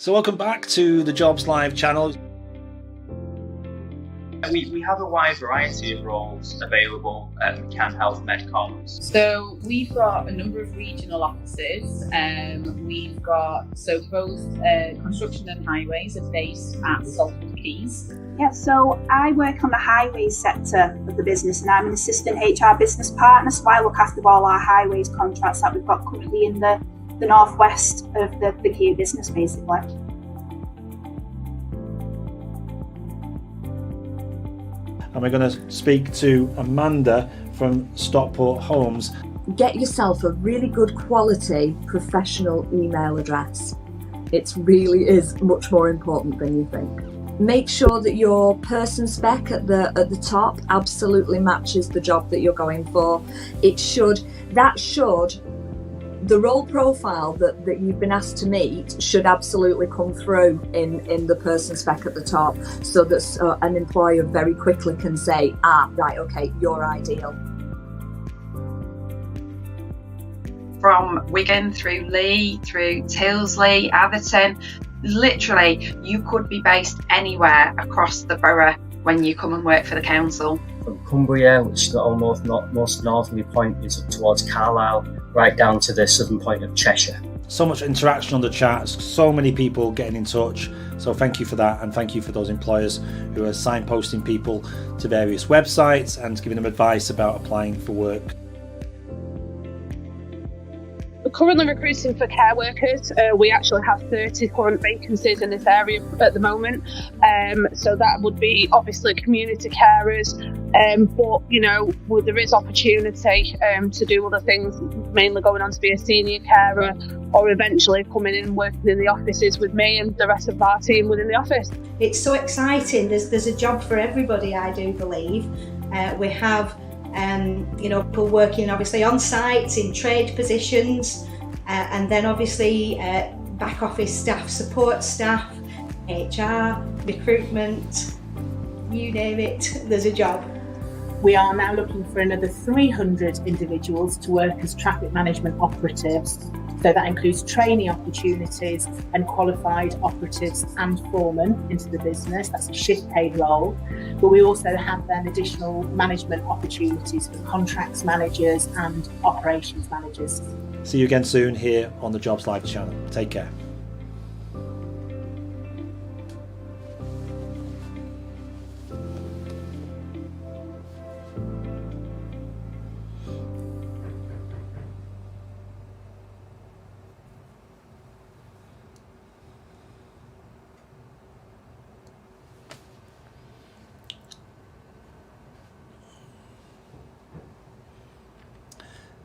So welcome back to the Jobs Live channel. We have a wide variety of roles available at McCann Health Medcoms. So we've got a number of regional offices. We've got both construction and highways are based at Salford Quays. Yeah, so I work on the highways sector of the business and I'm an assistant HR business partner, so I look after all our highways contracts that we've got currently in the northwest of the Kia business, basically. And we're going to speak to Amanda from Stockport Homes. Get yourself a really good quality professional email address. It really is much more important than you think. Make sure that your person spec at the top absolutely matches the job that you're going for. The role profile that you've been asked to meet should absolutely come through in the person spec at the top, so that an employer very quickly can say, right, okay, you're ideal. From Wigan through Lee, through Tilsley, Atherton, literally you could be based anywhere across the borough when you come and work for the council. From Cumbria, which is the almost most northerly point, is up towards Carlisle, right down to the southern point of Cheshire. So much interaction on the chat, so many people getting in touch, so thank you for that, and thank you for those employers who are signposting people to various websites and giving them advice about applying for work. We're currently recruiting for care workers. We actually have 30 current vacancies in this area at the moment. So that would be obviously community carers, but there is opportunity to do other things, mainly going on to be a senior carer, or eventually coming in and working in the offices with me and the rest of our team within the office. It's so exciting. There's a job for everybody, I do believe. We have people working obviously on site in trade positions, and then obviously back office staff, support staff, HR, recruitment, you name it, there's a job. We are now looking for another 300 individuals to work as traffic management operatives. So that includes training opportunities and qualified operatives and foremen into the business. That's a shift paid role. But we also have then additional management opportunities for contracts managers and operations managers. See you again soon here on the Jobs Live channel. Take care.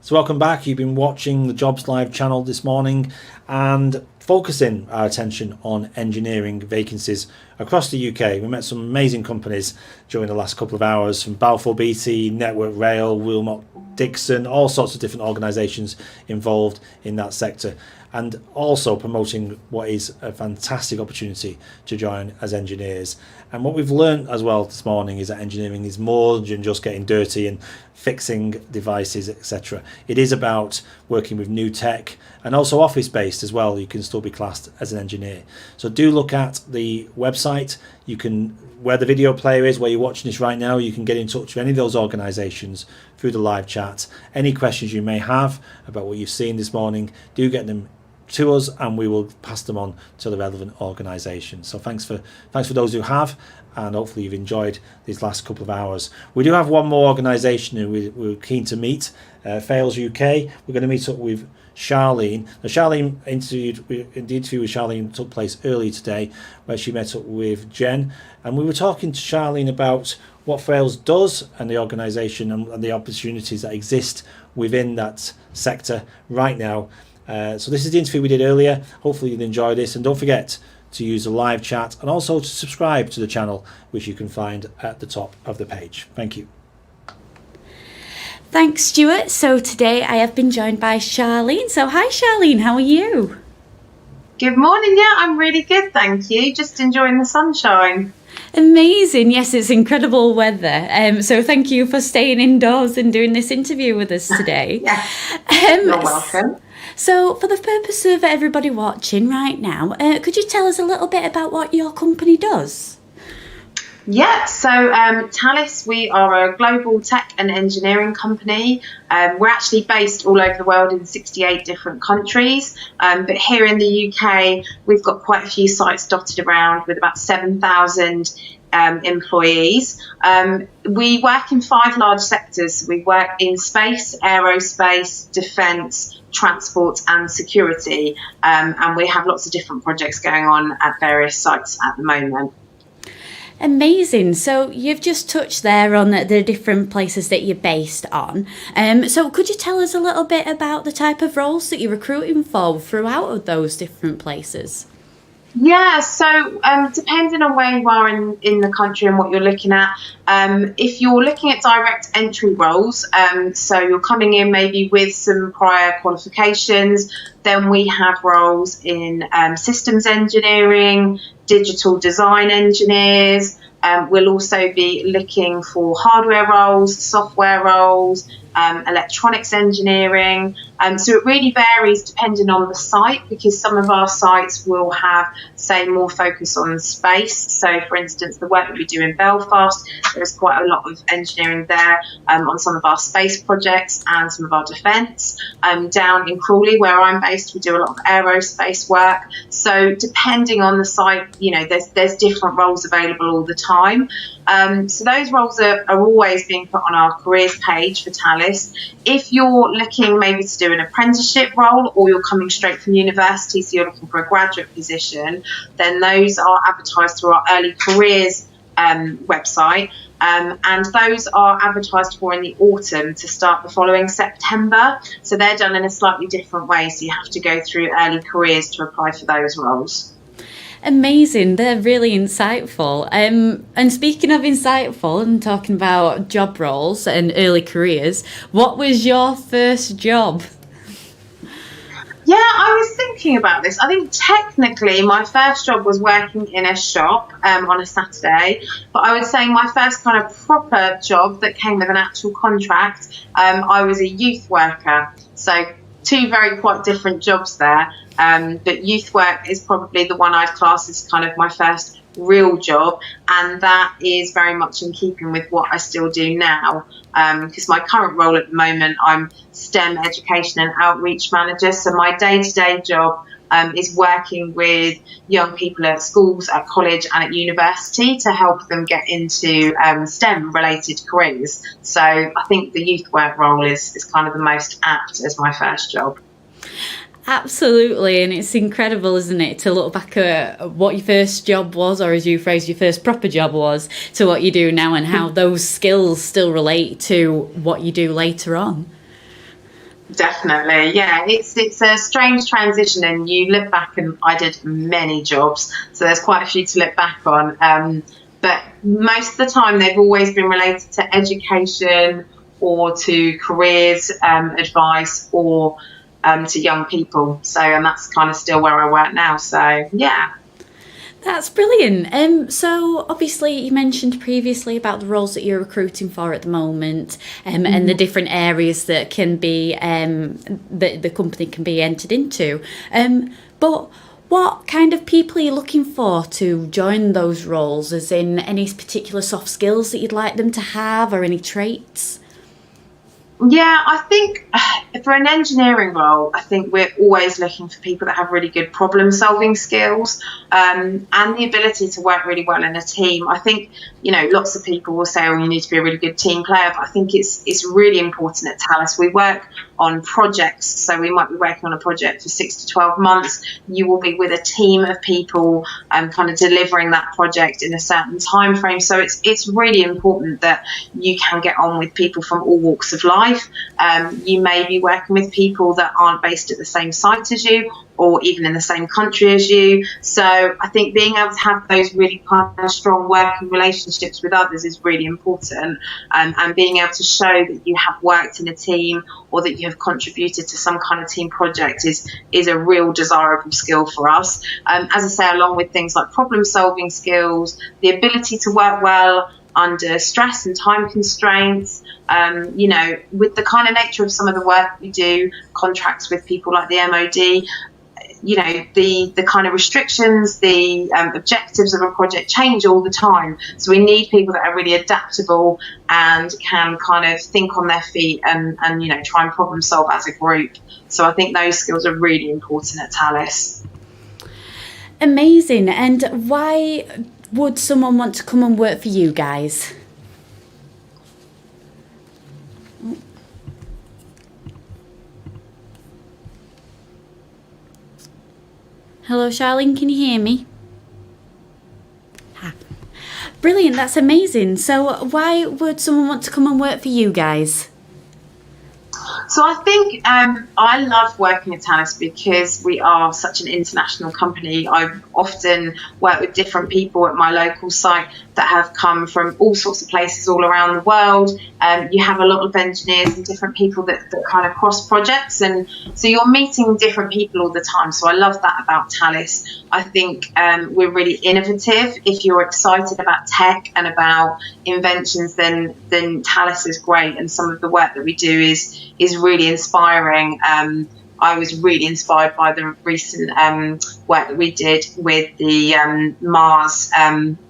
So welcome back. You've been watching the Jobs Live channel this morning and focusing our attention on engineering vacancies across the UK. We met some amazing companies during the last couple of hours, from Balfour Beatty, Network Rail, Wilmot Dixon, all sorts of different organisations involved in that sector, and also promoting what is a fantastic opportunity to join as engineers. And what we've learned as well this morning is that engineering is more than just getting dirty and fixing devices, etc. It is about working with new tech, and also office based as well. You can still be classed as an engineer. So do look at the website. You can, where the video player is, where you're watching this right now, you can get in touch with any of those organisations through the live chat. Any questions you may have about what you've seen this morning, do get them to us and we will pass them on to the relevant organisation. So thanks for those who have, and hopefully you've enjoyed these last couple of hours. We do have one more organisation who we're keen to meet, Fails UK. We're going to meet up with Charlene. Now, the interview with Charlene took place earlier today, where she met up with Jen, and we were talking to Charlene about what Fails does and the organisation and the opportunities that exist within that sector right now. So this is the interview we did earlier. Hopefully you'll enjoy this, and don't forget to use the live chat and also to subscribe to the channel, which you can find at the top of the page. Thank you. Thanks, Stuart. So today I have been joined by Charlene. So hi Charlene, how are you? Good morning. Yeah, I'm really good, thank you. Just enjoying the sunshine. Amazing. Yes, it's incredible weather. So thank you for staying indoors and doing this interview with us today. You're welcome. So for the purpose of everybody watching right now, could you tell us a little bit about what your company does? Yeah, so Thales, we are a global tech and engineering company. We're actually based all over the world in 68 different countries, but here in the UK, we've got quite a few sites dotted around with about 7,000 employees. We work in 5 large sectors. We work in space, aerospace, defence, transport and security, and we have lots of different projects going on at various sites at the moment. Amazing. So you've just touched there on the different places that you're based on. So could you tell us a little bit about the type of roles that you're recruiting for throughout those different places? Yeah, so depending on where you are in the country and what you're looking at, if you're looking at direct entry roles, so you're coming in maybe with some prior qualifications, then we have roles in systems engineering, digital design engineers. We'll also be looking for hardware roles, software roles, electronics engineering. So it really varies depending on the site, because some of our sites will have, say, more focus on space. So, for instance, the work that we do in Belfast, there's quite a lot of engineering there on some of our space projects and some of our defence. Down in Crawley, where I'm based, we do a lot of aerospace work. So depending on the site, you know, there's different roles available all the time. So those roles are always being put on our careers page for Thales. Talis. If you're looking maybe to do an apprenticeship role, or you're coming straight from university, so you're looking for a graduate position, then those are advertised through our early careers website. And those are advertised for in the autumn to start the following September. So they're done in a slightly different way. So you have to go through early careers to apply for those roles. Amazing. They're really insightful. And speaking of insightful and talking about job roles and early careers, what was your first job? Yeah, I was thinking about this. I think technically my first job was working in a shop on a Saturday, but I would say my first kind of proper job that came with an actual contract, I was a youth worker. So two very quite different jobs there, but youth work is probably the one I'd class as kind of my first real job, and that is very much in keeping with what I still do now, because my current role at the moment, I'm STEM education and outreach manager. So my day-to-day job is working with young people at schools, at college and at university to help them get into STEM related careers. So I think the youth work role is kind of the most apt as my first job. Absolutely, and it's incredible, isn't it, to look back at what your first job was, or as you phrased, your first proper job was, to what you do now, and how those skills still relate to what you do later on. Definitely, yeah. It's a strange transition, and you look back, and I did many jobs, so there's quite a few to look back on. But most of the time, they've always been related to education or to careers advice or to young people. So, and that's kind of still where I work now. So, yeah. That's brilliant. So obviously you mentioned previously about the roles that you're recruiting for at the moment, and the different areas that can be that the company can be entered into. But what kind of people are you looking for to join those roles? As in any particular soft skills that you'd like them to have, or any traits? Yeah, I think for an engineering role, I think we're always looking for people that have really good problem-solving skills and the ability to work really well in a team. I think, lots of people will say, oh, you need to be a really good team player, but I think it's really important at Talis. We work on projects, so we might be working on a project for 6 to 12 months. You will be with a team of people kind of delivering that project in a certain time frame. So it's really important that you can get on with people from all walks of life. You may be working with people that aren't based at the same site as you, or even in the same country as you. So I think being able to have those really kind of strong working relationships with others is really important, and being able to show that you have worked in a team or that you have contributed to some kind of team project is a real desirable skill for us. As I say, along with things like problem solving skills, the ability to work well under stress and time constraints, with the kind of nature of some of the work we do, contracts with people like the MOD, the kind of restrictions, the objectives of a project change all the time. So we need people that are really adaptable and can kind of think on their feet and try and problem solve as a group. So I think those skills are really important at Talis. Amazing. And why would someone want to come and work for you guys? Hello, Charlene, can you hear me? Brilliant, that's amazing. So why would someone want to come and work for you guys? So I think I love working at Talis because we are such an international company. I often work with different people at my local site that have come from all sorts of places all around the world. You have a lot of engineers and different people that kind of cross projects, and so you're meeting different people all the time. So I love that about Talis. I think we're really innovative. If you're excited about tech and about inventions, then Talis is great, and some of the work that we do is really inspiring. I was really inspired by the recent work that we did with the Mars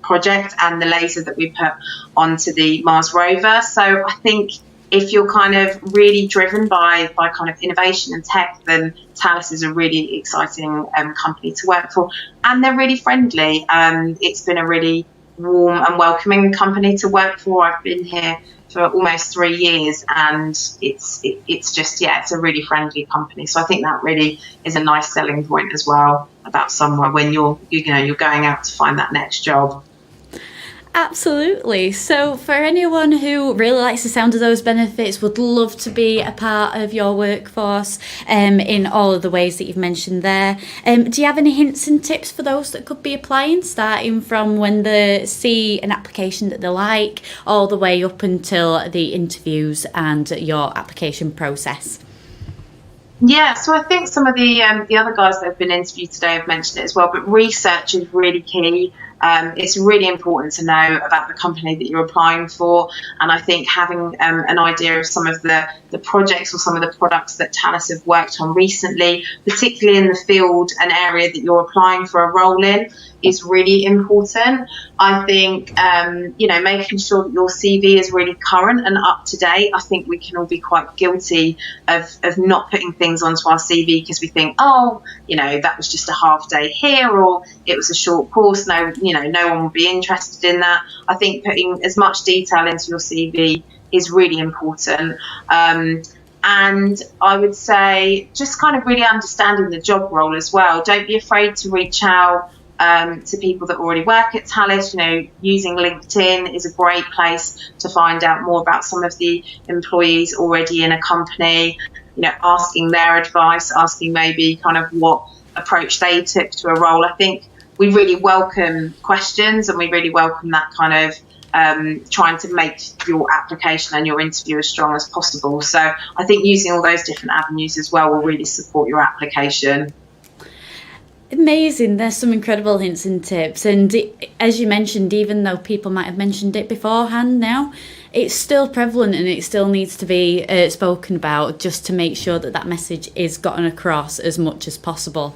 project and the laser that we put onto the Mars rover. So I think if you're kind of really driven by kind of innovation and tech, then Talis is a really exciting company to work for, and they're really friendly. It's been a really warm and welcoming company to work for. I've been here for almost 3 years, and it's just, it's a really friendly company. So I think that really is a nice selling point as well about somewhere when you're going out to find that next job. Absolutely. So for anyone who really likes the sound of those benefits, would love to be a part of your workforce in all of the ways that you've mentioned there, do you have any hints and tips for those that could be applying, starting from when they see an application that they like all the way up until the interviews and your application process? Yeah, so I think some of the other guys that have been interviewed today have mentioned it as well, but research is really key. It's really important to know about the company that you're applying for, and I think having an idea of some of the projects or some of the products that Thales have worked on recently, particularly in the field and area that you're applying for a role in, is really important. I think, making sure that your CV is really current and up to date. I think we can all be quite guilty of not putting things onto our CV because we think, that was just a half day here, or it was a short course. No one will be interested in that. I think putting as much detail into your CV is really important. And I would say just kind of really understanding the job role as well. Don't be afraid to reach out to people that already work at Thales. Using LinkedIn is a great place to find out more about some of the employees already in a company, asking their advice, asking maybe kind of what approach they took to a role. I think we really welcome questions, and we really welcome that kind of trying to make your application and your interview as strong as possible. So I think using all those different avenues as well will really support your application. Amazing. There's some incredible hints and tips, and as you mentioned, even though people might have mentioned it beforehand now, it's still prevalent and it still needs to be spoken about, just to make sure that message is gotten across as much as possible.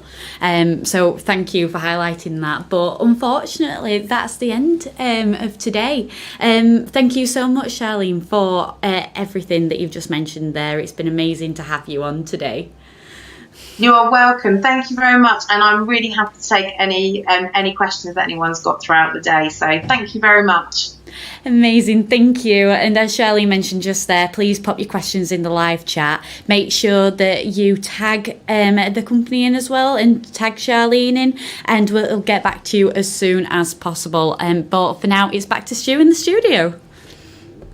So thank you for highlighting that. But unfortunately, that's the end of today. Thank you so much, Charlene, for everything that you've just mentioned there. It's been amazing to have you on today. You are welcome. Thank you very much, and I'm really happy to take any questions that anyone's got throughout the day. So thank you very much. Amazing, thank you. And as Charlene mentioned just there, please pop your questions in the live chat. Make sure that you tag the company in as well, and tag Charlene in, and we'll get back to you as soon as possible. But for now, it's back to Stu in the studio.